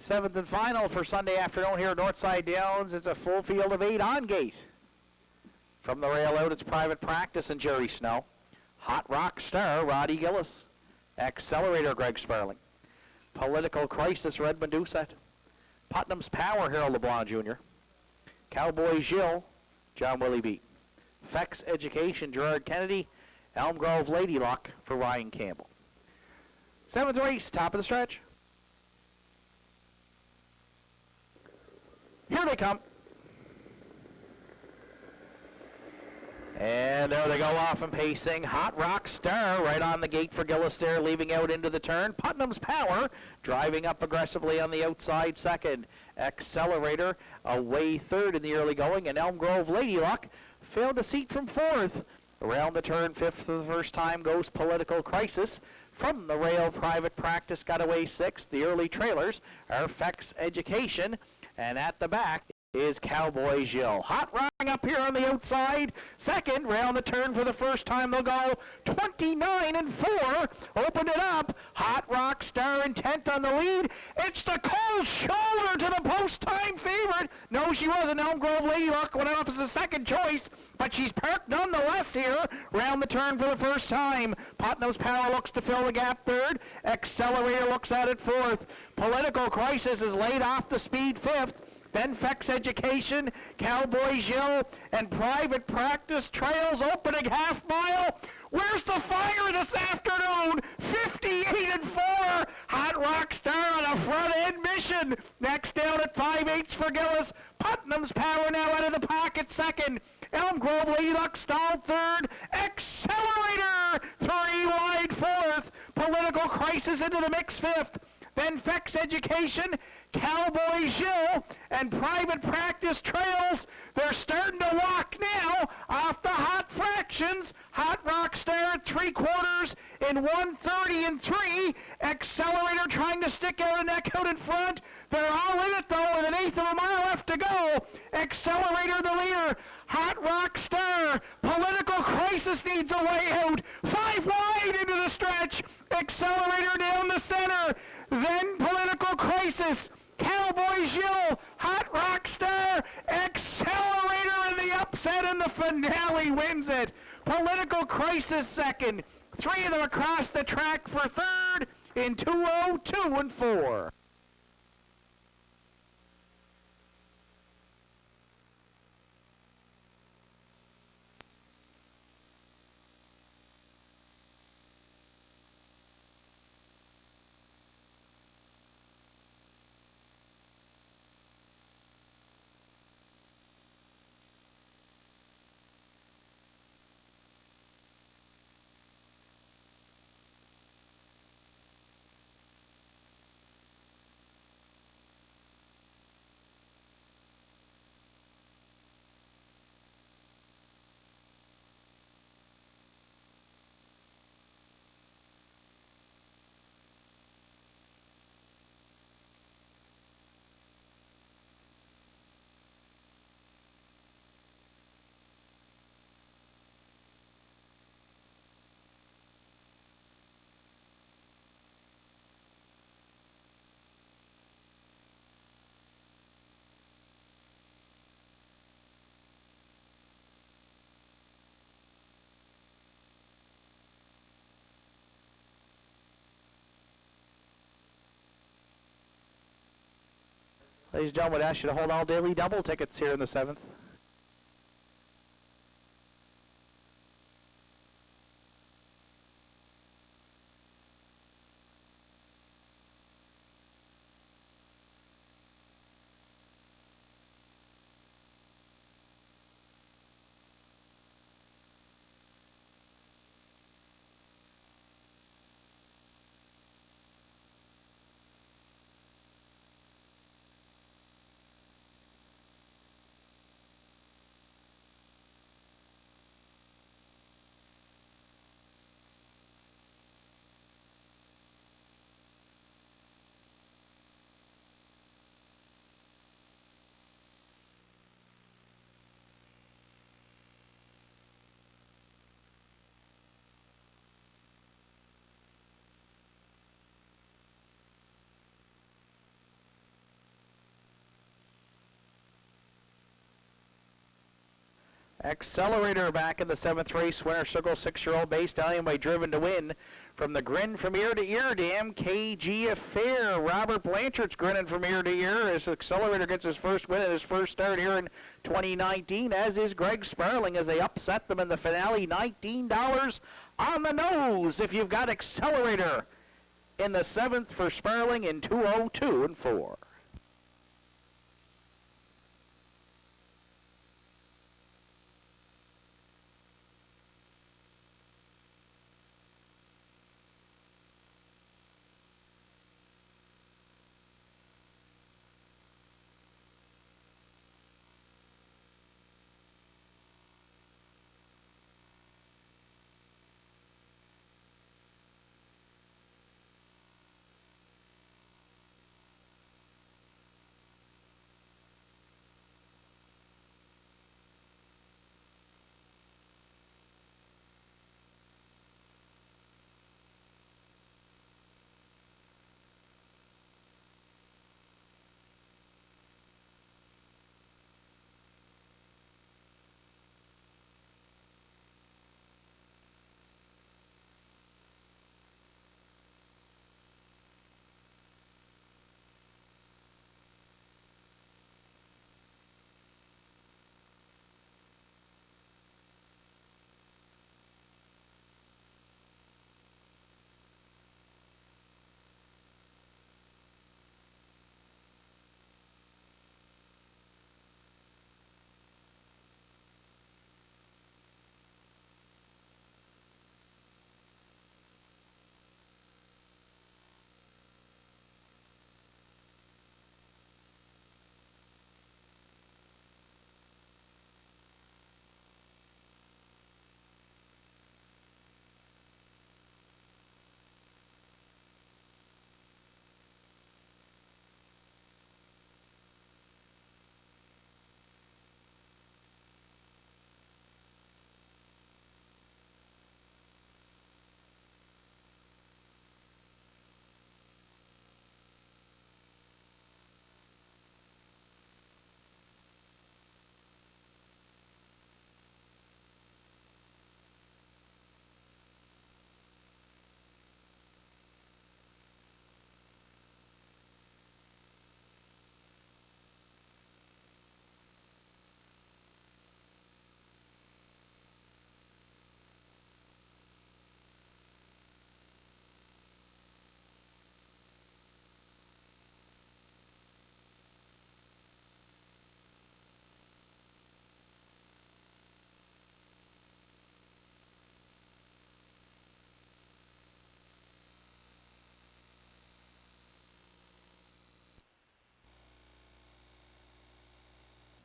Seventh and final for Sunday afternoon here at Northside Downs. It's a full field of 8 on gate. From the rail out, it's Private Practice and Jerry Snow. Hot Rock Star, Roddy Gillis. Accelerator, Greg Sparling. Political Crisis, Redmond Doucette. Putnam's Power, Harold LeBlanc Jr. Cowboy Gilles, John Willie Beat. Fex Education, Gerard Kennedy. Elm Grove Lady Luck for Ryan Campbell. 7th race, top of the stretch. Here they come. And there they go off and pacing. Hot Rock Star right on the gate for Gillis there, leaving out into the turn. Putnam's Power driving up aggressively on the outside second. Accelerator away third in the early going, and Elm Grove Lady Luck failed a seat from 4th. Around the turn, 5th for the first time goes Political Crisis. From the rail, Private Practice got away 6th. The early trailers are Fex Education, and at the back is Cowboy Jill. Hot Rock up here on the outside. Second, round the turn for the first time. They'll go 29-4. Open it up. Hot Rock Star intent on the lead. It's the cold shoulder to the post-time favorite. No, she wasn't. Elm Grove Lady Luck went off as a second choice, but she's parked nonetheless here. Round the turn for the first time. Putnam's Power looks to fill the gap third. Accelerator looks at it fourth. Political Crisis is laid off the speed fifth. Then Fex Education, Cowboy Jill, and Private Practice trails opening half mile. Where's the fire this afternoon? 58-4. Hot Rock Star on a front-end mission. Next down at 5/8 for Gillis. Putnam's Power now out of the pocket second. Elm Grove Lady Luck stalled third. Accelerator 3 wide fourth. Political Crisis into the mix fifth. Then Fex Education, Cowboy Jill, and Private Practice trails. They're starting to walk now off the hot fractions. Hot Rock Star at 3/4 in 1:30-3. Accelerator trying to stick out a neck out in front. They're all in it though with 1/8 of a mile left to go. Accelerator the leader. Hot Rock Star. Political Crisis needs a way out. 5 wide into the stretch. Accelerator down the center. Then Political Crisis. Cowboy Jill, Hot Rock Star, Accelerator in the upset, and the finale wins it. Political Crisis second. 3 of them across the track for third in 2:02-4. Ladies and gentlemen, I ask you to hold all daily double tickets here in the 7th. Accelerator back in the 7th race. Winner Circle 6-year-old base stallion by Driven to Win. From the grin from ear to ear to MKG Affair. Robert Blanchard's grinning from ear to ear as Accelerator gets his first win at his first start here in 2019, as is Greg Sparling as they upset them in the finale. $19 on the nose if you've got Accelerator in the 7th for Sparling in 2:02-4.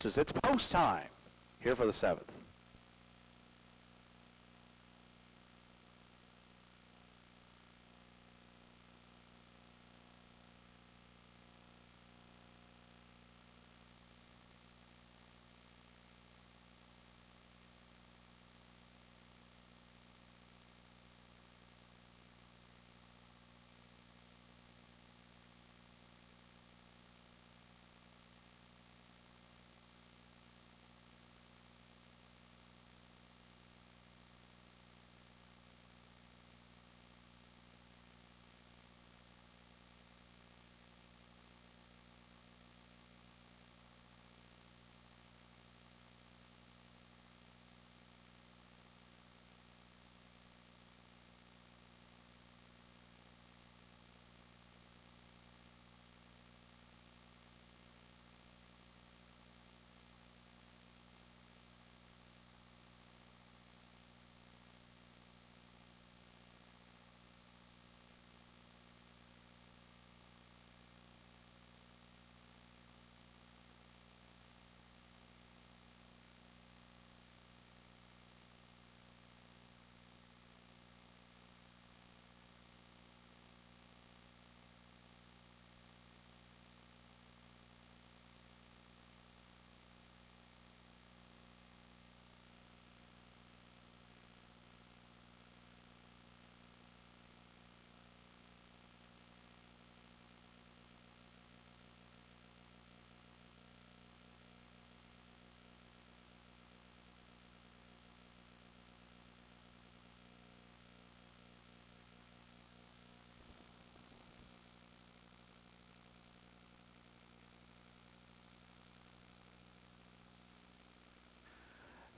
It's post time here for the 7th.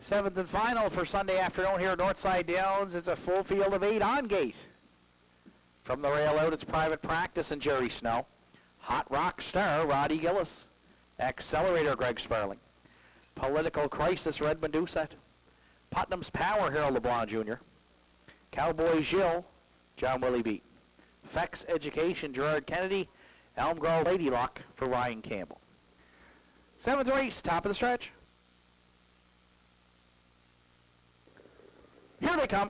Seventh and final for Sunday afternoon here at Northside Downs. It's a full field of 8 on gate. From the rail out, it's Private Practice and Jerry Snow. Hot Rock Star, Roddy Gillis. Accelerator, Greg Sparling. Political Crisis, Redmond Doucette. Putnam's Power, Harold LeBlanc Jr. Cowboy Gilles, John Willie Beat. Fex Education, Gerard Kennedy. Elm Grove Lady Luck for Ryan Campbell. 7th race, top of the stretch. Here they come.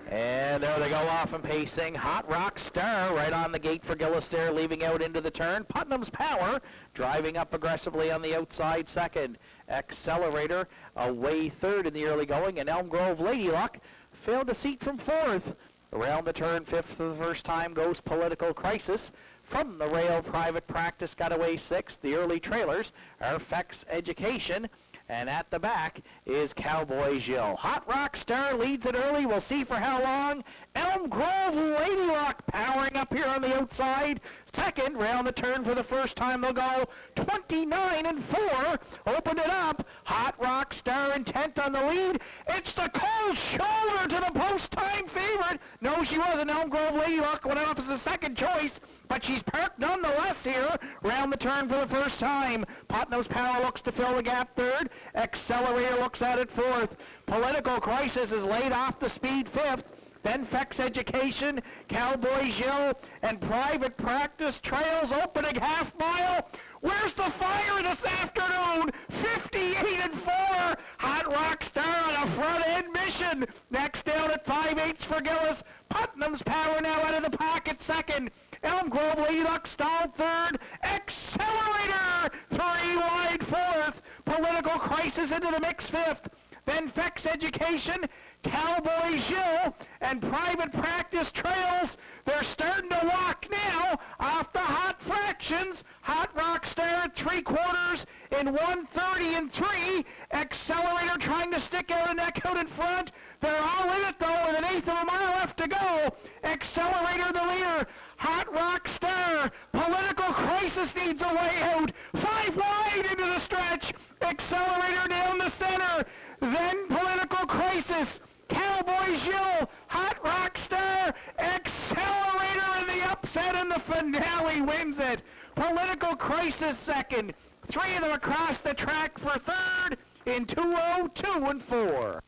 And there they go off and pacing. Hot Rock Star right on the gate for Gillis there, leaving out into the turn. Putnam's Power driving up aggressively on the outside second. Accelerator away third in the early going. And Elm Grove Lady Luck failed a seat from 4th. Around the turn 5th for the first time goes Political Crisis. From the rail, Private Practice got away 6th. The early trailers are Fex Education. And at the back is Cowboy Gilles. Hot Rock Star leads it early. We'll see for how long. Elm Grove Lady Luck powering up here on the outside. Second, round the turn for the first time. They'll go 29-4. Opened it up. Hot Rock Star intent on the lead. It's the cold shoulder to the post-time favorite. No, she wasn't. Elm Grove Lady Luck went off as a second choice. But she's parked nonetheless here. Round the turn for the first time. Putnam's Power looks to fill the gap third. Accelerator looks at it 4th. Political Crisis is laid off the speed 5th. Then Fex Education, Cowboy Gilles, and Private Practice trails opening half mile. Where's the fire this afternoon? 58-4. Hot Rock Star on a front end mission. Next down at 5/8 for Gillis. Putnam's Power now out of the pocket second. Elm Grove Lady Luck stalled third. Accelerator 3 wide 4th. Political Crisis into the mix 5th. Then Fex Education, Cowboy Gilles, and Private Practice trails. They're starting to walk now off the hot fractions. Hot Rock Star at 3/4 in 1:30-3. Accelerator trying to stick out a neck out in front. They're all in it though with 1/8 of a mile left to go. Accelerator the leader. Hot Rock Star. Political Crisis needs a way out. 5 wide into the stretch. Accelerator down the center. Then Political Crisis. Cowboy Gilles. Hot Rock Star. Accelerator in the upset, and the finale wins it. Political Crisis second. 3 of them across the track for third in 2:02-4.